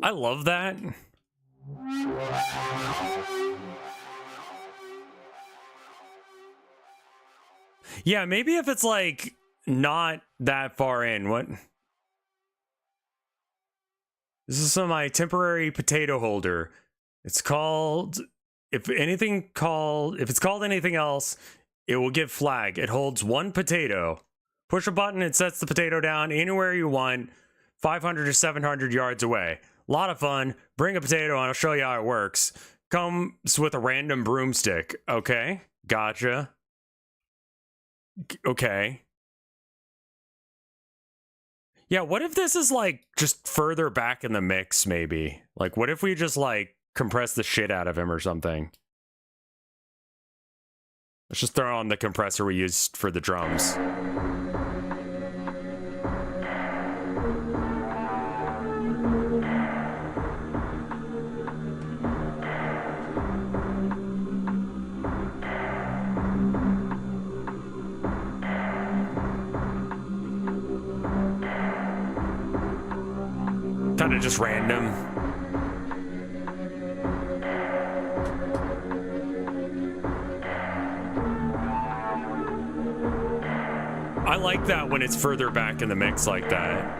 S1: I love that. Yeah, maybe if it's like not that far in. What? This is my temporary potato holder. It's called if it's called anything else, it will give flag. It holds one potato. Push a button, it sets the potato down anywhere you want, 500 or 700 yards away. A lot of fun. Bring a potato and I'll show you how it works. Comes with a random broomstick. Okay, gotcha. Okay. Yeah, what if this is like just further back in the mix, maybe? Like, what if we just like compress the shit out of him or something? Let's just throw on the compressor we used for the drums. Kind of just random. I like that when it's further back in the mix like that.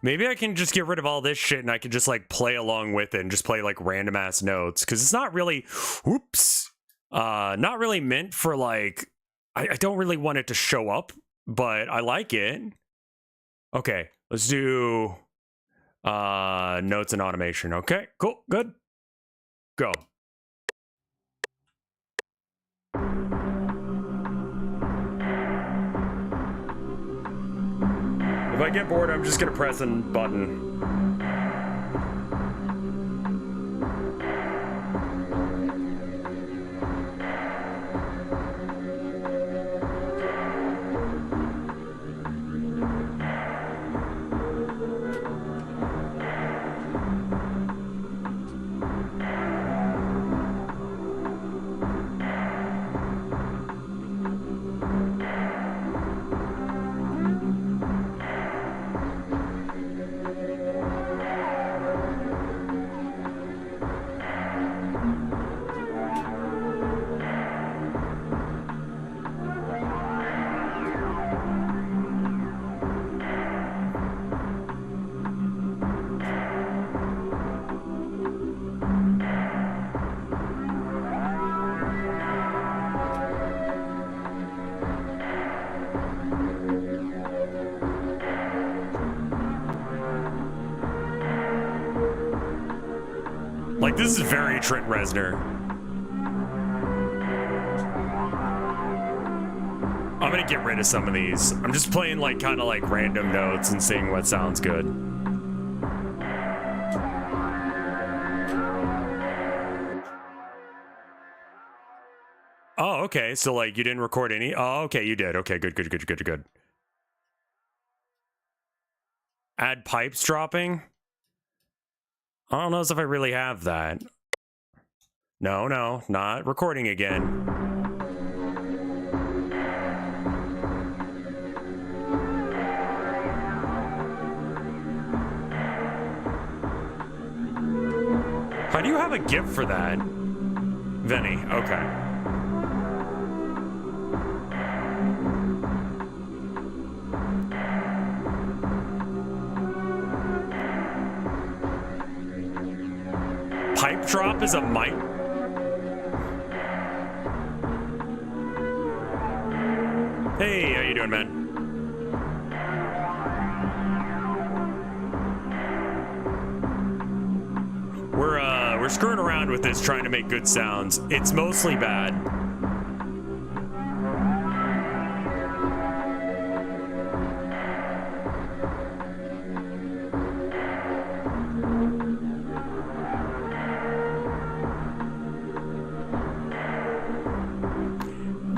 S1: Maybe I can just get rid of all this shit and I can just like play along with it and just play like random ass notes. Cause it's not really, oops, not really meant for like, I don't really want it to show up, but I like it. Okay, let's do notes and automation. Okay, cool, good. Go. If I get bored, I'm just gonna press a button. Like, this is very Trent Reznor. I'm gonna get rid of some of these. I'm just playing like kind of like random notes and seeing what sounds good. Oh, okay. So like you didn't record any. Oh, okay, you did. Okay, good. Add pipes dropping. I don't know if I really have that. No, not recording again. How do you have a GIF for that? Vinny, okay. Pipe drop is a mic. Hey, how you doing, man? We're screwing around with this, trying to make good sounds. It's mostly bad.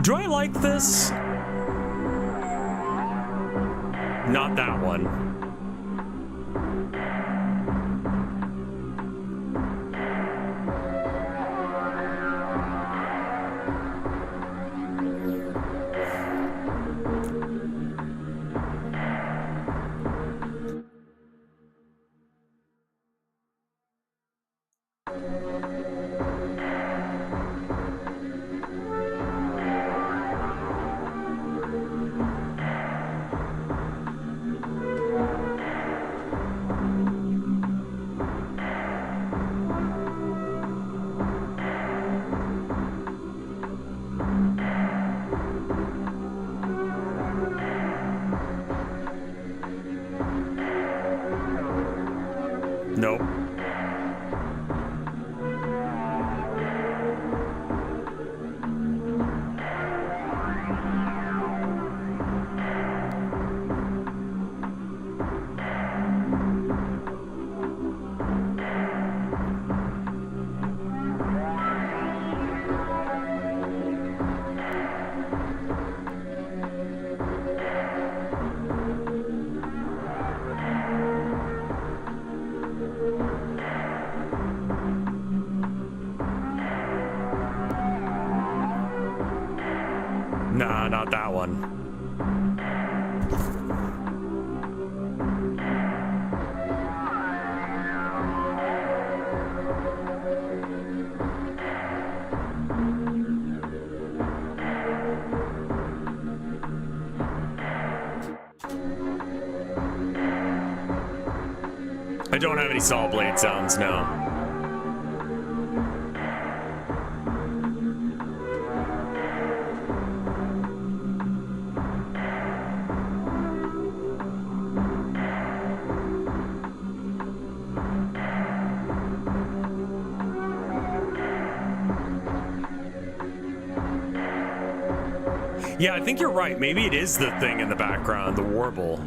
S1: Do I like this? Not that one. Nope. Nah, not that one. I don't have any saw blade sounds now. Yeah, I think you're right. Maybe it is the thing in the background, the warble.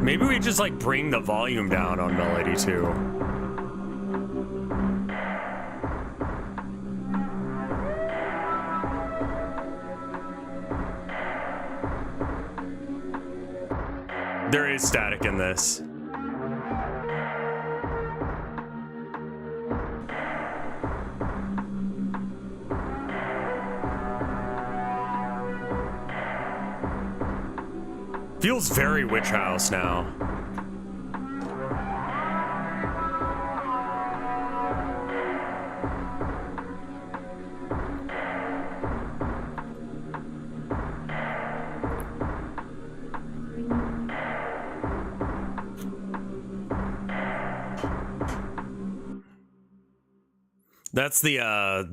S1: Maybe we just like bring the volume down on Melody too. There is static in this. Feels very Witch House now. That's the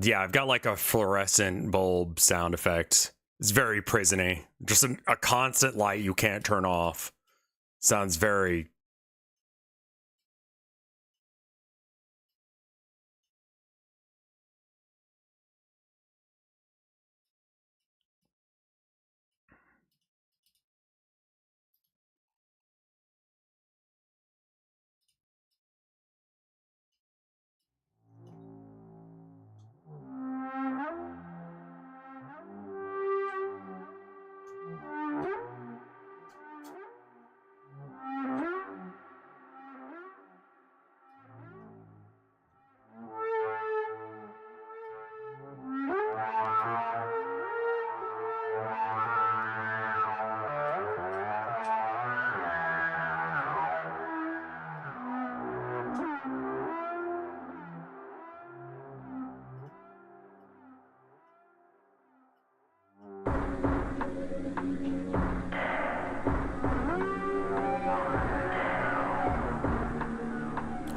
S1: yeah, I've got like a fluorescent bulb sound effect It's very prisony. Just a constant light you can't turn off. Sounds very...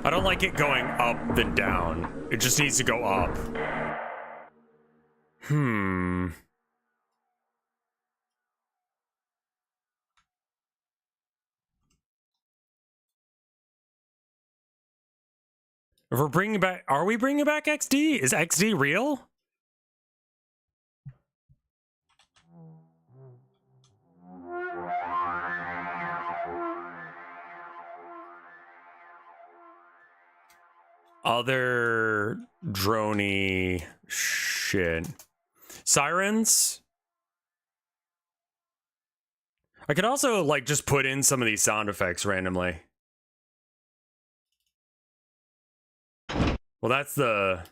S1: I don't like it going up then down. It just needs to go up. If we're bringing back... Are we bringing back XD? Is XD real? Other droney shit. Sirens? I could also, like, just put in some of these sound effects randomly. Well, that's the...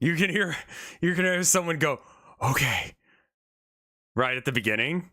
S1: You can hear someone go, okay, right at the beginning.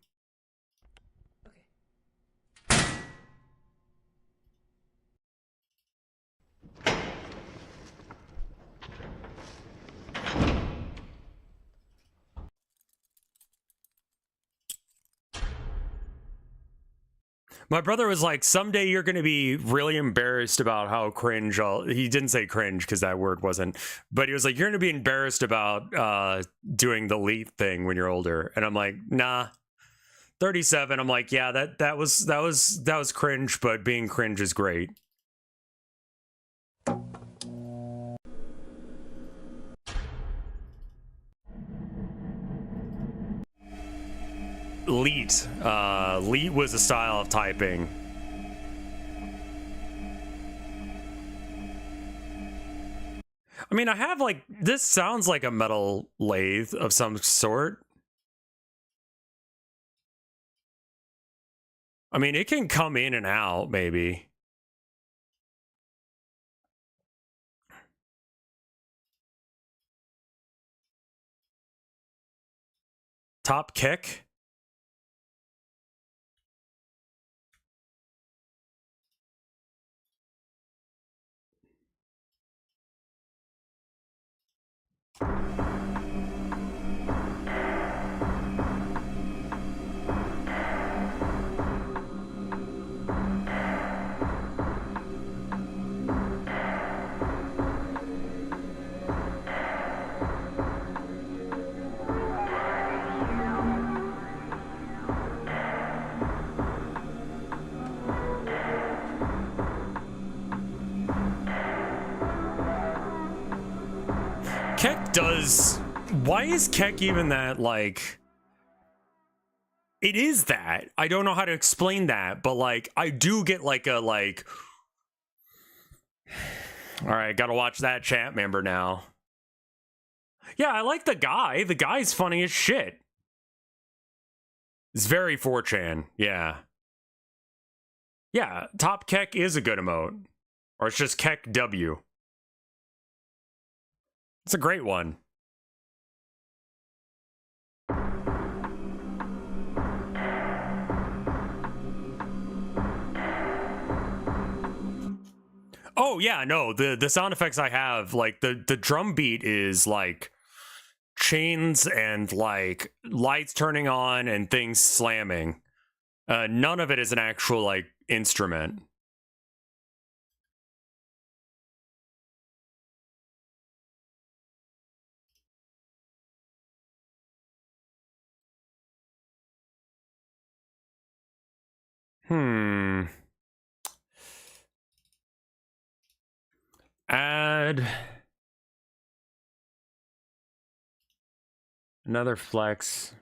S1: My brother was like, someday you're going to be really embarrassed about how cringe he didn't say cringe because that word wasn't, but he was like, you're going to be embarrassed about doing the leap thing when you're older. And I'm like, nah. 37. I'm like, yeah, that was cringe, but being cringe is great. Leet. Leet was a style of typing. I mean, I have like, this sounds like a metal lathe of some sort. I mean, it can come in and out, maybe. Top kick. Keck does... Why is Keck even that, like... It is that. I don't know how to explain that, but, like, I do get, like, a, like... Alright, gotta watch that chat member now. Yeah, I like the guy. The guy's funny as shit. It's very 4chan, yeah. Yeah, Top Keck is a good emote. Or it's just Keck W. It's a great one. Oh yeah, no, the sound effects I have, like the drum beat is like chains and like lights turning on and things slamming. None of it is an actual like instrument. Add another flex.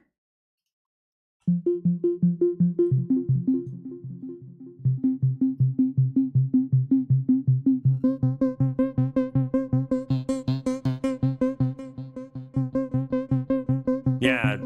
S1: Yeah.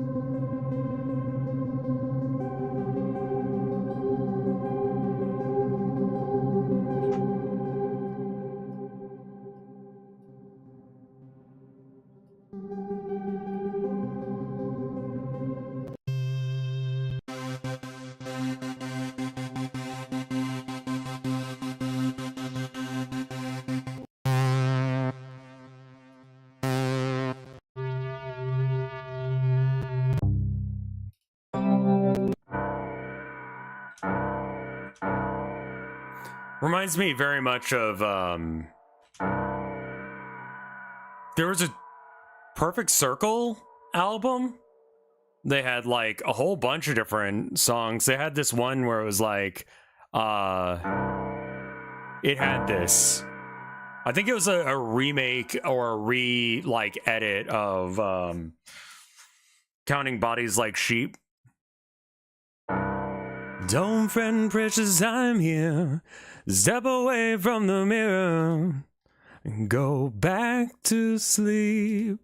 S1: Reminds me very much of there was a Perfect Circle album. They had like a whole bunch of different songs. They had this one where it was like it had this, I think it was a remake or a edit of Counting Bodies Like Sheep. Don't fret, precious, I'm here. Step away from the mirror and go back to sleep.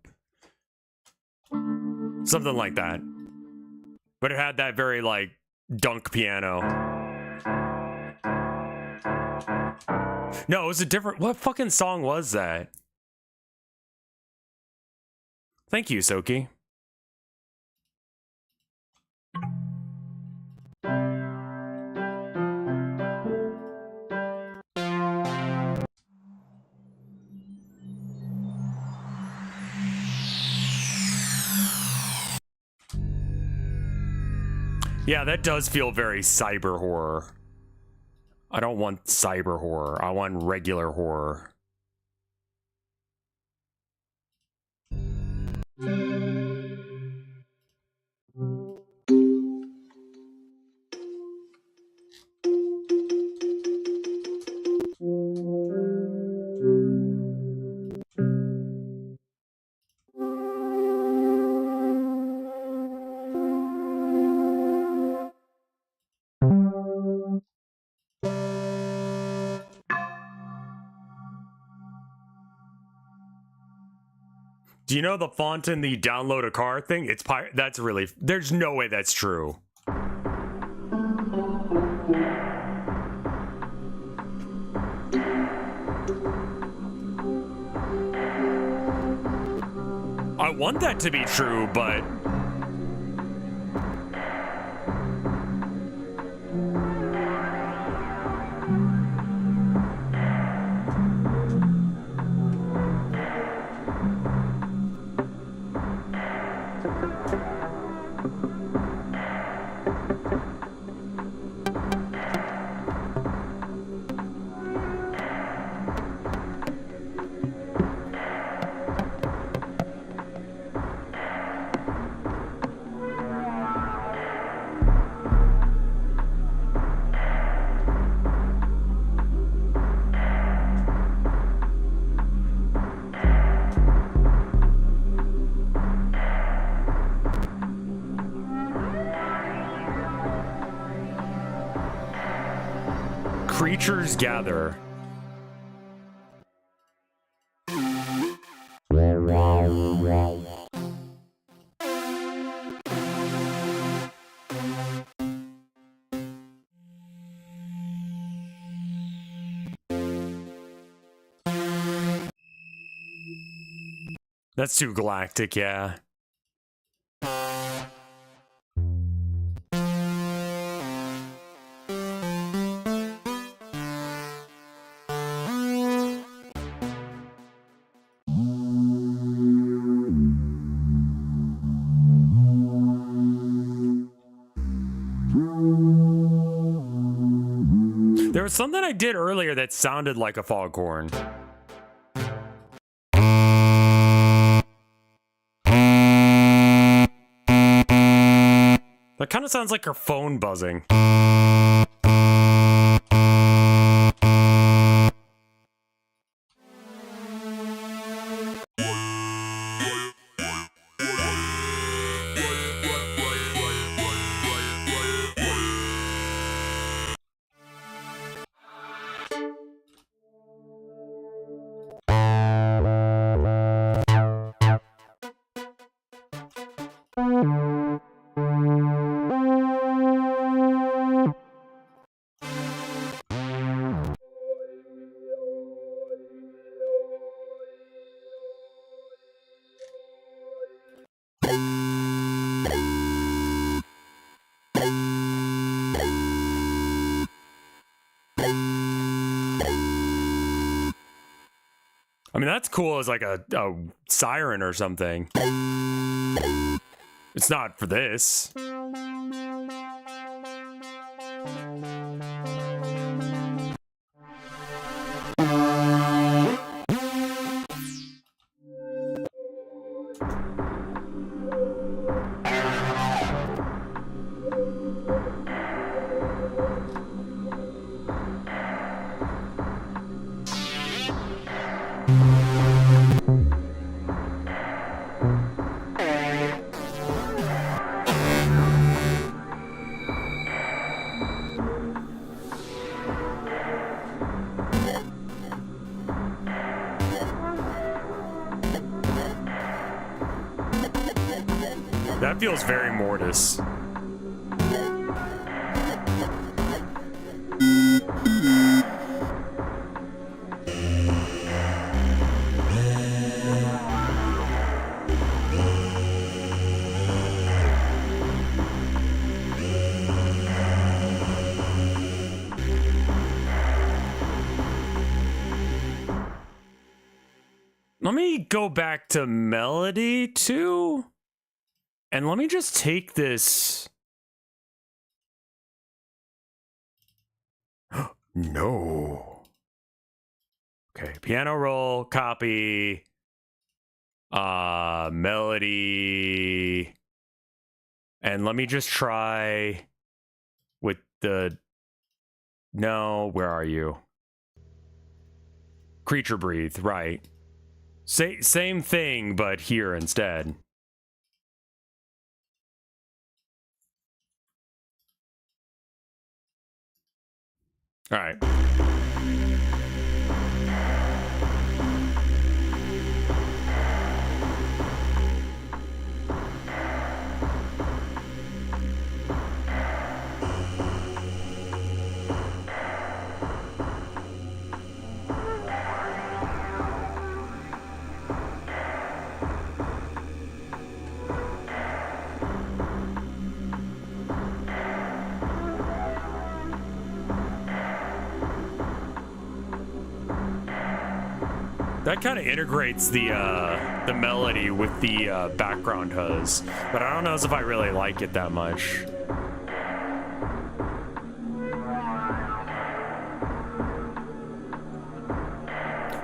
S1: Something like that. But it had that very like dunk piano. No, it was a different. What fucking song was that? Thank you, Soki. Yeah, that does feel very cyber horror. I don't want cyber horror. I want regular horror. Do you know the font in the download a car thing? It's that's really, there's no way that's true. I want that to be true, but creatures gather. That's too galactic, yeah. There was something I did earlier that sounded like a foghorn. That kind of sounds like her phone buzzing. I mean, that's cool as like a siren or something. It's not for this. That feels very Mortis. Let me go back to melody too. And let me just take this. No. Okay, piano roll, copy. Melody. And let me just try with the... No, where are you? Creature breathe, right. Same thing, but here instead. All right. That kind of integrates the melody with the background huzz, but I don't know if I really like it that much.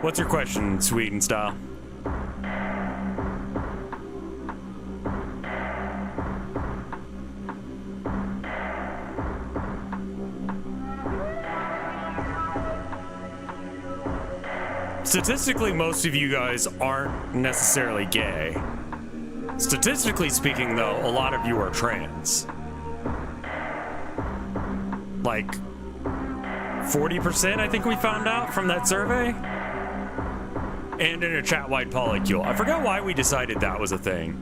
S1: What's your question, Sweden style? Statistically, most of you guys aren't necessarily gay. Statistically speaking, though, a lot of you are trans. Like 40%, I think we found out from that survey. And in a chat-wide polycule. I forgot why we decided that was a thing.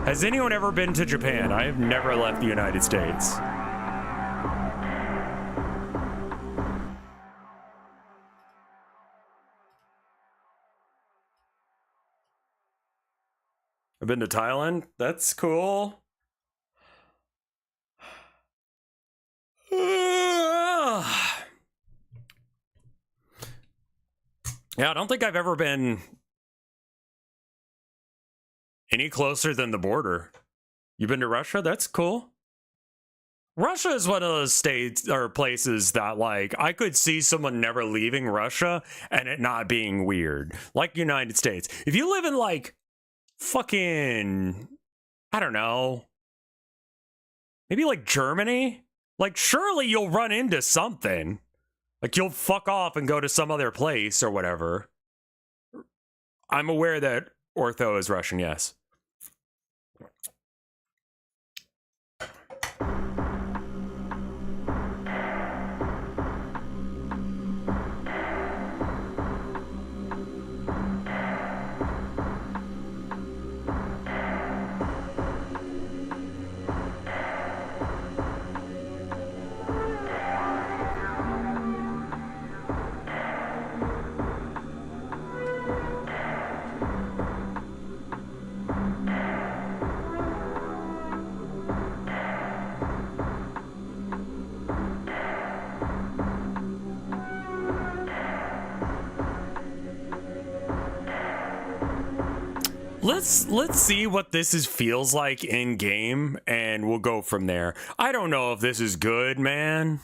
S1: Has anyone ever been to Japan? I have never left the United States. I've been to Thailand. That's cool. Yeah, I don't think I've ever been any closer than the border. You been to Russia? That's cool. Russia is one of those states or places that, like, I could see someone never leaving Russia and it not being weird. Like United States. If you live in, like, fucking, I don't know, maybe like Germany, like, surely you'll run into something. Like, you'll fuck off and go to some other place or whatever. I'm aware that Ortho is Russian, yes. Let's see what this feels like in game, and we'll go from there. I don't know if this is good, man.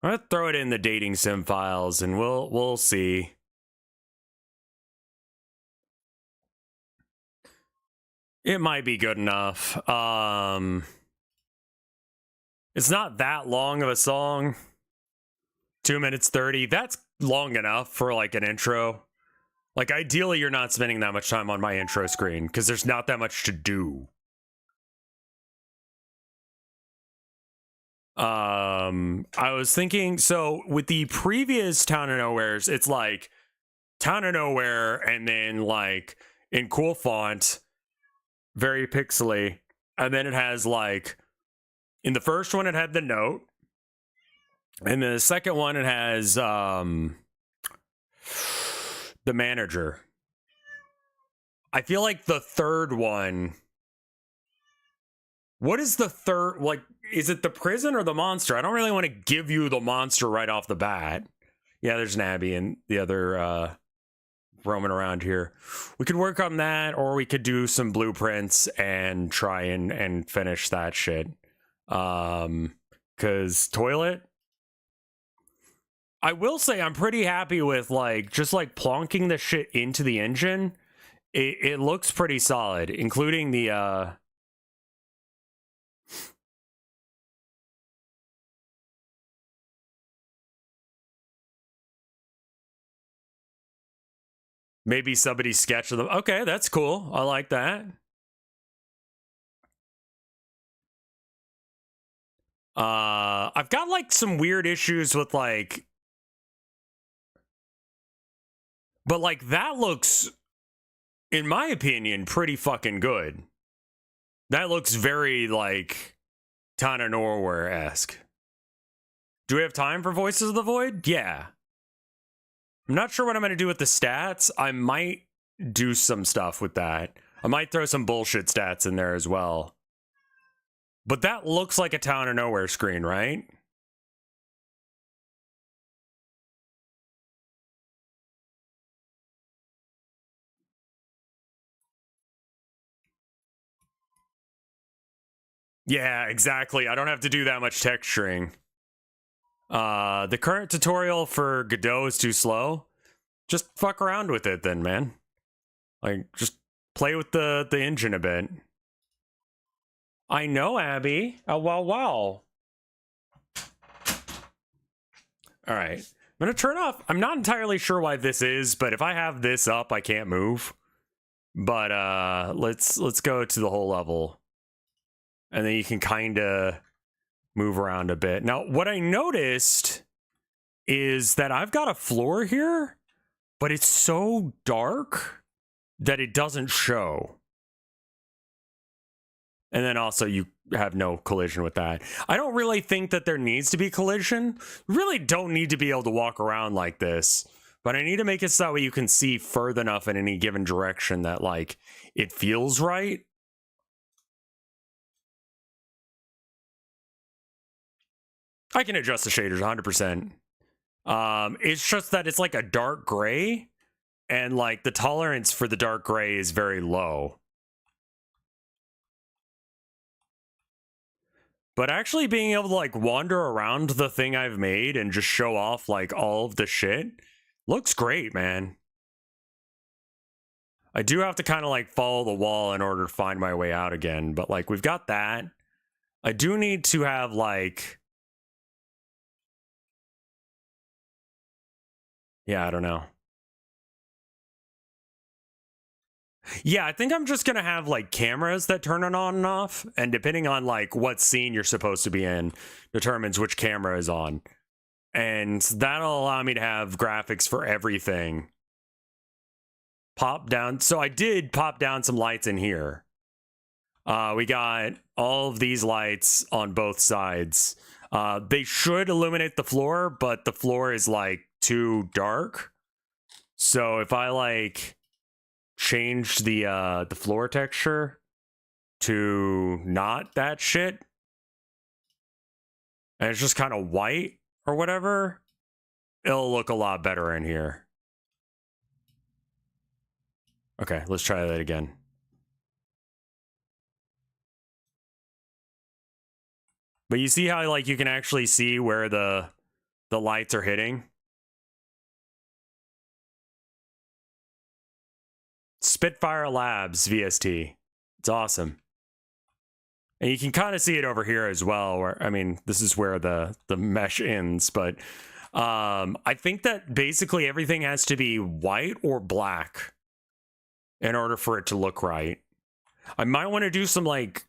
S1: I'm gonna throw it in the dating sim files, and we'll see. It might be good enough. It's not that long of a song. 2 minutes 30. That's long enough for like an intro. Like, ideally, you're not spending that much time on my intro screen because there's not that much to do. I was thinking, so with the previous Town of Nowheres, it's like Town of Nowhere and then like in cool font, very pixely, and then it has like, in the first one it had the note, and the second one it has the manager. I feel like the third one, what is the third, like, is it the prison or the monster? I don't really want to give you the monster right off the bat. Yeah, there's an Abby and the other roaming around here. We could work on that, or we could do some blueprints and try and finish that shit. Cause toilet, I will say I'm pretty happy with like just like plonking the shit into the engine. It looks pretty solid, including the maybe somebody sketched them. Okay, that's cool. I like that. I've got like some weird issues with like, but like that looks, in my opinion, pretty fucking good. That looks very like Town of Nowhere-esque. Do we have time for Voices of the Void? Yeah. I'm not sure what I'm going to do with the stats. I might do some stuff with that. I might throw some bullshit stats in there as well. But that looks like a Town of Nowhere screen, right? Yeah, exactly. I don't have to do that much texturing. The current tutorial for Godot is too slow. Just fuck around with it then, man. Like, just play with the engine a bit. I know, Abby. Oh, wow. All right. I'm going to turn off. I'm not entirely sure why this is, but if I have this up, I can't move. But let's go to the whole level. And then you can kind of move around a bit. Now, what I noticed is that I've got a floor here, but it's so dark that it doesn't show. And then also you have no collision with that. I don't really think that there needs to be collision. You really don't need to be able to walk around like this. But I need to make it so that way you can see further enough in any given direction that, like, it feels right. I can adjust the shaders 100%. It's just that it's like a dark gray, and like the tolerance for the dark gray is very low. But actually being able to like wander around the thing I've made and just show off like all of the shit looks great, man. I do have to kind of like follow the wall in order to find my way out again, but like we've got that. I do need to have like, yeah, I don't know. Yeah, I think I'm just gonna have like cameras that turn it on and off, and depending on like what scene you're supposed to be in determines which camera is on. And that'll allow me to have graphics for everything. Pop down. So I did pop down some lights in here. We got all of these lights on both sides. They should illuminate the floor, but the floor is like too dark. So if I like change the floor texture to not that shit, and it's just kind of white or whatever, it'll look a lot better in here. Okay, let's try that again. But you see how like you can actually see where the lights are hitting? Spitfire Labs VST. It's awesome. And you can kind of see it over here as well, where I mean, this is where the mesh ends, but I think that basically everything has to be white or black in order for it to look right. I might want to do some like,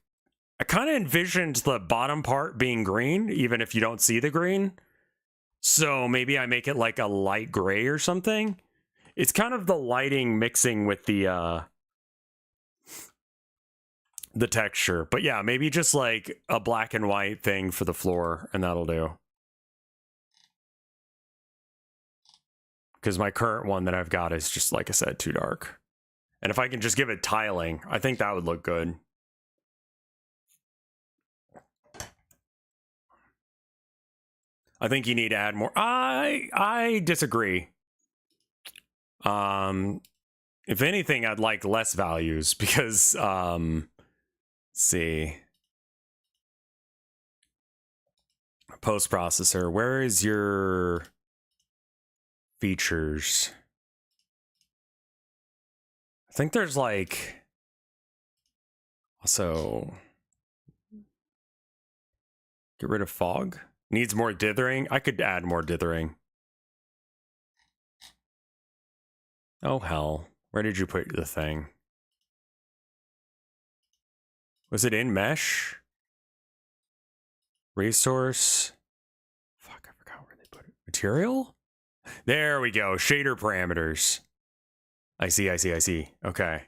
S1: I kind of envisioned the bottom part being green, even if you don't see the green. So maybe I make it like a light gray or something. It's kind of the lighting mixing with the texture. But yeah, maybe just like a black and white thing for the floor, and that'll do. Because my current one that I've got is just, like I said, too dark. And if I can just give it tiling, I think that would look good. I think you need to add more. I disagree. If anything, I'd like less values because, let's see. Post processor, where is your features? I think there's like, also, get rid of fog. Needs more dithering. I could add more dithering. Oh, hell. Where did you put the thing? Was it in mesh? Resource? Fuck, I forgot where they put it. Material? There we go. Shader parameters. I see. Okay.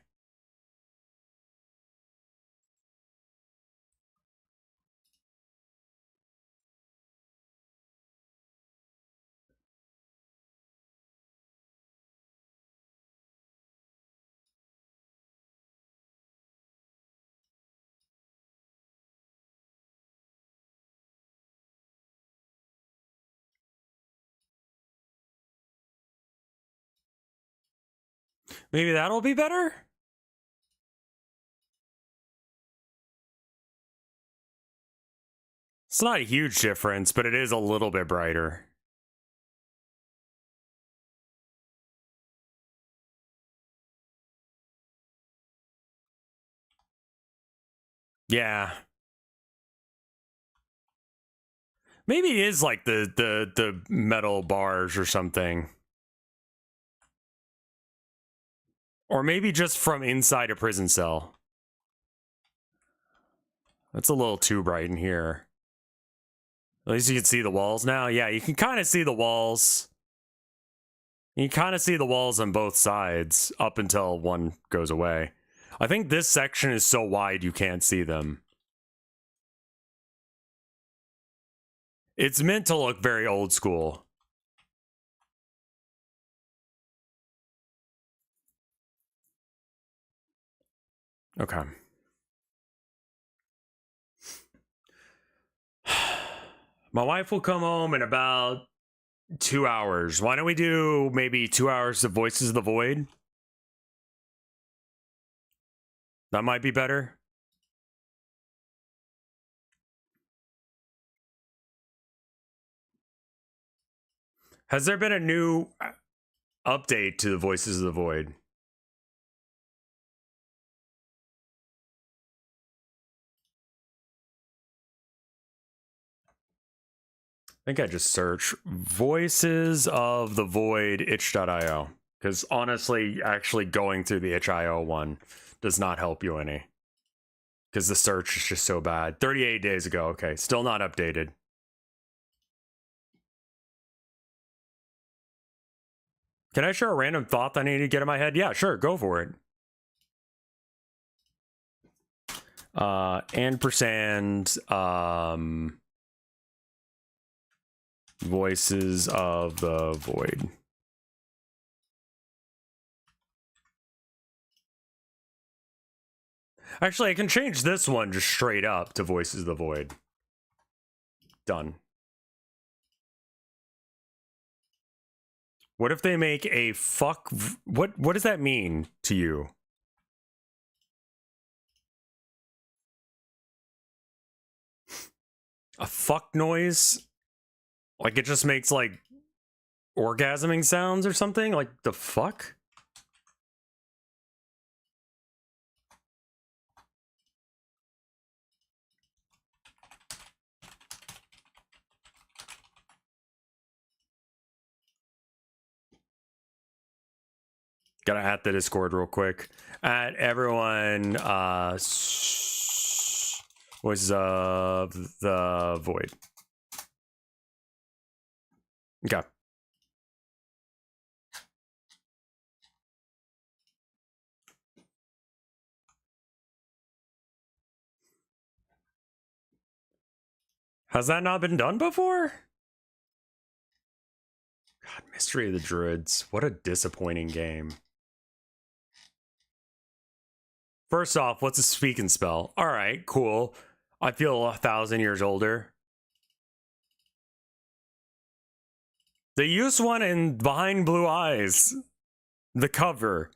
S1: Maybe that'll be better? It's not a huge difference, but it is a little bit brighter. Yeah. Maybe it is like the metal bars or something. Or maybe just from inside a prison cell. That's a little too bright in here. At least you can see the walls now. Yeah, you can kind of see the walls. You kind of see the walls on both sides up until one goes away. I think this section is so wide you can't see them. It's meant to look very old school. Okay. My wife will come home in about 2 hours. Why don't we do maybe 2 hours of Voices of the Void? That might be better. Has there been a new update to the Voices of the Void? I think I just search Voices of the Void itch.io. Because honestly, actually going through the itch.io one does not help you any. Because the search is just so bad. 38 days ago. Okay, still not updated. Can I share a random thought that I need to get in my head? Yeah, sure, go for it. Ampersand, Voices of the Void. Actually, I can change this one just straight up to Voices of the Void. Done. What if they make a fuck? What does that mean to you? A fuck noise? Like it just makes like orgasming sounds or something? Like the fuck? Gotta add the Discord real quick. At everyone, Voices of the Void. Okay. Has that not been done before? God, Mystery of the Druids. What a disappointing game. First off, what's a speak and spell? All right, cool. I feel 1,000 years older. They used one in Behind Blue Eyes, the cover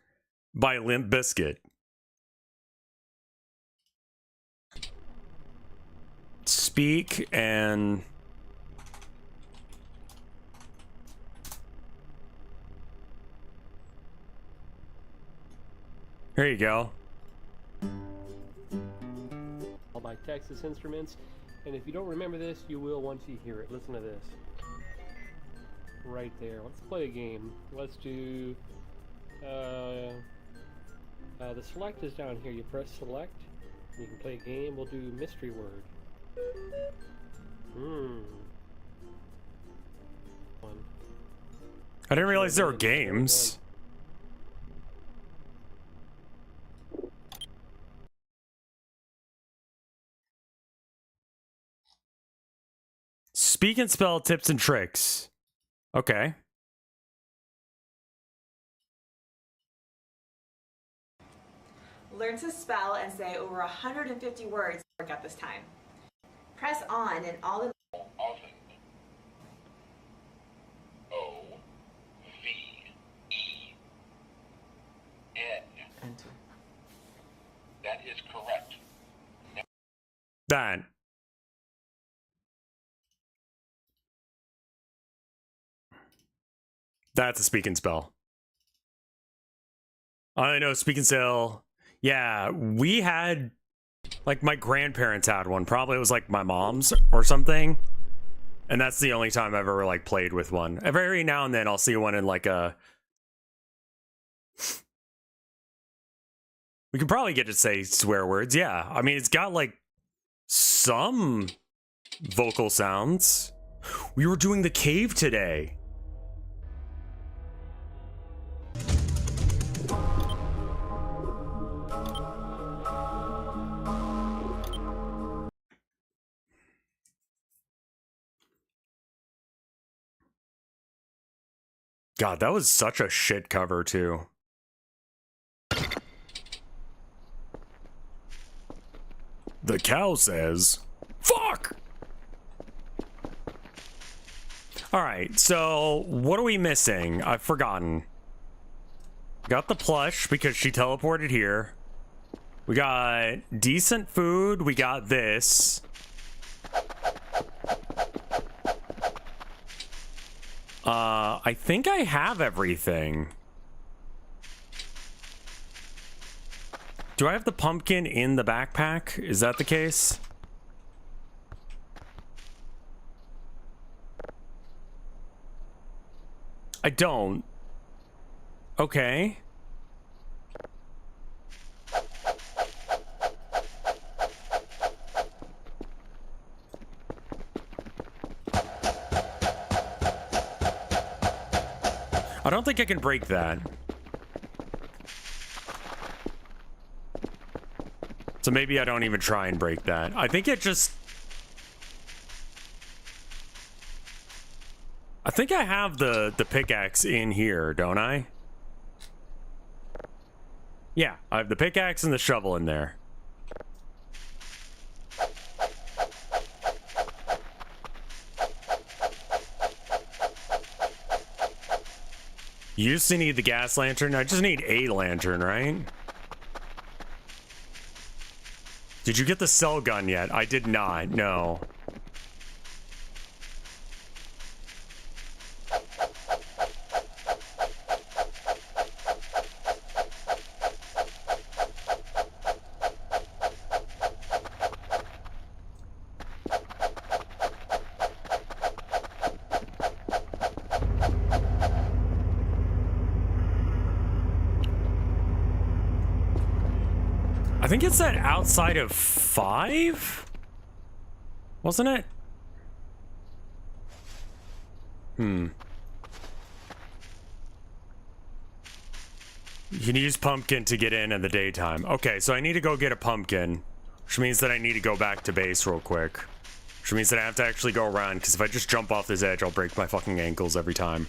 S1: by Limp Bizkit. Speak and here you go.
S4: By Texas Instruments, and if you don't remember this, you will once you hear it. Listen to this right there. Let's play a game. Let's do the select is down here. You press select, you can play a game. We'll do mystery word.
S1: I didn't realize there were games. Speak and spell tips and tricks. Okay.
S5: Learn to spell and say over 150 words at this time. Press on and all the
S6: Often. O-V-E-N.
S2: Enter.
S6: That is correct.
S1: That. That's a speak and spell. I know, speak and spell. Yeah, we had, like, my grandparents had one. Probably it was like my mom's or something. And that's the only time I've ever, like, played with one. Every now and then I'll see one in, like, a... We could probably get to say swear words, yeah. I mean, it's got, like, some vocal sounds. We were doing the cave today. God, that was such a shit cover, too. The cow says, fuck! All right, so what are we missing? I've forgotten. Got the plush because she teleported here. We got decent food. We got this. I think I have everything. Do I have the pumpkin in the backpack? Is that the case? I don't. Okay. I don't think I can break that. So maybe I don't even try and break that. I think it just... I think I have the pickaxe in here, don't I? Yeah, I have the pickaxe and the shovel in there. You used to need the gas lantern. I just need a lantern, right? Did you get the cell gun yet? I did not, no. I think it said outside of 5? Wasn't it? You can use pumpkin to get in the daytime. Okay, so I need to go get a pumpkin, which means that I need to go back to base real quick. Which means that I have to actually go around, because if I just jump off this edge, I'll break my fucking ankles every time.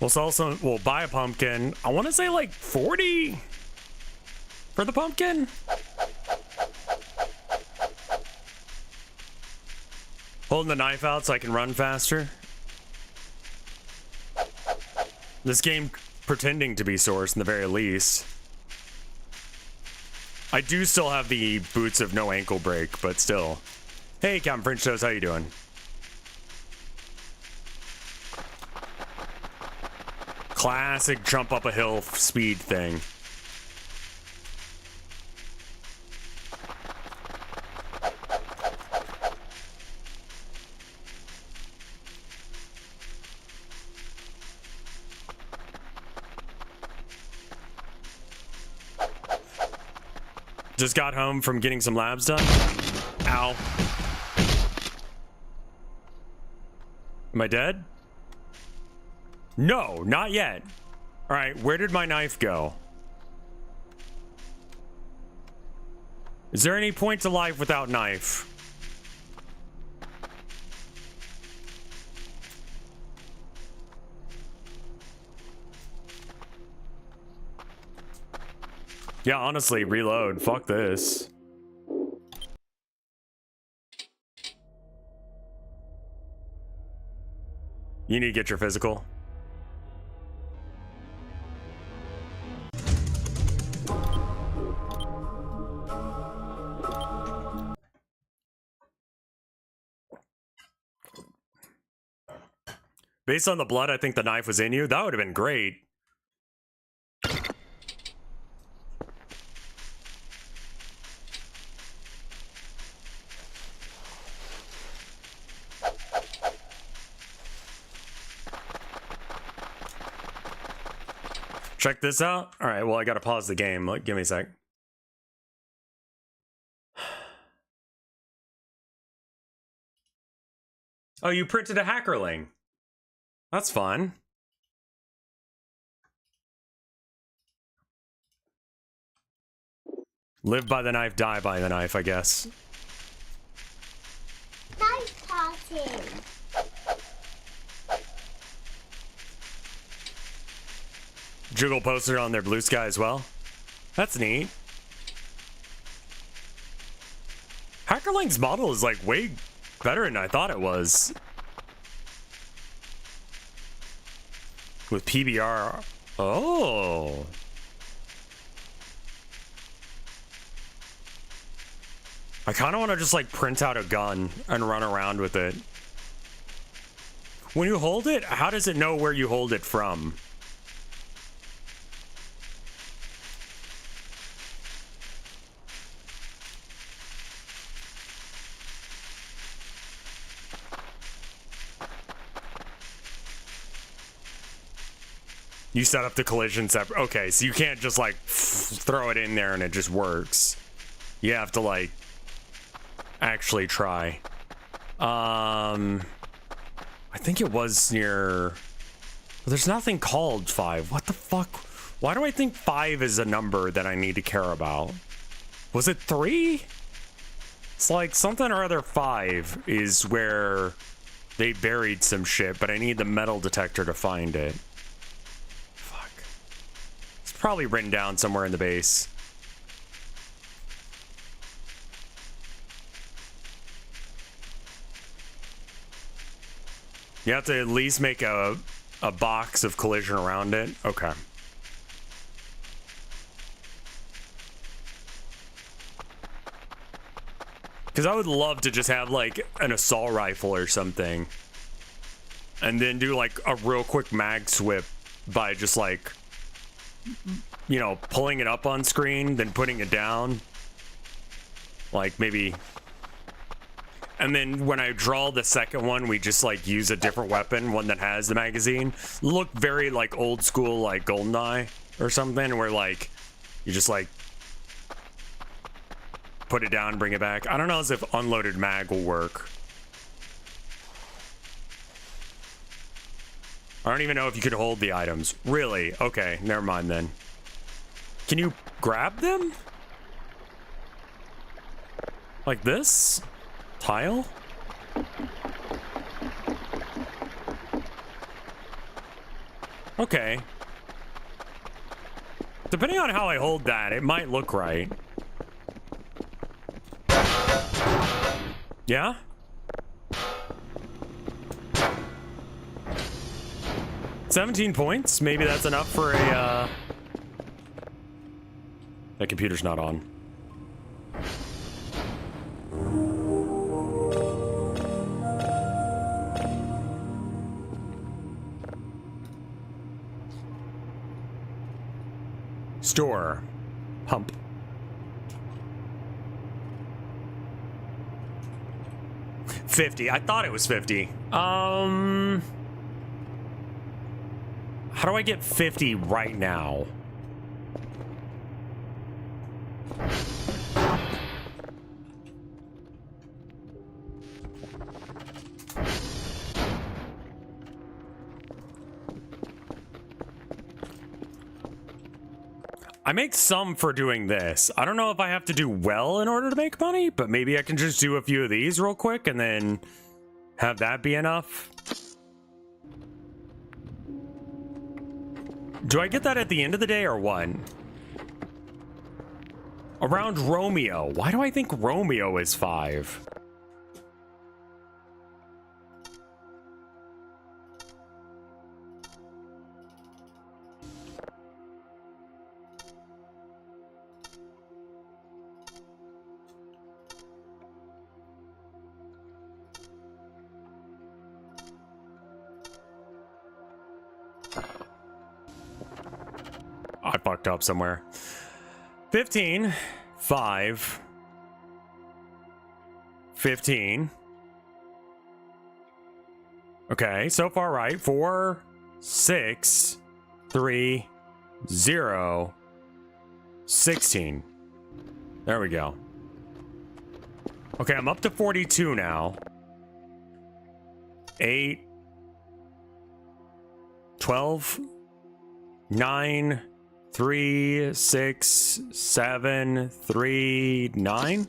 S1: We'll buy a pumpkin. I want to say like 40 for the pumpkin. Holding the knife out so I can run faster. This game pretending to be sourced in the very least. I do still have the boots of no ankle break, but still. Hey, Captain French Toast, how you doing? Classic jump up a hill speed thing. Just got home from getting some labs done. Ow. Am I dead? No, not yet. All right, where did my knife go? Is there any point to life without knife? Yeah, honestly, reload. Fuck this. You need to get your physical. Based on the blood, I think the knife was in you. That would have been great. Check this out. All right, well, I gotta pause the game. Like, give me a sec. Oh, you printed a hackerling. That's fun. Live by the knife, die by the knife, I guess.
S7: Knife party.
S1: Juggle posted on their Blue Sky as well. That's neat. HackerLink's model is like way better than I thought it was. With PBR. Oh. I kind of want to just like print out a gun and run around with it. When you hold it, how does it know where you hold it from? You set up the collision separate. Okay, so you can't just like throw it in there and it just works. You have to like actually try. I think it was near. There's nothing called 5. What the fuck? Why do I think 5 is a number that I need to care about? Was it 3? It's like something or other 5 is where they buried some shit, but I need the metal detector to find it. Probably written down somewhere in the base. You have to at least make a box of collision around it. Okay. Because I would love to just have like an assault rifle or something. And then do like a real quick mag swip by just like, you know, pulling it up on screen, then putting it down. Like maybe. And then when I draw the second one, we just like use a different weapon, one that has the magazine. Look very like old school, like GoldenEye or something, where like you just like put it down, bring it back. I don't know as if unloaded mag will work. I don't even know if you could hold the items. Really? Okay, never mind then. Can you grab them? Like this? Tile? Okay. Depending on how I hold that, it might look right. Yeah? $17 points. Maybe that's enough for a, That computer's not on. Store. Hump. $50. I thought it was 50. How do I get 50 right now? I make some for doing this. I don't know if I have to do well in order to make money, but maybe I can just do a few of these real quick and then have that be enough. Do I get that at the end of the day or what? Around Romeo. Why do I think Romeo is 5? I fucked up somewhere. 15, 5, 15. Okay, so far right. 4, 6, 3, 0, 16. There we go. Okay, I'm up to 42 now. 8, 12, 9, 3, 6, 7, 3, 9.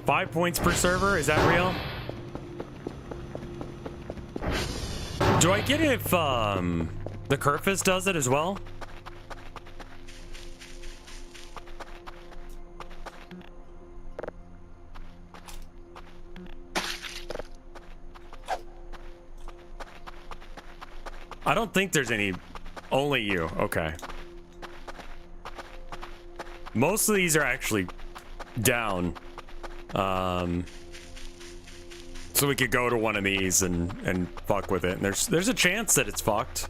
S1: $5 points per server, is that real? Do I get it if the Kerfist does it as well? I don't think there's any. Only you. Okay. Most of these are actually down. So we could go to one of these and fuck with it. And there's a chance that it's fucked.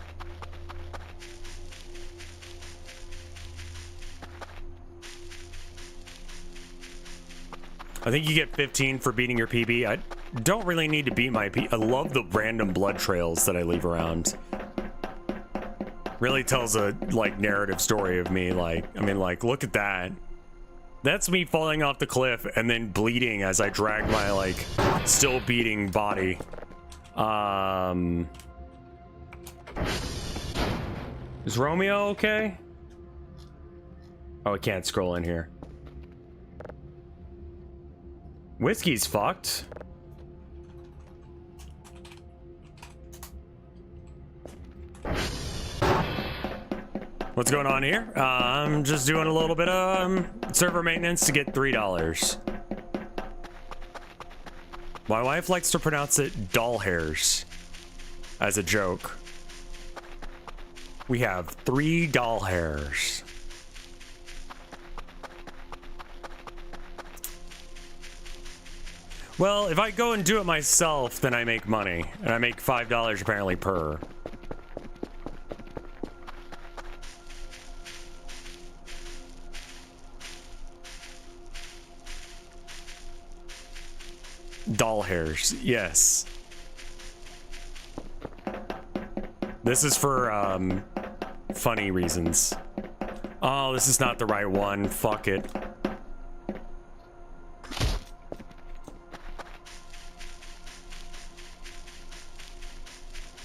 S1: I think you get 15 for beating your PB. I don't really need to beat my PB. I love the random blood trails that I leave around. Really tells a like narrative story of me. Like, I mean, like, look at that. That's me falling off the cliff and then bleeding as I drag my like still beating body. Is Romeo okay? Oh, I can't scroll in here. Whiskey's fucked. What's going on here? I'm just doing a little bit of server maintenance to get $3. My wife likes to pronounce it doll hairs as a joke. We have 3 doll hairs. Well, if I go and do it myself, then I make money. And I make $5 apparently per. Doll hairs, yes. This is for funny reasons. Oh, this is not the right one. Fuck it.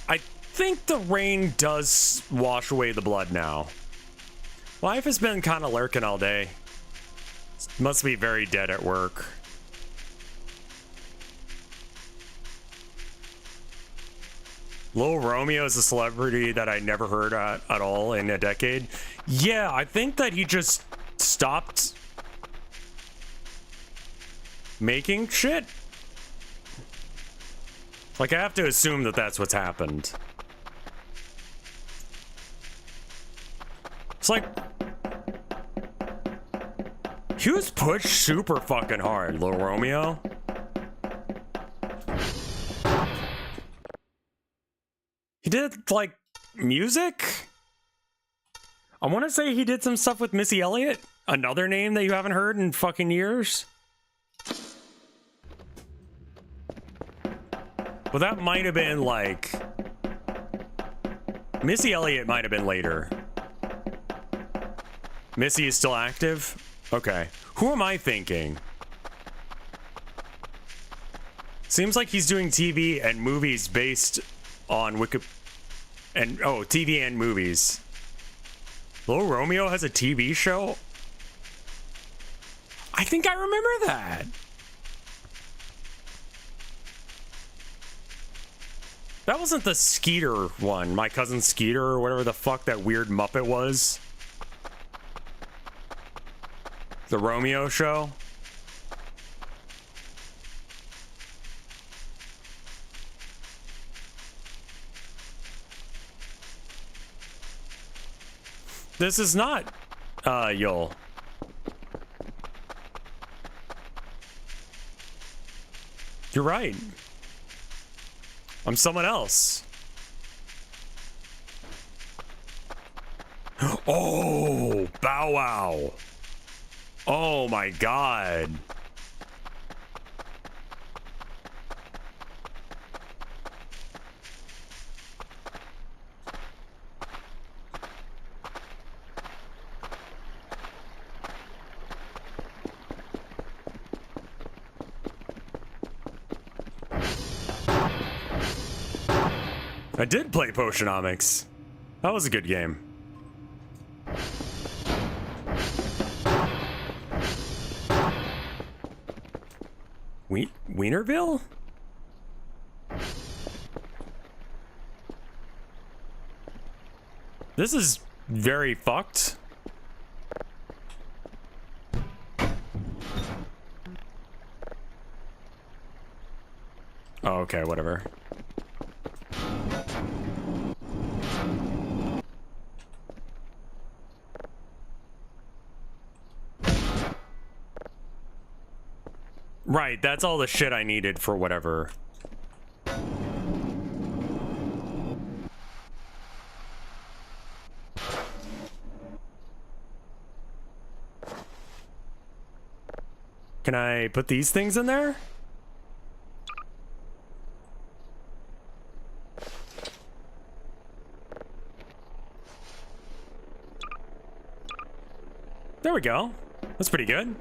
S1: I think the rain does wash away the blood now. Life has been kind of lurking all day. Must be very dead at work. Lil Romeo is a celebrity that I never heard at all in a decade. Yeah, I think that he just stopped making shit. Like, I have to assume that that's what's happened. It's like, he was pushed super fucking hard, Lil Romeo. He did, like, music? I want to say he did some stuff with Missy Elliott. Another name that you haven't heard in fucking years. Well, that might have been, like... Missy Elliott might have been later. Missy is still active? Okay. Who am I thinking? Seems like he's doing TV and movies based on TV and movies. Lil Romeo has a TV show? I think I remember that. That wasn't the Skeeter one. My cousin Skeeter or whatever the fuck that weird Muppet was. The Romeo show. This is not, Yul. You're right. I'm someone else. Oh, Bow Wow. Oh my God. I did play Potionomics. That was a good game. Wienerville? This is very fucked. Oh, okay, whatever. Right, that's all the shit I needed for whatever. Can I put these things in there? There we go. That's pretty good.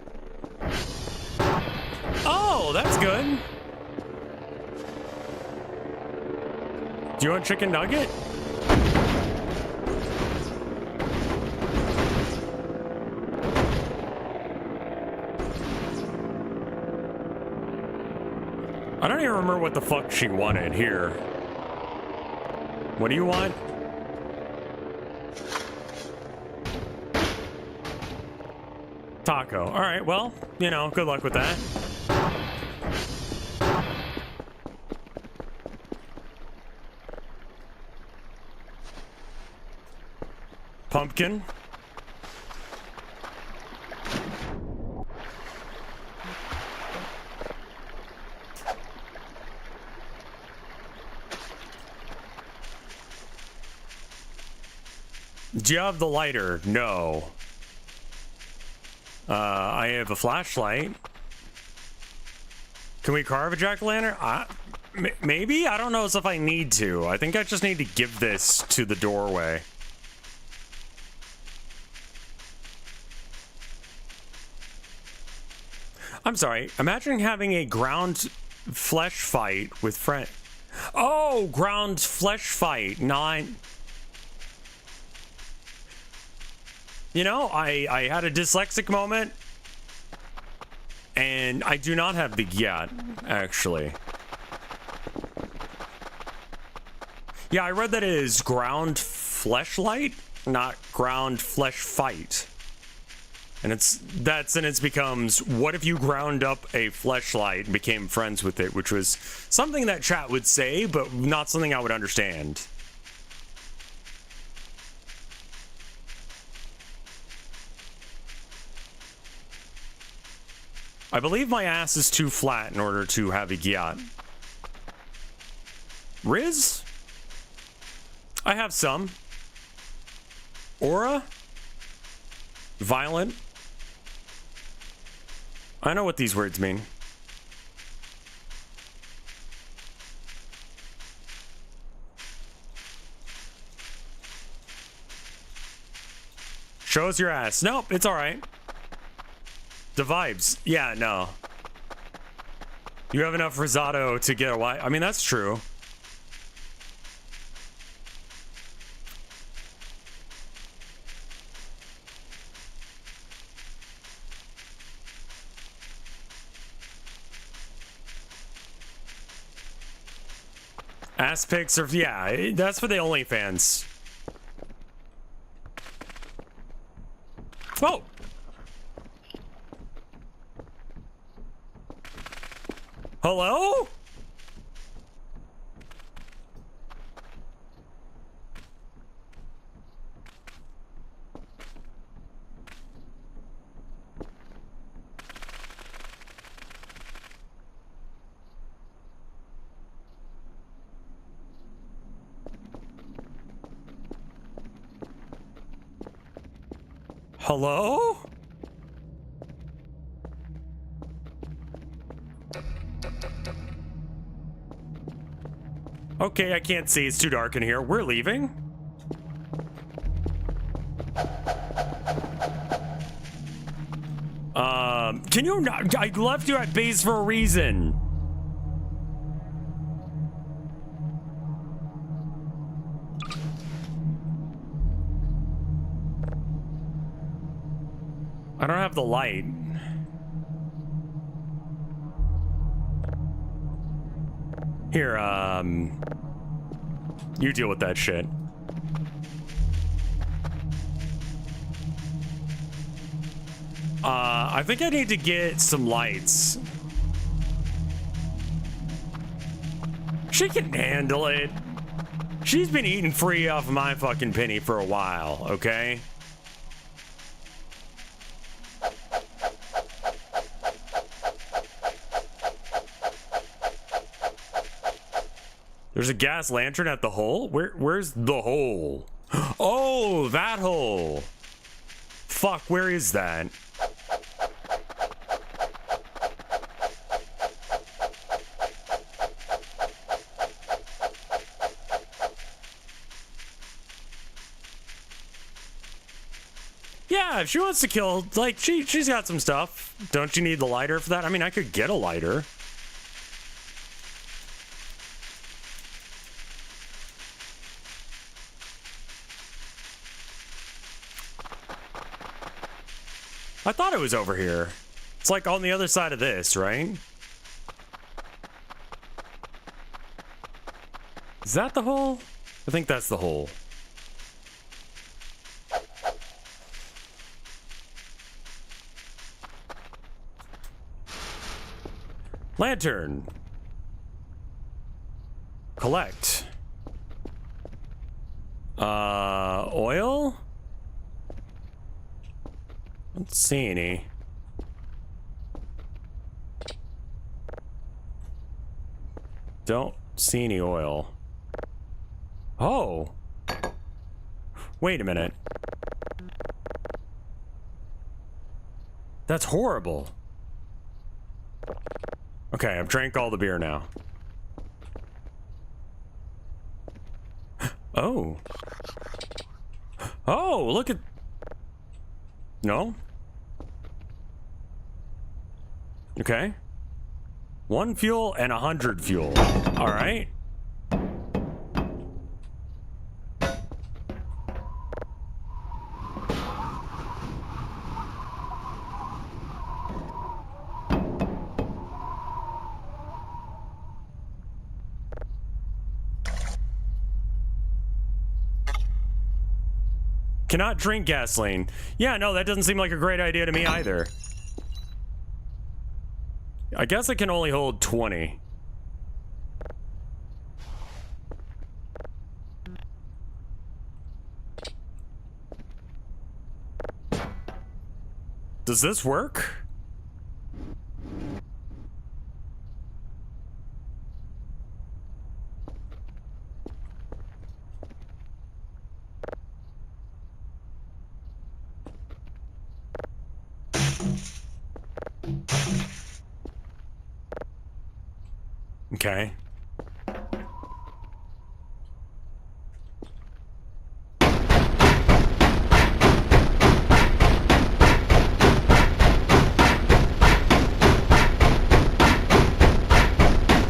S1: Oh, that's good. Do you want chicken nugget? I don't even remember what the fuck she wanted here. What do you want? Taco. All right, well, you know, good luck with that. Pumpkin. Do you have the lighter? No. I have a flashlight. Can we carve a jack-o'-lantern? Maybe? I don't know if I need to. I think I just need to give this to the doorway. I'm sorry. Imagine having a ground flesh fight with friend. Oh, ground flesh fight. Not. You know, I had a dyslexic moment, and I do not have the yet, actually. Yeah, I read that it is ground fleshlight, not ground flesh fight. And that sentence becomes, what if you ground up a fleshlight and became friends with it, which was something that chat would say, but not something I would understand. I believe my ass is too flat in order to have a gyat. Riz? I have some. Aura? Violent? I know what these words mean. Show us your ass. Nope, it's alright. The vibes. Yeah, no. You have enough risotto to get a wife. I mean, that's true. Ass pics are, yeah, that's for the OnlyFans. Oh! Hello? Hello? Okay, I can't see. It's too dark in here. We're leaving. Can you not? I left you at base for a reason. I don't have the light. Here, you deal with that shit. I think I need to get some lights. She can handle it. She's been eating free off of my fucking penny for a while, okay? There's a gas lantern at the hole? Where's the hole? Oh, that hole. Fuck, where is that? Yeah, if she wants to kill, like, she's got some stuff. Don't you need the lighter for that? I mean, I could get a lighter. I thought it was over here. It's like on the other side of this, right? Is that the hole? I think that's the hole. Lantern. Collect. Oil? Don't see any. Don't see any oil. Oh. Wait a minute. That's horrible. Okay, I've drank all the beer now. Oh. Oh, look at... No? Okay. 1 fuel and 100 fuel. All right. Cannot drink gasoline. Yeah, no, that doesn't seem like a great idea to me either. I guess it can only hold 20. Does this work? Okay.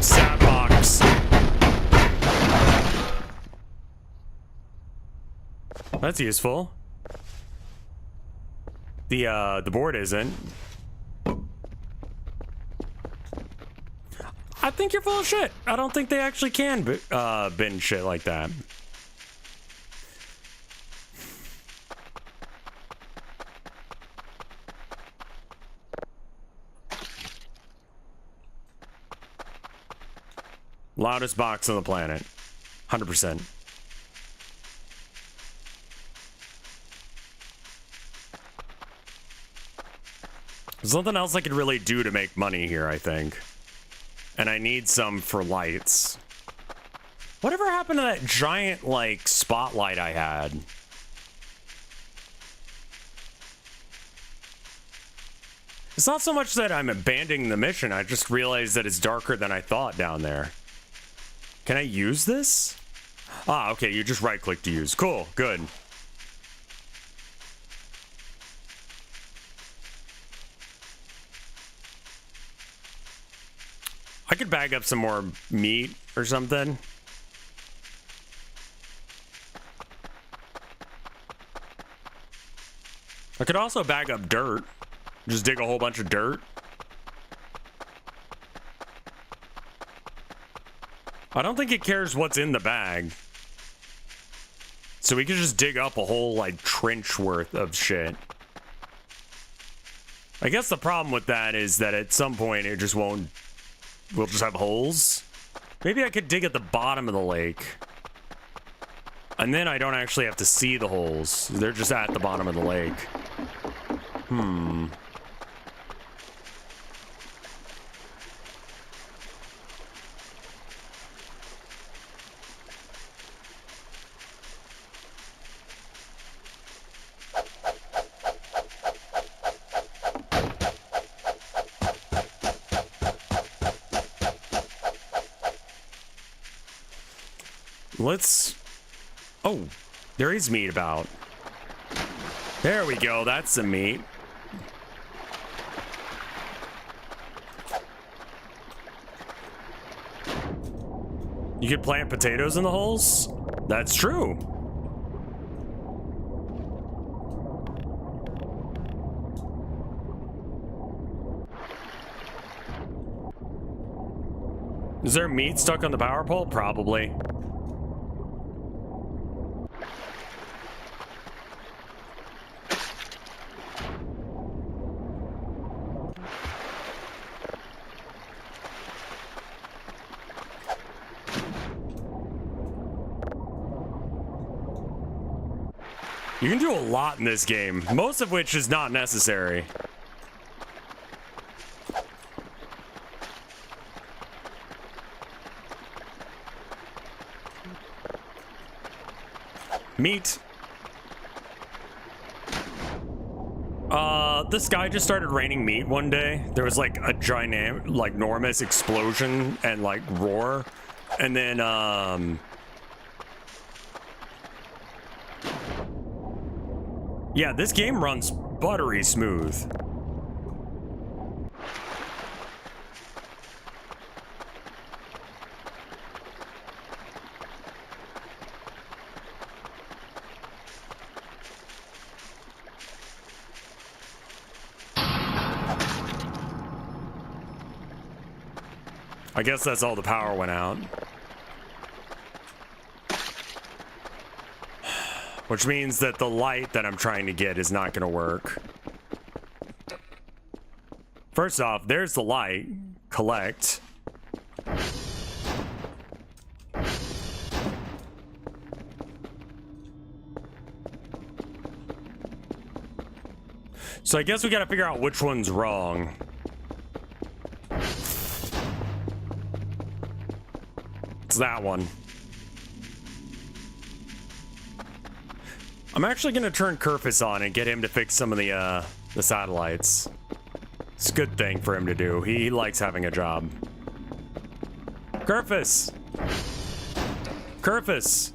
S1: Sandbox. That's useful. The board isn't. I think you're full of shit. I don't think they actually can bin shit like that. Loudest box on the planet. 100%. There's nothing else I could really do to make money here, I think. And I need some for lights. Whatever happened to that giant, like, spotlight I had? It's not so much that I'm abandoning the mission, I just realized that it's darker than I thought down there. Can I use this? Ah, okay, you just right-click to use. Cool, good. I could bag up some more meat or something. I could also bag up dirt. Just dig a whole bunch of dirt. I don't think it cares what's in the bag. So we could just dig up a whole, like, trench worth of shit. I guess the problem with that is that at some point it just won't... We'll just have holes. Maybe I could dig at the bottom of the lake. And then I don't actually have to see the holes. They're just at the bottom of the lake. Hmm. Let's... Oh, there is meat about. There we go. That's some meat. You could plant potatoes in the holes? That's true. Is there meat stuck on the power pole? Probably. You can do a lot in this game, most of which is not necessary. Meat. The sky just started raining meat one day. There was like a giant, like enormous explosion and like roar. And then, yeah, this game runs buttery smooth. I guess that's all the power went out. Which means that the light that I'm trying to get is not going to work. First off, there's the light. Collect. So I guess we got to figure out which one's wrong. It's that one. I'm actually gonna turn Kerfus on and get him to fix some of the satellites. It's a good thing for him to do. He likes having a job. Kerfus! Kerfus!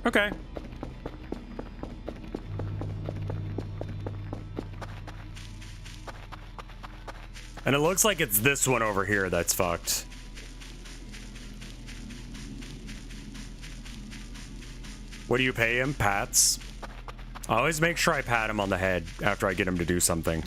S1: Okay. And it looks like it's this one over here that's fucked. What do you pay him? Pats? I always make sure I pat him on the head after I get him to do something.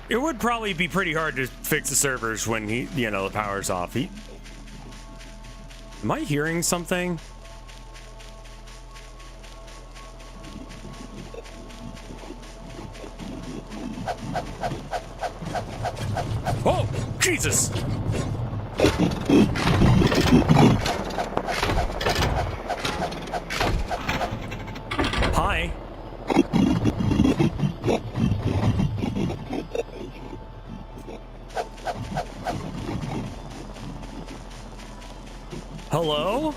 S1: It would probably be pretty hard to fix the servers when the power's off. Am I hearing something? Oh, Jesus! Hi. Hello?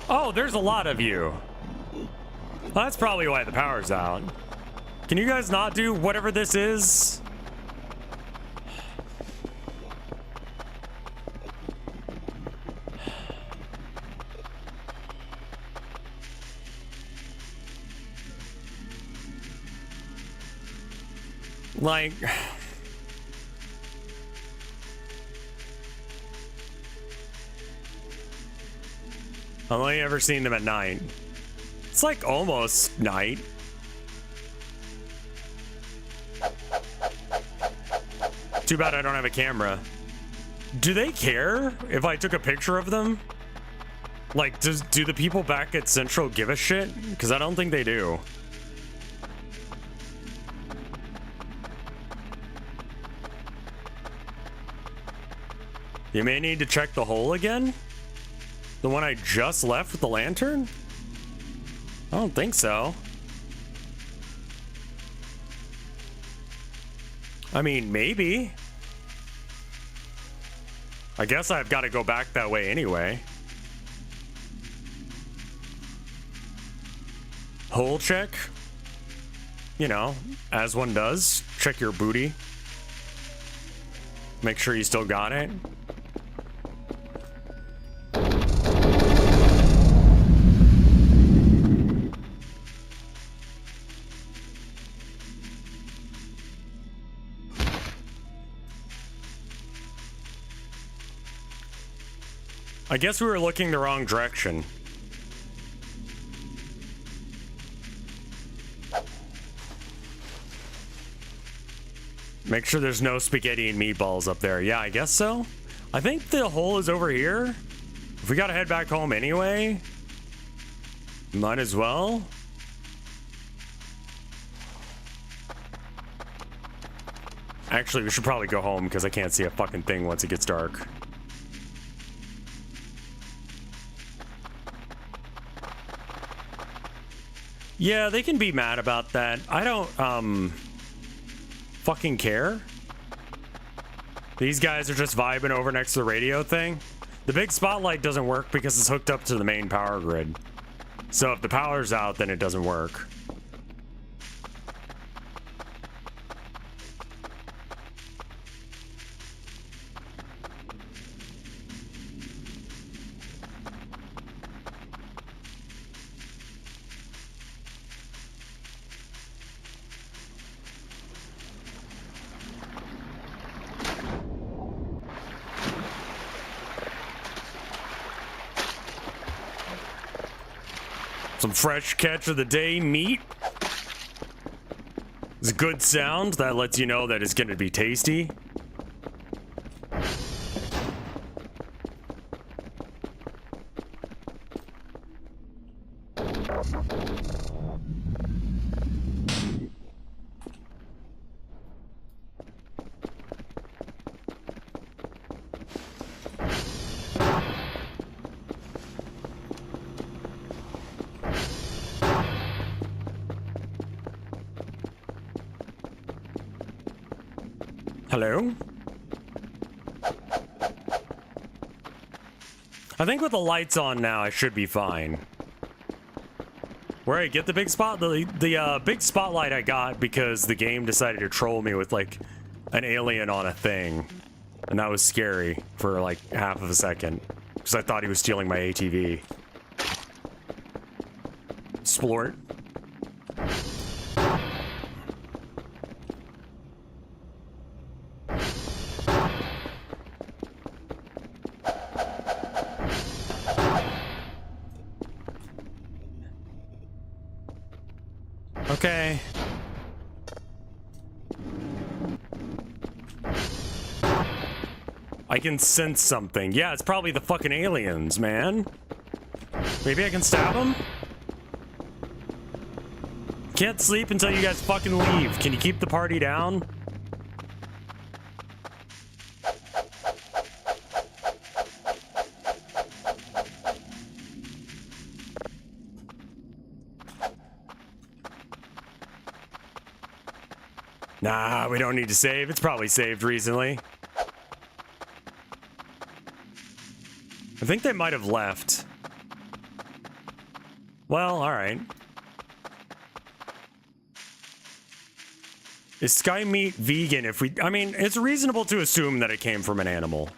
S1: Oh, there's a lot of you. Well, that's probably why the power's out. Can you guys not do whatever this is? Like... I've only ever seen them at night. It's like almost night. Too bad I don't have a camera. Do they care if I took a picture of them? Like, do the people back at Central give a shit? Because I don't think they do. You may need to check the hole again? The one I just left with the lantern? I don't think so. I mean, maybe. I guess I've got to go back that way anyway. Hole check. You know, as one does. Check your booty. Make sure you still got it. I guess we were looking the wrong direction. Make sure there's no spaghetti and meatballs up there. Yeah, I guess so. I think the hole is over here. If we gotta head back home anyway, might as well. Actually, we should probably go home because I can't see a fucking thing once it gets dark. Yeah, they can be mad about that. I don't, fucking care. These guys are just vibing over next to the radio thing. The big spotlight doesn't work because it's hooked up to the main power grid. So if the power's out, then it doesn't work. Some fresh catch of the day meat. It's a good sound that lets you know that it's going to be tasty. Hello? I think with the lights on now, I should be fine. Where I get the big spot? The big spotlight I got because the game decided to troll me with, like, an alien on a thing. And that was scary for, like, half of a second. Because I thought he was stealing my ATV. Splort. Okay. I can sense something. Yeah, it's probably the fucking aliens, man. Maybe I can stab them? Can't sleep until you guys fucking leave. Can you keep the party down? Nah, we don't need to save. It's probably saved recently. I think they might have left. Well, alright. Is sky meat vegan if we... I mean, it's reasonable to assume that it came from an animal.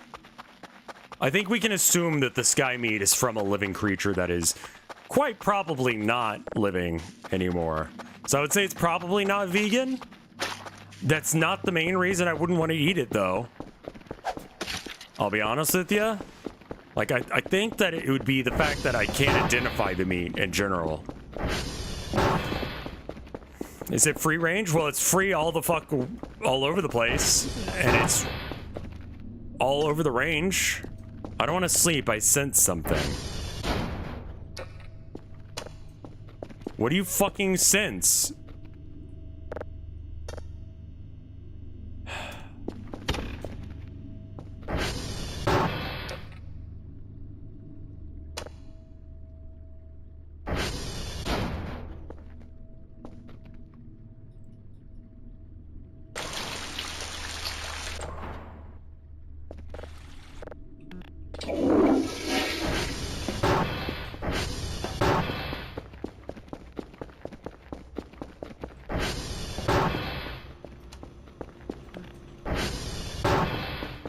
S1: I think we can assume that the sky meat is from a living creature that is quite probably not living anymore. So I would say it's probably not vegan. That's not the main reason I wouldn't want to eat it, though. I'll be honest with you. Like, I think that it would be the fact that I can't identify the meat in general. Is it free range? Well, it's free all over the place. And it's all over the range. I don't want to sleep. I sense something. What do you fucking sense?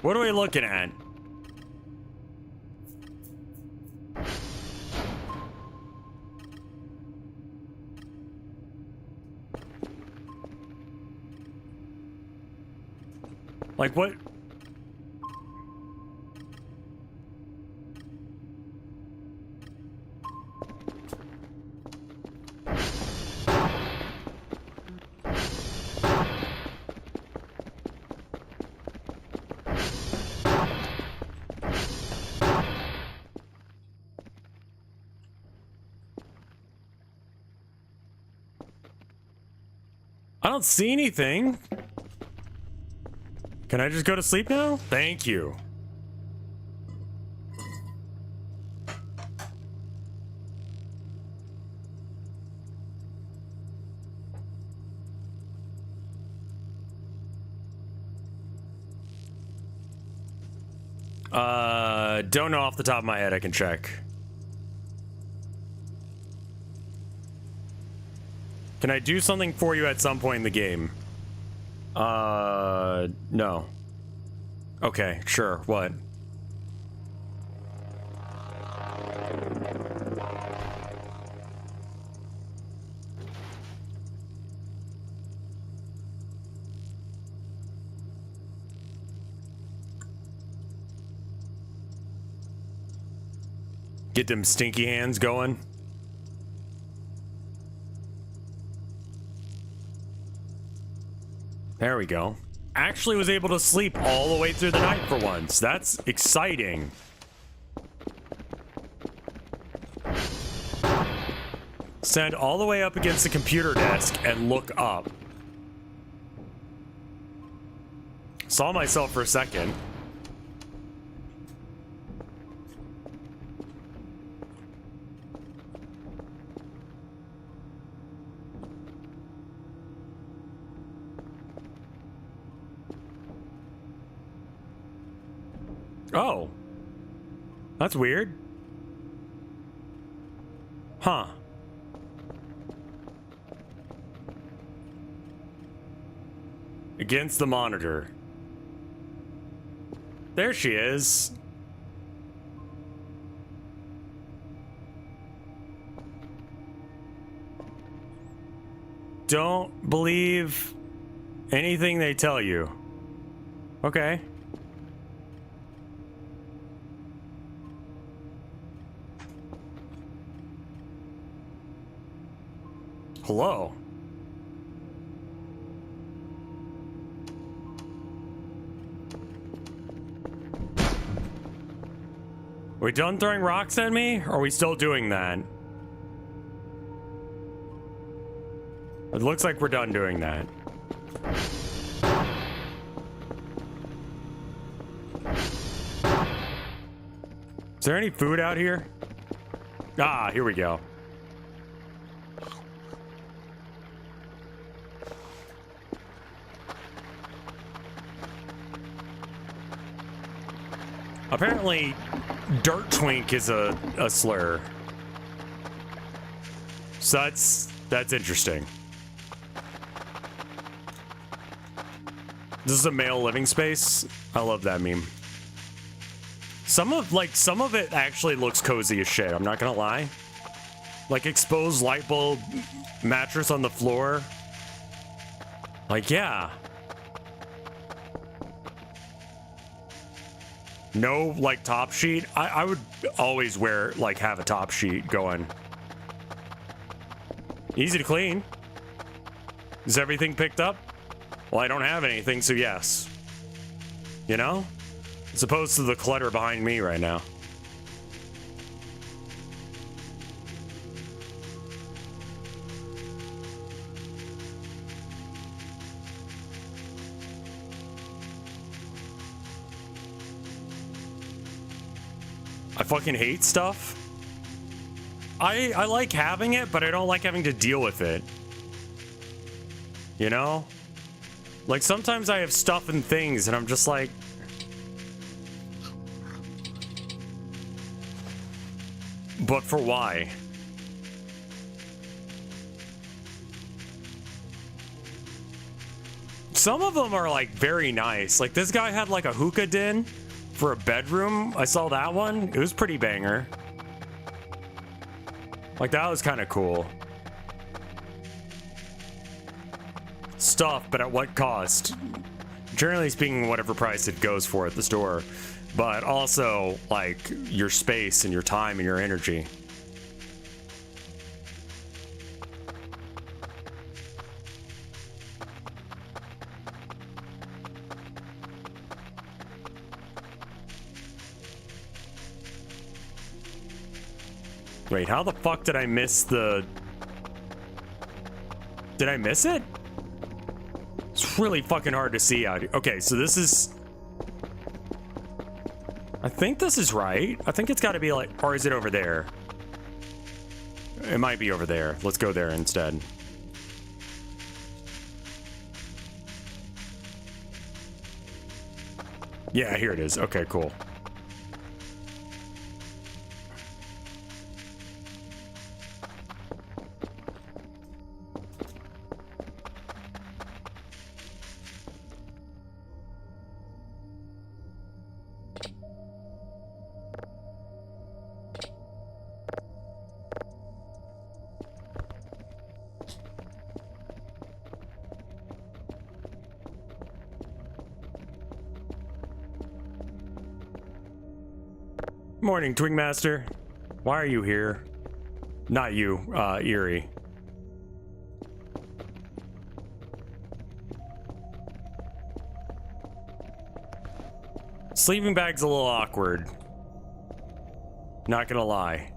S1: What are we looking at? Like what? I don't see anything. Can I just go to sleep now? Thank you. Don't know off the top of my head. I can check. Can I do something for you at some point in the game? No. Okay, sure. What? Get them stinky hands going. There we go. Actually was able to sleep all the way through the night for once. That's exciting. Stand all the way up against the computer desk and look up. Saw myself for a second. Oh. That's weird. Huh. Against the monitor. There she is. Don't believe anything they tell you. Okay. Hello. We done throwing rocks at me? Or are we still doing that? It looks like we're done doing that. Is there any food out here? Ah, here we go. Apparently, dirt twink is a slur. So that's interesting. This is a male living space. I love that meme. Some of it actually looks cozy as shit. I'm not gonna lie. Like exposed light bulb mattress on the floor. Like, yeah. No, like, top sheet. I would always wear, like, have a top sheet going. Easy to clean. Is everything picked up? Well, I don't have anything, so yes. You know? As opposed to the clutter behind me right now. I fucking hate stuff. I like having it, but I don't like having to deal with it. You know? Like, sometimes I have stuff and things, and I'm just like... But for why? Some of them are, like, very nice. Like, this guy had, like, a hookah den for a bedroom. I saw that one. It was pretty banger. Like, that was kind of cool. Stuff, but at what cost? Generally speaking, whatever price it goes for at the store. But also, like, your space and your time and your energy. Wait, how the fuck did I miss the... Did I miss it? It's really fucking hard to see out here. Okay, so this is... I think this is right. I think it's got to be like... Or is it over there? It might be over there. Let's go there instead. Yeah, here it is. Okay, cool. Morning, Twingmaster. Why are you here? Not you, Eerie. Sleeping bag's a little awkward. Not gonna lie.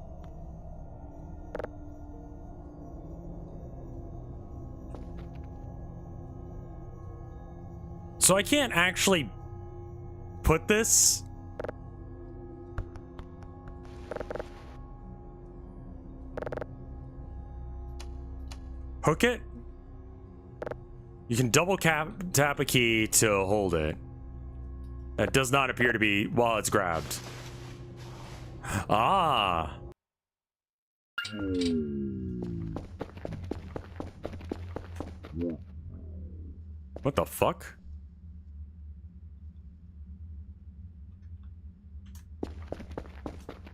S1: So I can't actually put this... Hook it? You can double tap a key to hold it. That does not appear to be while it's grabbed. Ah. What the fuck?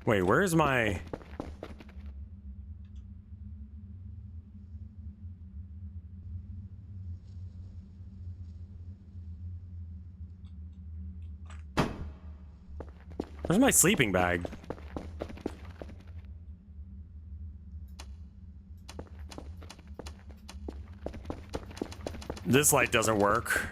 S1: Wait, where's my... Where's my sleeping bag? This light doesn't work.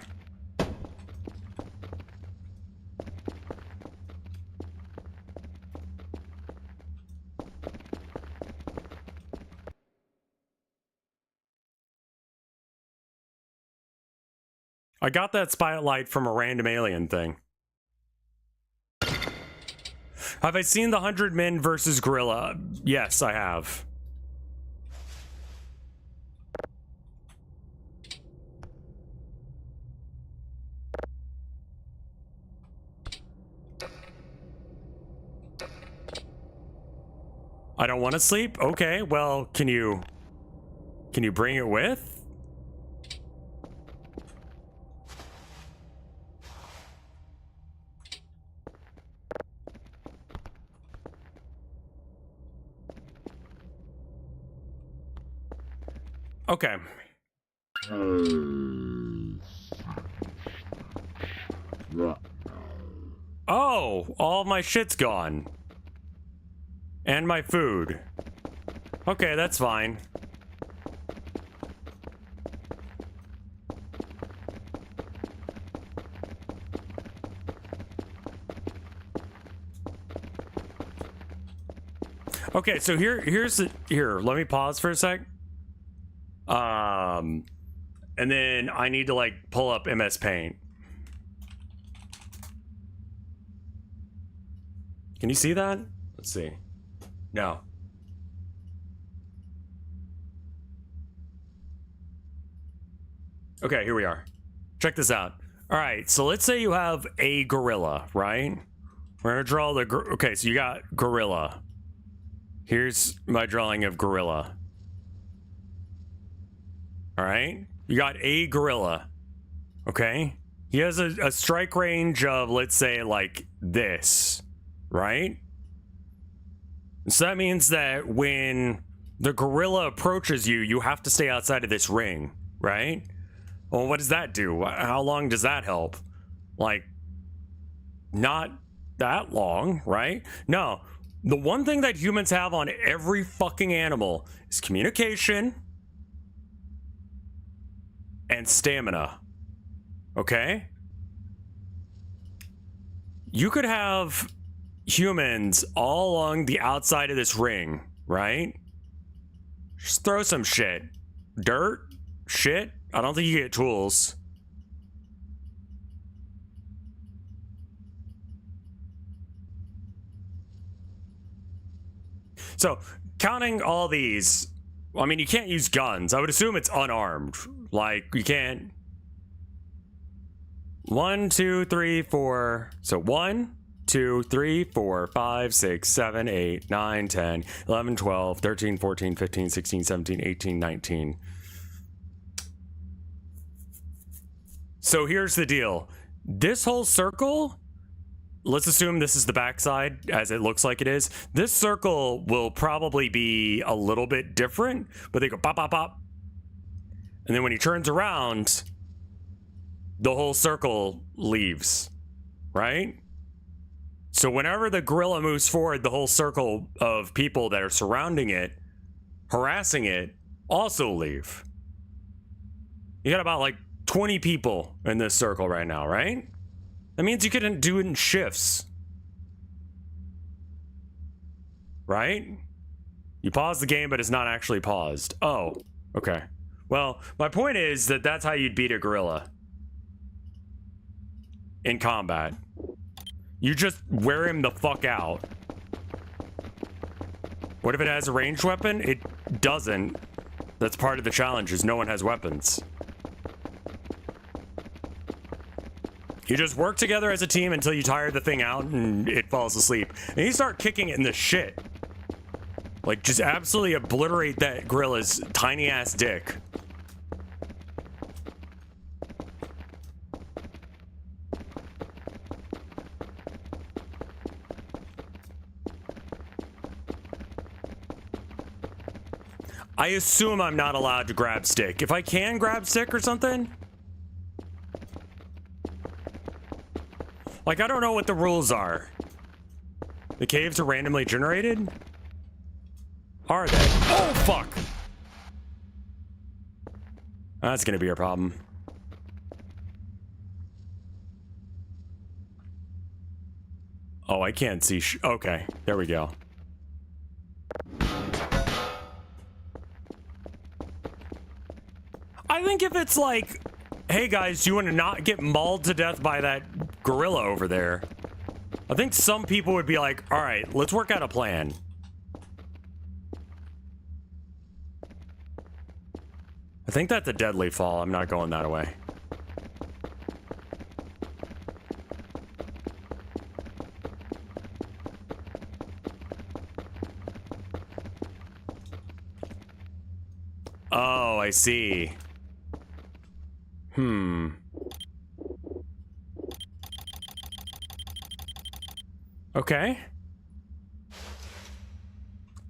S1: I got that spotlight from a random alien thing. Have I seen the 100 Men versus Gorilla? Yes, I have. I don't want to sleep? Okay, well, can you bring it with? Okay. Oh, all my shit's gone. And my food. Okay, that's fine. Okay, so here, let me pause for a sec. And then I need to like pull up MS Paint. Can you see that? Let's see. No. Okay, here we are. Check this out. All right, so let's say you have a gorilla, right? We're gonna draw the okay, so you got gorilla. Here's my drawing of gorilla. All right, you got a gorilla. Okay, he has a strike range of, let's say, like this, right? So that means that when the gorilla approaches you, you have to stay outside of this ring, right? Well, what does that do? How long does that help? Like, not that long, right? No, the one thing that humans have on every fucking animal is communication and stamina. Okay? You could have humans all along the outside of this ring, right? Just throw some shit. Dirt? Shit? I don't think you get tools. So, counting all these, I mean, you can't use guns. I would assume it's unarmed. Like, you can't. 1, 2, 3, 4. So 1, 2, 3, 4, 5, 6, 7, 8, 9, 10, 11, 12, 13, 14, 15, 16, 17, 18, 19. So here's the deal. This whole circle, let's assume this is the backside, as it looks like it is. This circle will probably be a little bit different, but they go pop, pop, pop. And then when he turns around, the whole circle leaves, right? So whenever the gorilla moves forward, the whole circle of people that are surrounding it, harassing it, also leave. You got about like 20 people in this circle right now, right? That means you couldn't do it in shifts. Right? You pause the game, but it's not actually paused. Oh, okay. Well, my point is that that's how you'd beat a gorilla in combat. You just wear him the fuck out. What if it has a ranged weapon? It doesn't. That's part of the challenge, is no one has weapons. You just work together as a team until you tire the thing out and it falls asleep. And you start kicking it in the shit. Like, just absolutely obliterate that gorilla's tiny ass dick. I assume I'm not allowed to grab stick. If I can grab stick or something. Like, I don't know what the rules are. The caves are randomly generated? Are they? Oh, fuck! That's gonna be a problem. Oh, I can't see okay, there we go. I think if it's like, hey guys, do you want to not get mauled to death by that gorilla over there? I think some people would be like, all right, let's work out a plan. I think that's a deadly fall. I'm not going that way. Oh, I see. Okay.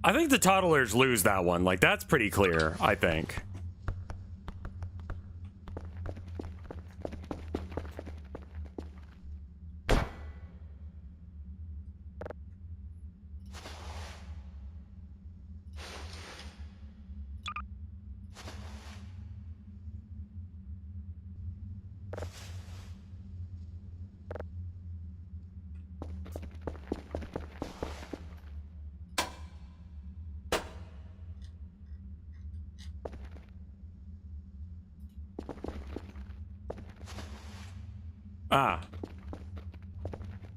S1: I think the toddlers lose that one. Like, that's pretty clear, I think. Ah.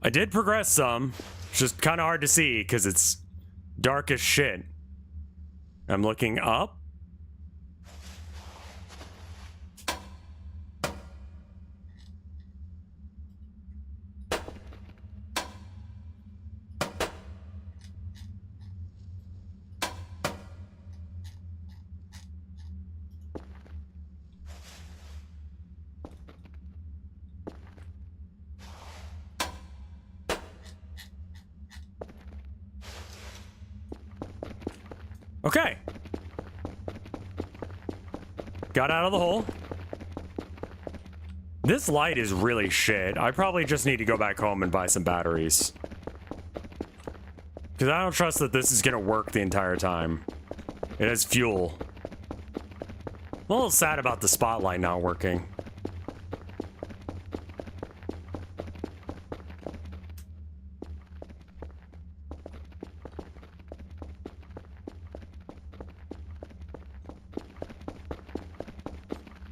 S1: I did progress some. It's just kind of hard to see because it's dark as shit. I'm looking up. Okay. Got out of the hole. This light is really shit. I probably just need to go back home and buy some batteries. Because I don't trust that this is going to work the entire time. It has fuel. I'm a little sad about the spotlight not working.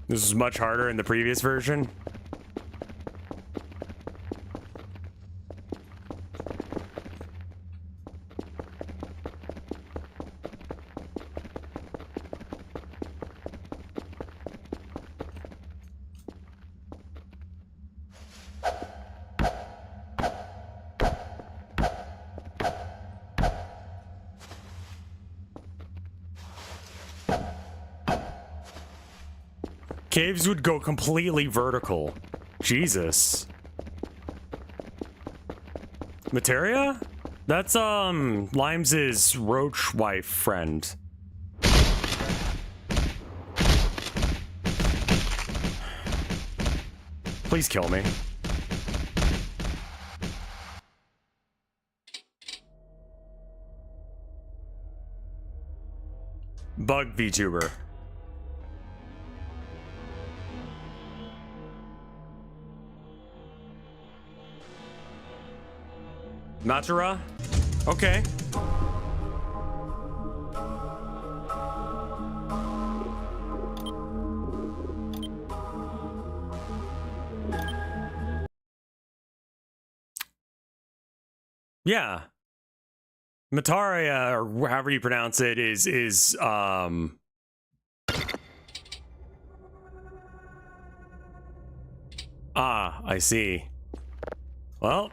S1: This is much harder in the previous version. Caves would go completely vertical. Jesus. Materia? That's, Limes' roach wife friend. Please kill me. Bug VTuber. Matura? Okay. Yeah. Mataria, or however you pronounce it, is Ah, I see. Well,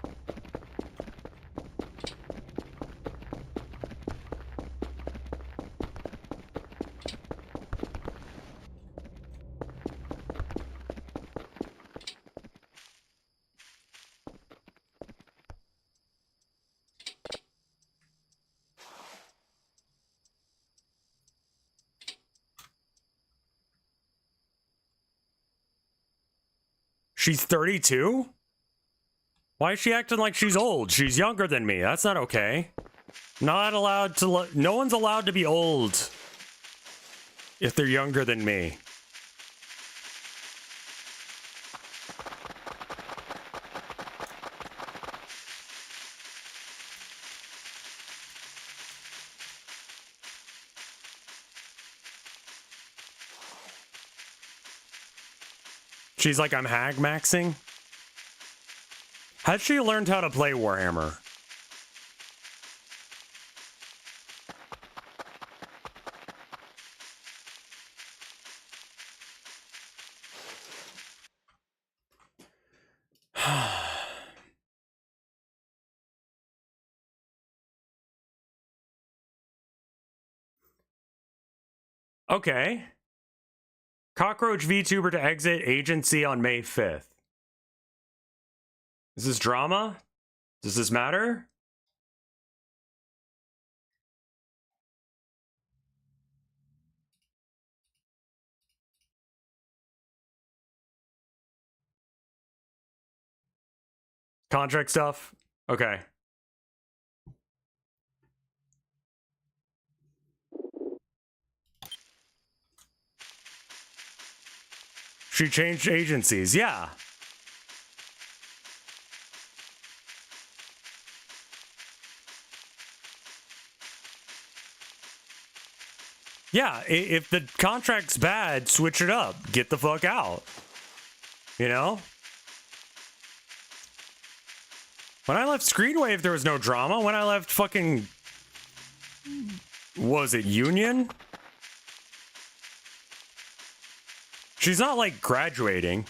S1: she's 32? Why is she acting like she's old? She's younger than me. That's not okay. Not allowed to... No one's allowed to be old if they're younger than me. She's like, I'm hag maxing. Has she learned how to play Warhammer? Okay. Cockroach VTuber to exit agency on May 5th. Is this drama? Does this matter? Contract stuff? Okay. She changed agencies, yeah. Yeah, if the contract's bad, switch it up. Get the fuck out. You know? When I left Screenwave, there was no drama. When I left fucking... Was it Union? She's not, like, graduating.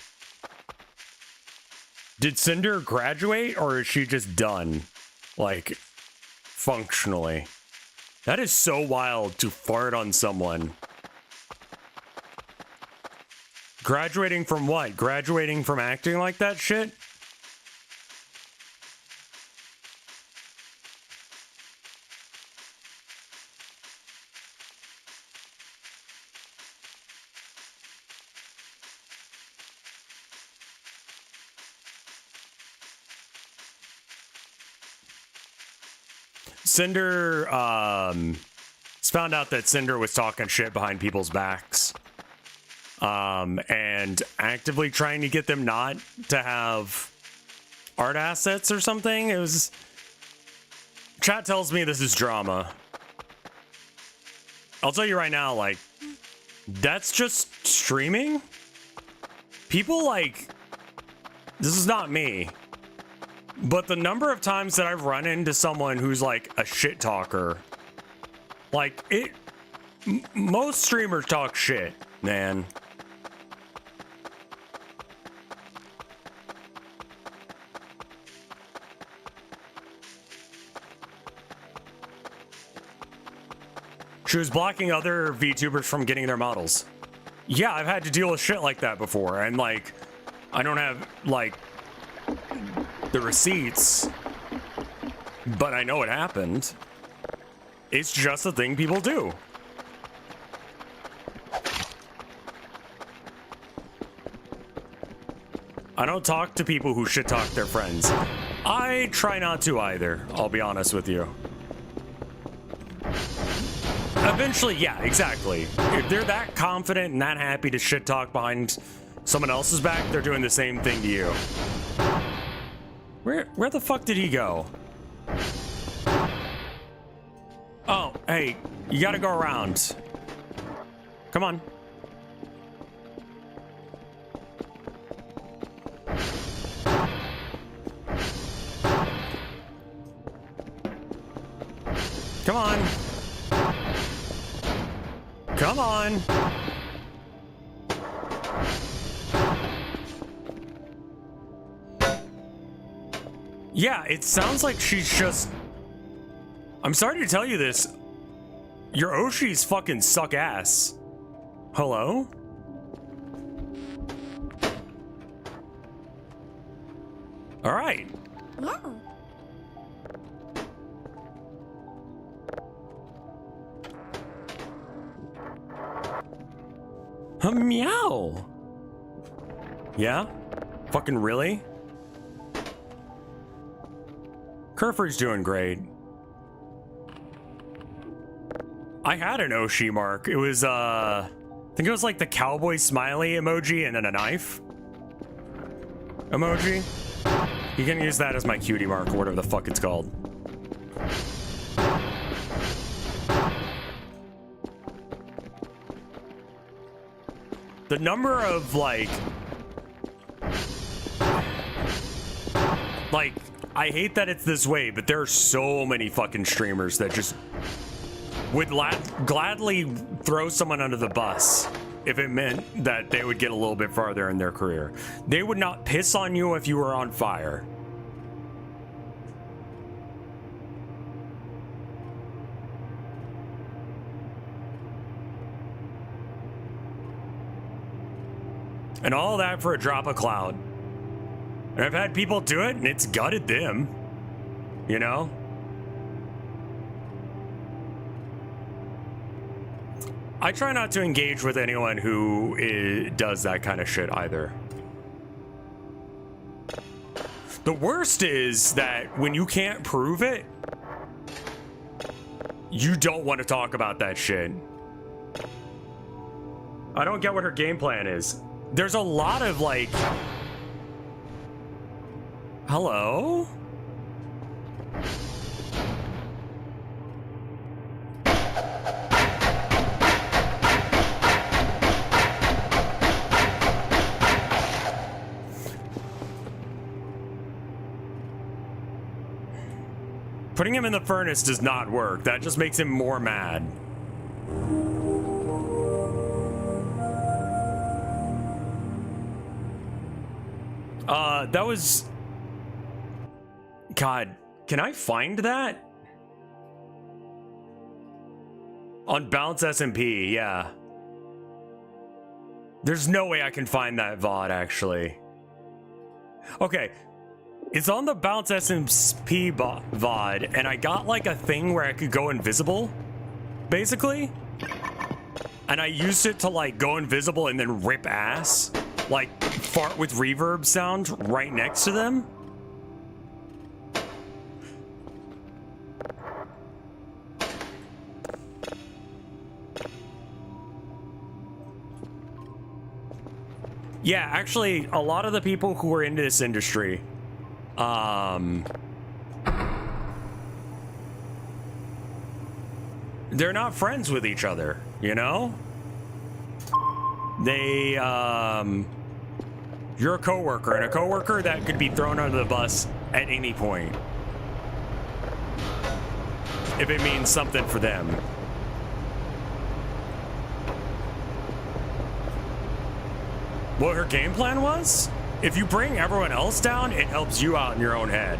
S1: Did Cinder graduate, or is she just done? Like, functionally. That is so wild to fart on someone. Graduating from what? Graduating from acting like that shit? Cinder, found out that Cinder was talking shit behind people's backs. And actively trying to get them not to have art assets or something. It was... Chat tells me this is drama. I'll tell you right now, like, that's just streaming. People, like... This is not me. But the number of times that I've run into someone who's like a shit talker, like most streamers talk shit, man. She was blocking other VTubers from getting their models. Yeah, I've had to deal with shit like that before, and like, I don't have like the receipts, but I know it happened. It's just a thing people do. I don't talk to people who shit talk their friends. I try not to either, I'll be honest with you. Eventually, yeah, exactly. If they're that confident and that happy to shit talk behind someone else's back, they're doing the same thing to you. Where the fuck did he go? Oh, hey, you gotta go around. Come on. Come on. Come on. Yeah, it sounds like she's just... I'm sorry to tell you this. Your Oshis fucking suck ass. Hello? Alright.
S7: No.
S1: A meow. Yeah? Fucking really? Kerfur's doing great. I had an Oshi mark. It was, I think it was like the cowboy smiley emoji and then a knife emoji. You can use that as my cutie mark or whatever the fuck it's called. The number of like, I hate that it's this way, but there are so many fucking streamers that just would gladly throw someone under the bus if it meant that they would get a little bit farther in their career. They would not piss on you if you were on fire. And all that for a drop of clout. And I've had people do it, and it's gutted them. You know? I try not to engage with anyone who does that kind of shit either. The worst is that when you can't prove it, you don't want to talk about that shit. I don't get what her game plan is. There's a lot of like... Hello? Putting him in the furnace does not work. That just makes him more mad. That was... God, can I find that? On Bounce SMP, yeah. There's no way I can find that VOD, actually. Okay. It's on the Bounce SMP VOD, and I got like a thing where I could go invisible, basically. And I used it to like go invisible and then rip ass. Like fart with reverb sound right next to them. Yeah, actually, a lot of the people who are into this industry, they're not friends with each other, you know? They, you're a coworker, and a coworker that could be thrown under the bus at any point. If it means something for them. What her game plan was? If you bring everyone else down, it helps you out in your own head.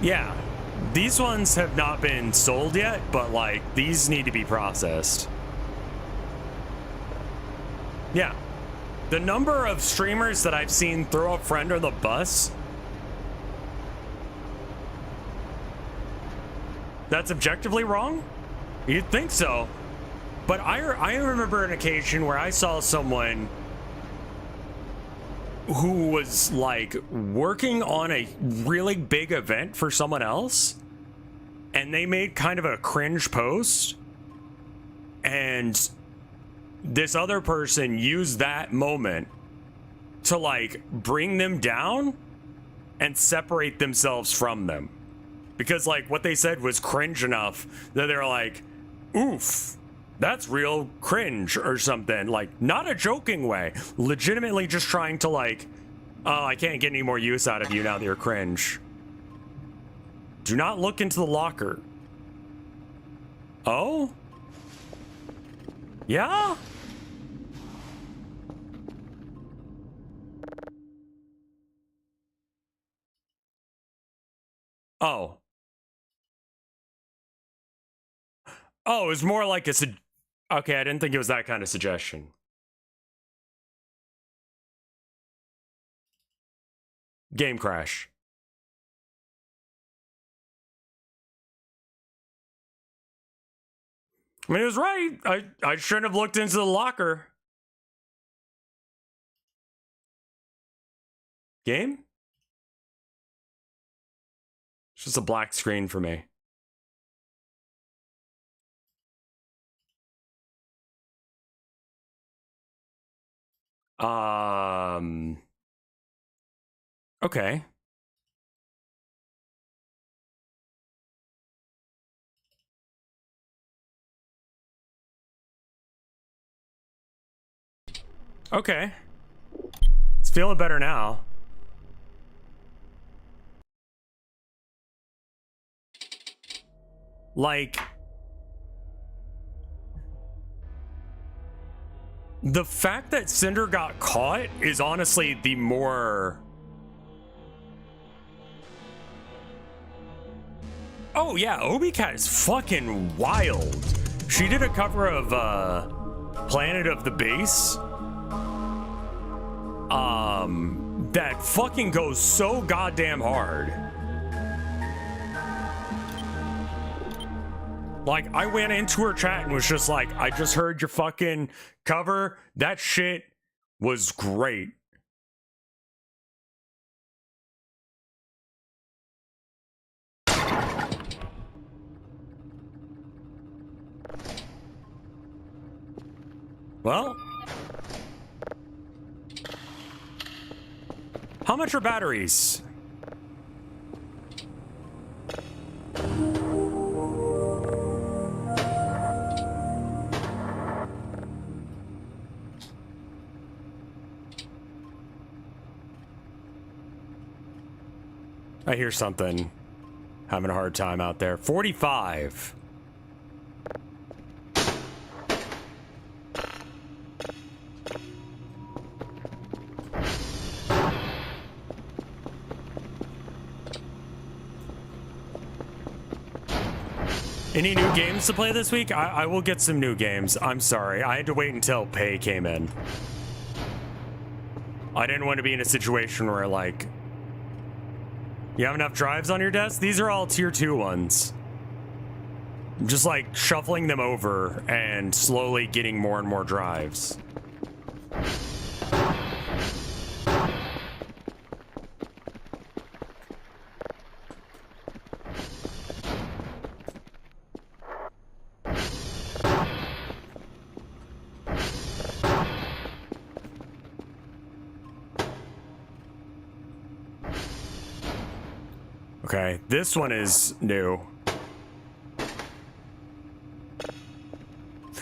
S1: Yeah, these ones have not been sold yet, but like these need to be processed. Yeah, the number of streamers that I've seen throw a friend on the bus, that's objectively wrong? You'd think so. But I remember an occasion where I saw someone who was like working on a really big event for someone else, and they made kind of a cringe post, and this other person used that moment to like bring them down and separate themselves from them, because like what they said was cringe enough that they're like, oof, that's real cringe or something. Like, not a joking way. Legitimately just trying to like, oh, I can't get any more use out of you now that you're cringe. Do not look into the locker. Oh? Yeah? Oh. Oh, it was more like a... Okay, I didn't think it was that kind of suggestion. Game crash. I mean, it was right. I shouldn't have looked into the locker. Game? It's just a black screen for me. Okay. Okay. It's feeling better now. Like, the fact that Cinder got caught is honestly the more... Oh yeah, Obi-Cat is fucking wild. She did a cover of Planet of the Bass. That fucking goes so goddamn hard. Like, I went into her chat and was just like, I just heard your fucking cover. That shit was great. Well, how much are batteries? I hear something. Having a hard time out there. 45. Any new games to play this week? I will get some new games. I'm sorry. I had to wait until pay came in. I didn't want to be in a situation where, like, you have enough drives on your desk? These are all tier 2 ones. I'm just, like, shuffling them over and slowly getting more and more drives. Okay, this one is new.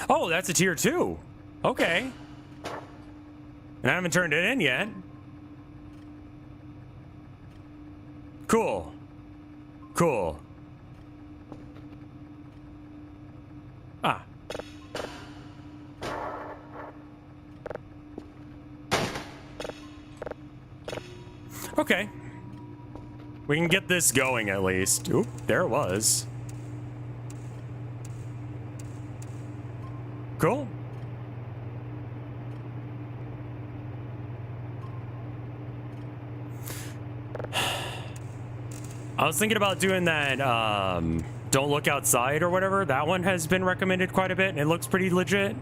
S1: Oh, that's a tier 2. Okay. And I haven't turned it in yet. Cool. Cool. Ah. Okay. We can get this going at least. Oop, there it was. Cool. I was thinking about doing that, Don't Look Outside or whatever. That one has been recommended quite a bit, and it looks pretty legit.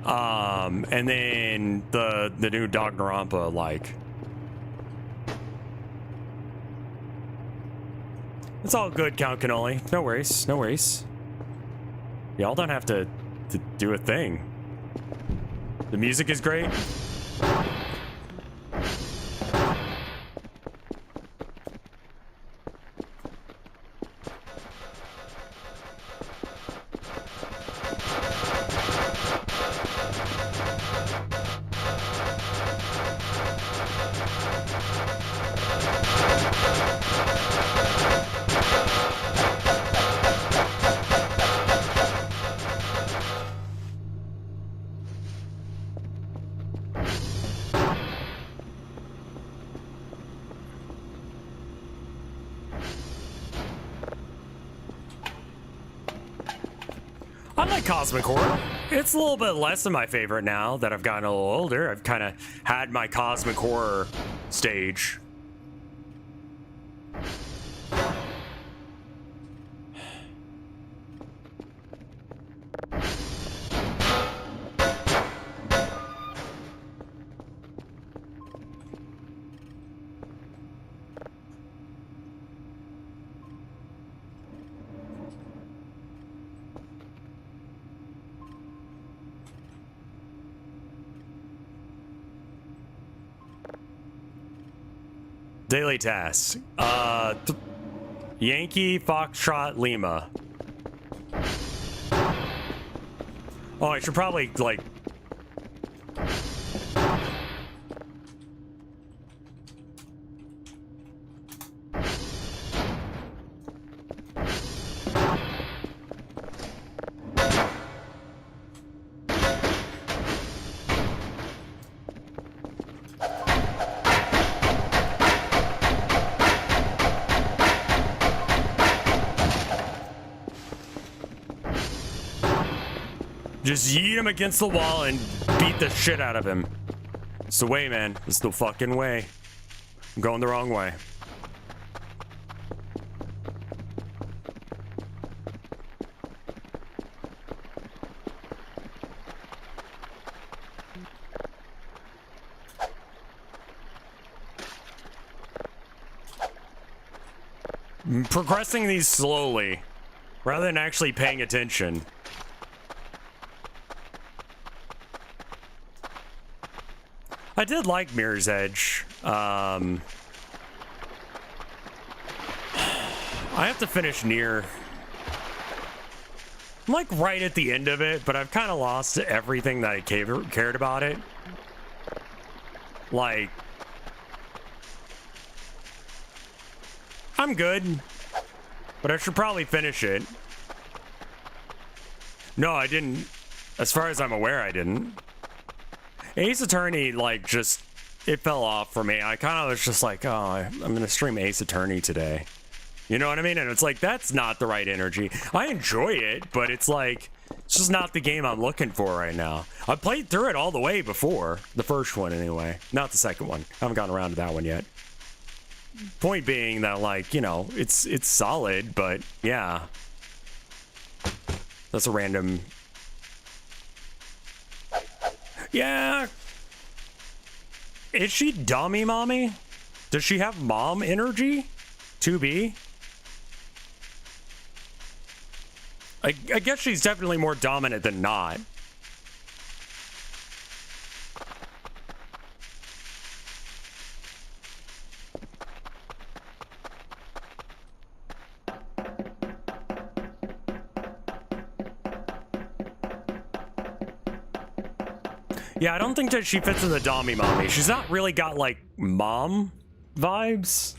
S1: And then the new Danganronpa, like. It's all good, Count Cannoli. No worries, no worries. Y'all don't have to do a thing. The music is great. I like Cosmic Horror. It's a little bit less of my favorite now that I've gotten a little older. I've kind of had my Cosmic Horror stage. Daily tasks. Yankee Foxtrot Lima. Oh, I should probably, like... Just yeet him against the wall and beat the shit out of him. It's the way, man. It's the fucking way. I'm going the wrong way. I'm progressing these slowly, rather than actually paying attention. I did like Mirror's Edge. I have to finish Nier. I'm like right at the end of it, but I've kind of lost everything that I cared about it. Like, I'm good, but I should probably finish it. No, I didn't. As far as I'm aware, I didn't. Ace Attorney, like, just, it fell off for me. I kind of was just like, oh, I'm going to stream Ace Attorney today. You know what I mean? And it's like, that's not the right energy. I enjoy it, but it's like, it's just not the game I'm looking for right now. I played through it all the way before. The first one, anyway. Not the second one. I haven't gotten around to that one yet. Point being that, like, you know, it's solid, but yeah. That's a random... Yeah. Is she dummy mommy? Does she have mom energy? 2B? I guess she's definitely more dominant than not. Yeah, I don't think that she fits in the Dommy mommy. She's not really got, like, mom vibes.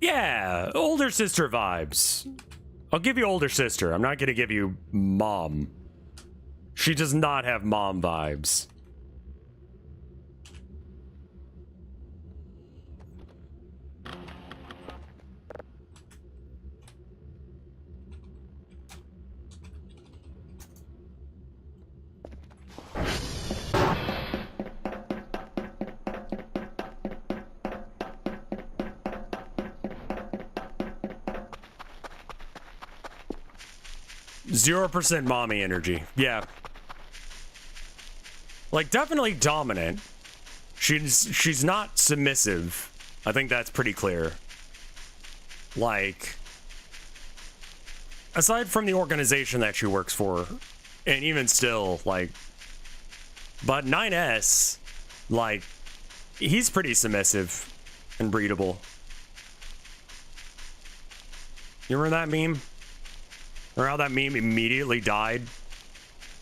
S1: Yeah, older sister vibes. I'll give you older sister. I'm not gonna give you mom. She does not have mom vibes. %0 mommy energy. Yeah. Like, definitely dominant. She's not submissive. I think that's pretty clear. Like, aside from the organization that she works for, and even still, like, but 9S, like, he's pretty submissive and breedable. You remember that meme? Or how that meme immediately died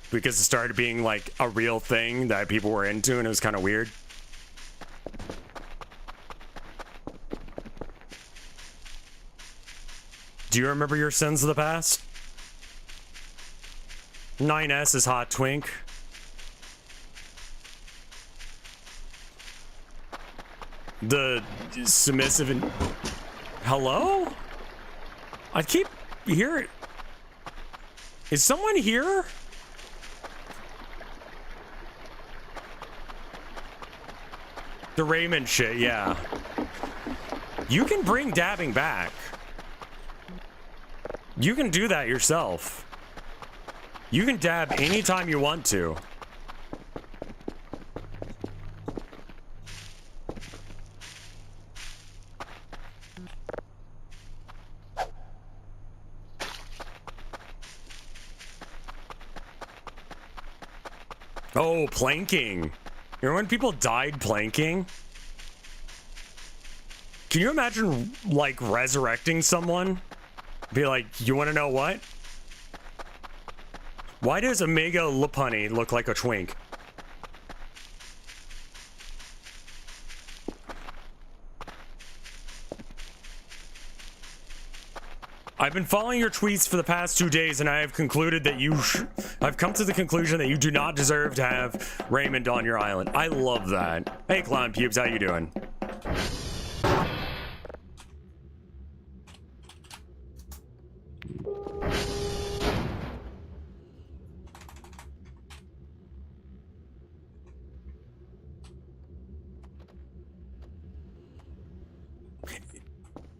S1: because it started being like a real thing that people were into and it was kind of weird. Do you remember your sins of the past? 9S is hot twink. The submissive and... Hello? I keep hearing... Is someone here? The Raymond shit, yeah. You can bring dabbing back. You can do that yourself. You can dab anytime you want to. Oh, planking. Remember when people died planking? Can you imagine, like, resurrecting someone? Be like, you want to know what? Why does Omega Lupunny look like a twink? I've been following your tweets for the past 2 days, and I have concluded that I've come to the conclusion that you do not deserve to have Raymond on your island. I love that. Hey, Clown Pubes, how you doing?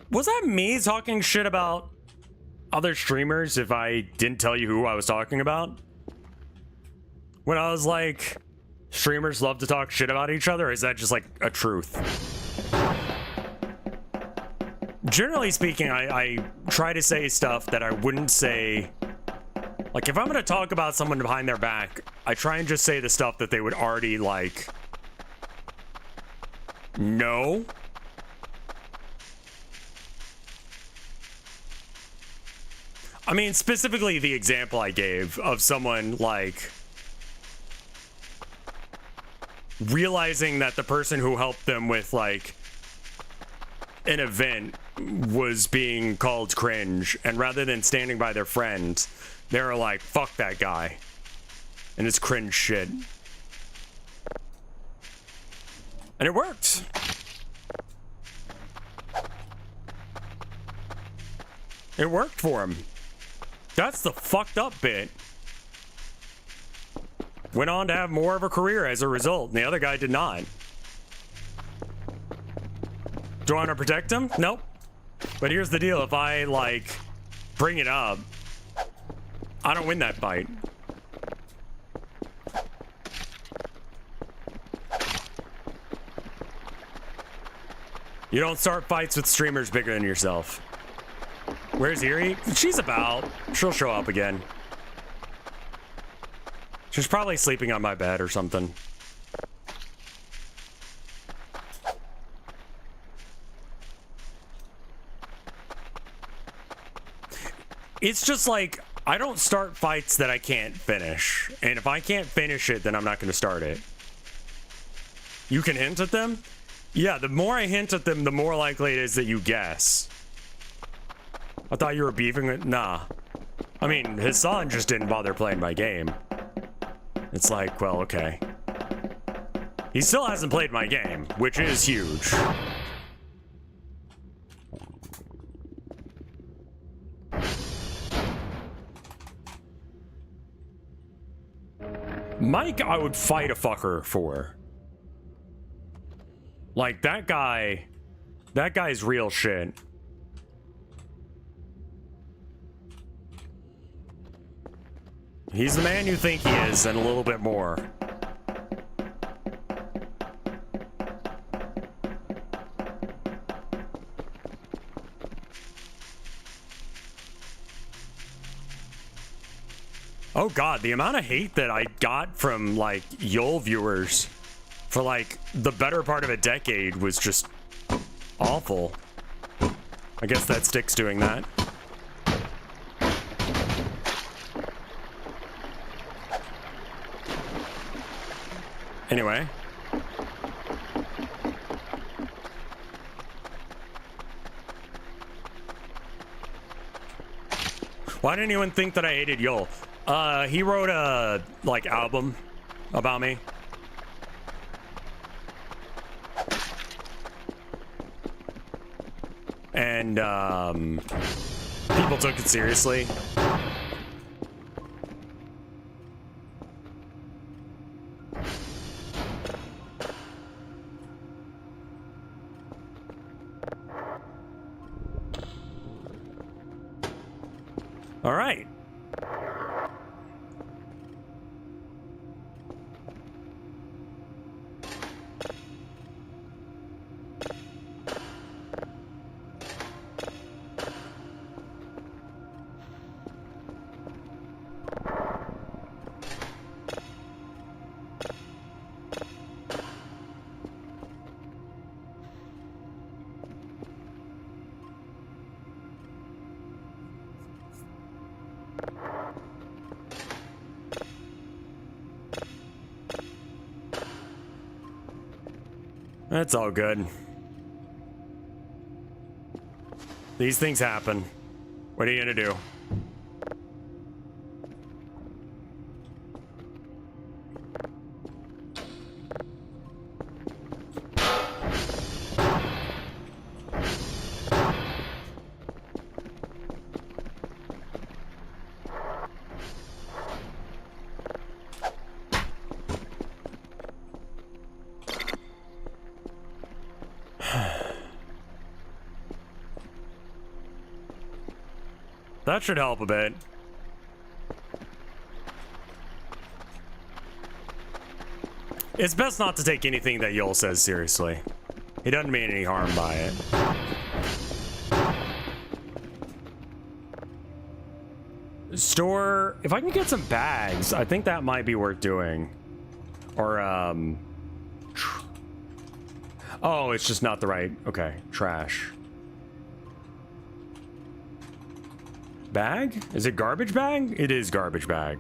S1: Was that me talking shit about other streamers if I didn't tell you who I was talking about? When I was like, streamers love to talk shit about each other, or is that just like a truth? Generally speaking, I try to say stuff that I wouldn't say. Like, if I'm gonna talk about someone behind their back, I try and just say the stuff that they would already, like, know. I mean, specifically the example I gave of someone like realizing that the person who helped them with like an event was being called cringe, and rather than standing by their friend, they were like, fuck that guy and it's cringe shit. And it worked. It worked for him. That's the fucked up bit. Went on to have more of a career as a result, and the other guy did not. Do I want to protect him? Nope. But here's the deal. If I, like, bring it up, I don't win that fight. You don't start fights with streamers bigger than yourself. Where's Erie? She's about. She'll show up again. She's probably sleeping on my bed or something. It's just like, I don't start fights that I can't finish. And if I can't finish it, then I'm not going to start it. You can hint at them? Yeah, the more I hint at them, the more likely it is that you guess. I thought you were beefing with... Nah. I mean, Hassan just didn't bother playing my game. It's like, well, okay. He still hasn't played my game, which is huge. Mike, I would fight a fucker for. Like, that guy's real shit. He's the man you think he is, and a little bit more. Oh god, the amount of hate that I got from, like, Yule viewers for, like, the better part of a decade was just awful. I guess that sticks doing that. Anyway. Why did anyone think that I hated Yul? He wrote a, like, album about me. And, people took it seriously. All right. That's all good. These things happen. What are you gonna do? That should help a bit. It's best not to take anything that Yul says seriously. He doesn't mean any harm by it. Store... If I can get some bags, I think that might be worth doing. Or, oh, it's just not the right... Okay, trash. bag? Is it garbage bag? It is garbage bag.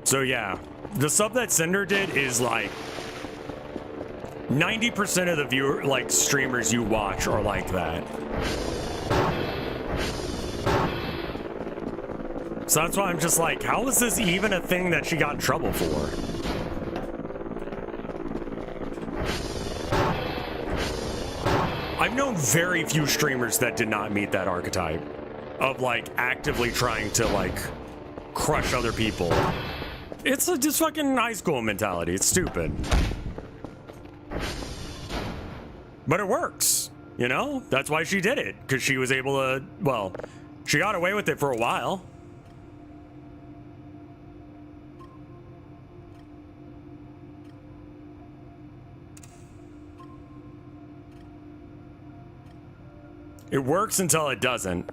S1: So yeah, the stuff that Cinder did is like 90% of the viewer, like streamers you watch are like that. So that's why I'm just like, how is this even a thing that she got in trouble for? I've known very few streamers that did not meet that archetype of like actively trying to like crush other people. It's just fucking high school mentality. It's stupid. But it works, you know? That's why she did it, because she was able to, well, she got away with it for a while. It works until it doesn't.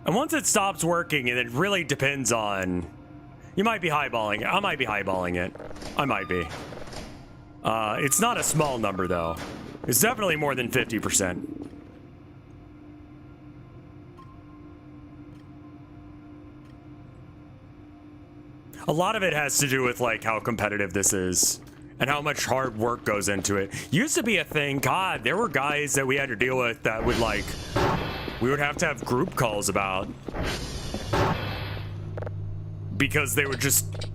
S1: And once it stops working, and it really depends on... You might be highballing it. I might be highballing it. I might be. It's not a small number, though. It's definitely more than 50%. A lot of it has to do with, like, how competitive this is. And how much hard work goes into it. Used to be a thing. God, there were guys that we had to deal with that would, like... We would have to have group calls about... Because they were just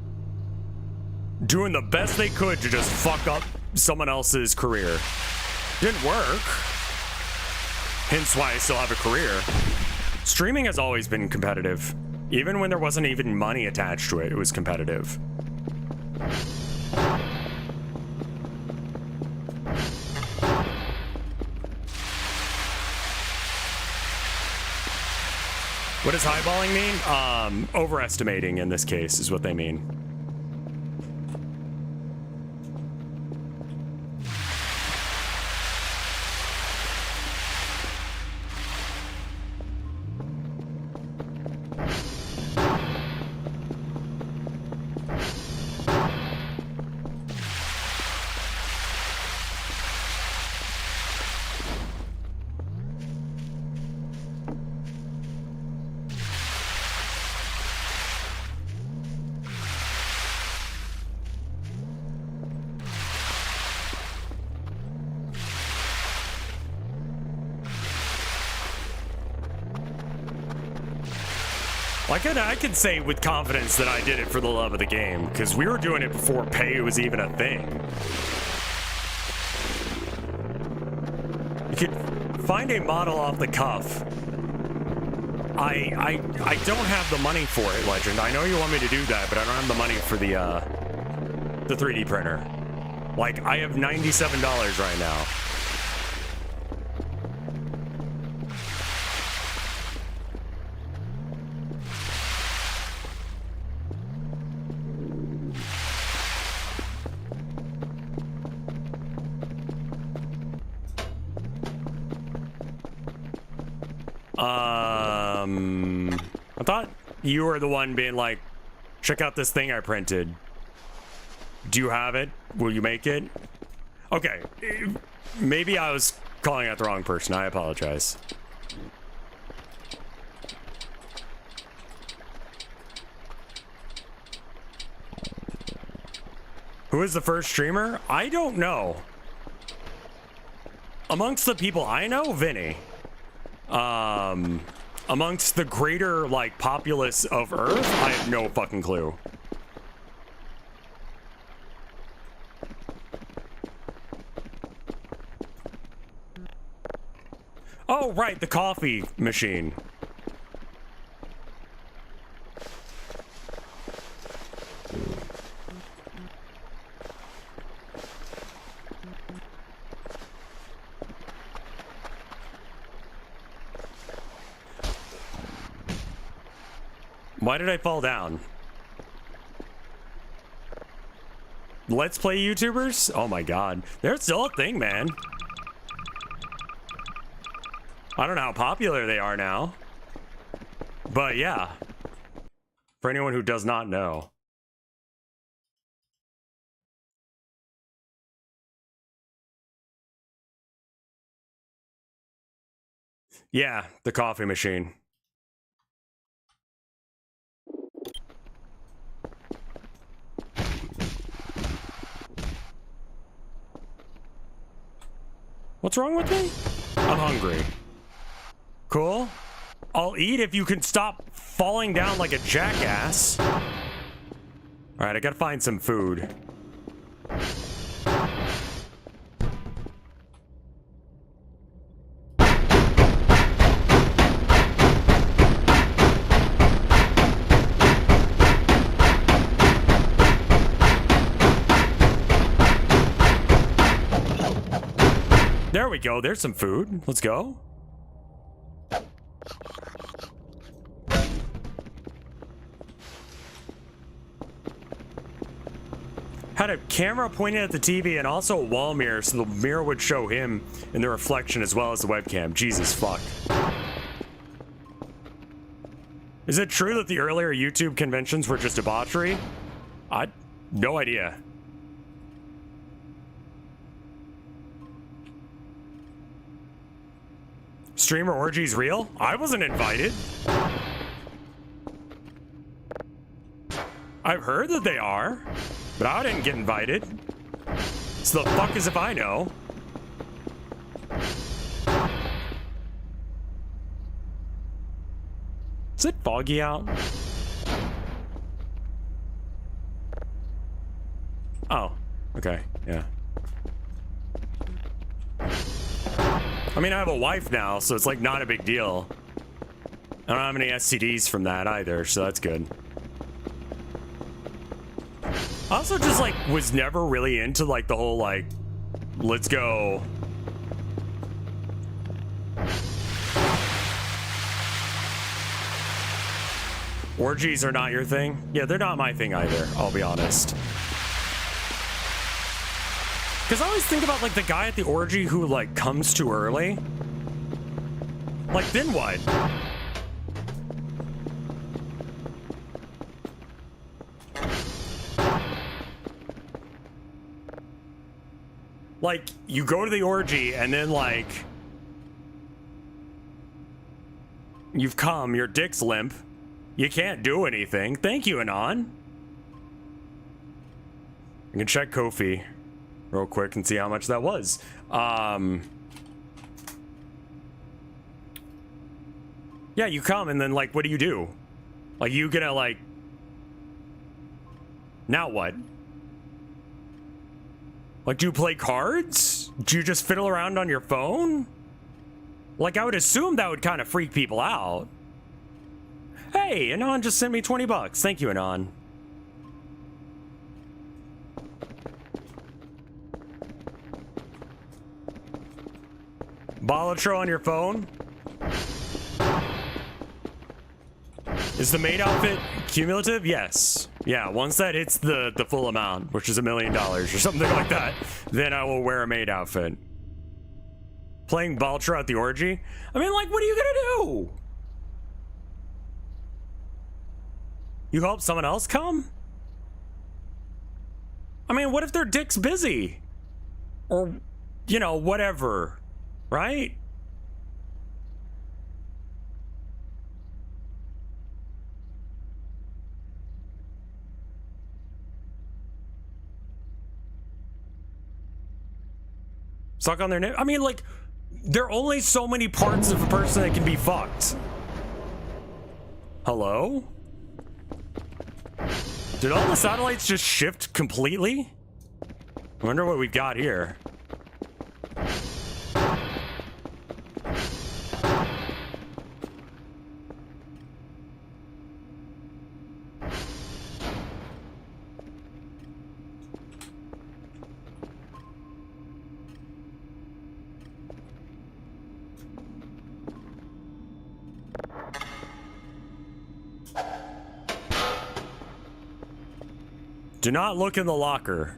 S1: doing the best they could to just fuck up someone else's career. Didn't work. Hence why I still have a career. Streaming has always been competitive. Even when there wasn't even money attached to it, it was competitive. What does highballing mean? Overestimating in this case is what they mean. I could say with confidence that I did it for the love of the game, because we were doing it before pay was even a thing. You could find a model off the cuff. I don't have the money for it, Legend. I know you want me to do that, but I don't have the money for the 3D printer. Like, I have $97 right now. I thought you were the one being like, check out this thing I printed. Do you have it? Will you make it? Okay. Maybe I was calling out the wrong person. I apologize. Who is the first streamer? I don't know. Amongst the people I know, Vinny. Amongst the greater, like, populace of Earth, I have no fucking clue. Oh, right, the coffee machine. Why did I fall down? Let's Play YouTubers? Oh my god. They're still a thing, man. I don't know how popular they are now. But yeah. For anyone who does not know. Yeah, the coffee machine. What's wrong with me? I'm hungry. Cool. I'll eat if you can stop falling down like a jackass. Alright, I gotta find some food. There we go. There's some food. Let's go. Had a camera pointed at the TV and also a wall mirror so the mirror would show him in the reflection as well as the webcam. Jesus fuck. Is it true that the earlier YouTube conventions were just debauchery? No idea. Streamer orgies real? I wasn't invited. I've heard that they are, but I didn't get invited. So the fuck as if I know. Is it foggy out? Oh, okay, yeah. I mean, I have a wife now, so it's like not a big deal. I don't have any STDs from that either, so that's good. I also just like was never really into like the whole like, let's go. Orgies are not your thing? Yeah, they're not my thing either, I'll be honest. Because I always think about, like, the guy at the orgy who, like, comes too early. Like, then what? Like, you go to the orgy and then, like, you've come, your dick's limp. You can't do anything. Thank you, Anon. I can check Ko-fi real quick and see how much that was. Yeah, you come and then like, what do? Like, you gonna like, now what? Like, do you play cards? Do you just fiddle around on your phone? Like, I would assume that would kind of freak people out. Hey, Anon just sent me 20 bucks. Thank you, Anon. Balatro on your phone? Is the maid outfit cumulative? Yes. Yeah, once that hits the full amount, which is $1 million or something like that, then I will wear a maid outfit. Playing Balatro at the orgy? I mean, like, what are you gonna do? You help someone else come? I mean, what if their dick's busy? Or, you know, whatever. Right? Suck on their nip? I mean, like, there are only so many parts of a person that can be fucked. Hello? Did all the satellites just shift completely? I wonder what we've got here. Do not look in the locker.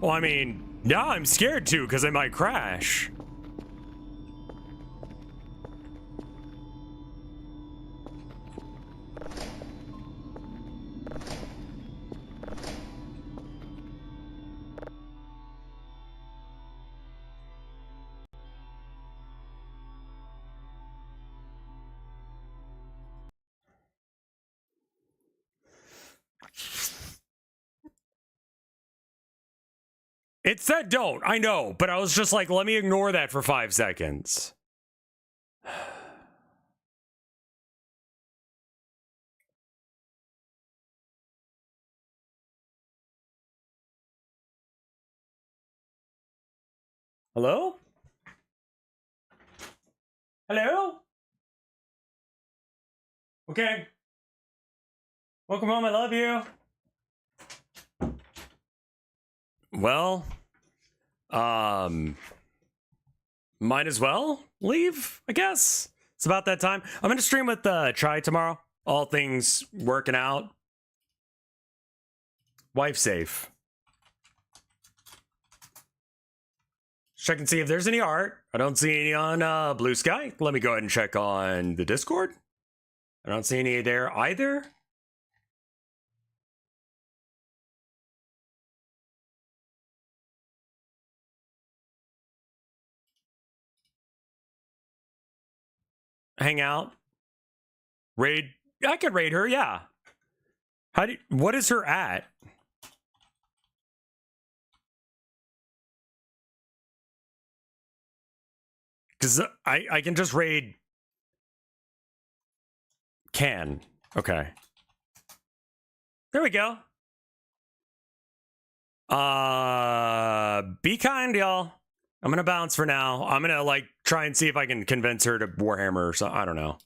S1: Well, I mean, now I'm scared too, because it might crash. It said don't, I know, but I was just like, let me ignore that for 5 seconds. Hello? Hello? Okay. Welcome home, I love you. Well, might as well leave, I guess. It's about that time. I'm gonna stream with Try tomorrow. All things working out. Wife safe. Check and see if there's any art. I don't see any on Blue Sky. Let me go ahead and check on the Discord. I don't see any there either. Hang out. Raid. I could raid her, yeah. What is her at? Because I can just raid. Can. Okay. There we go. Be kind, y'all. I'm gonna bounce for now. I'm gonna like try and see if I can convince her to Warhammer or something. I don't know.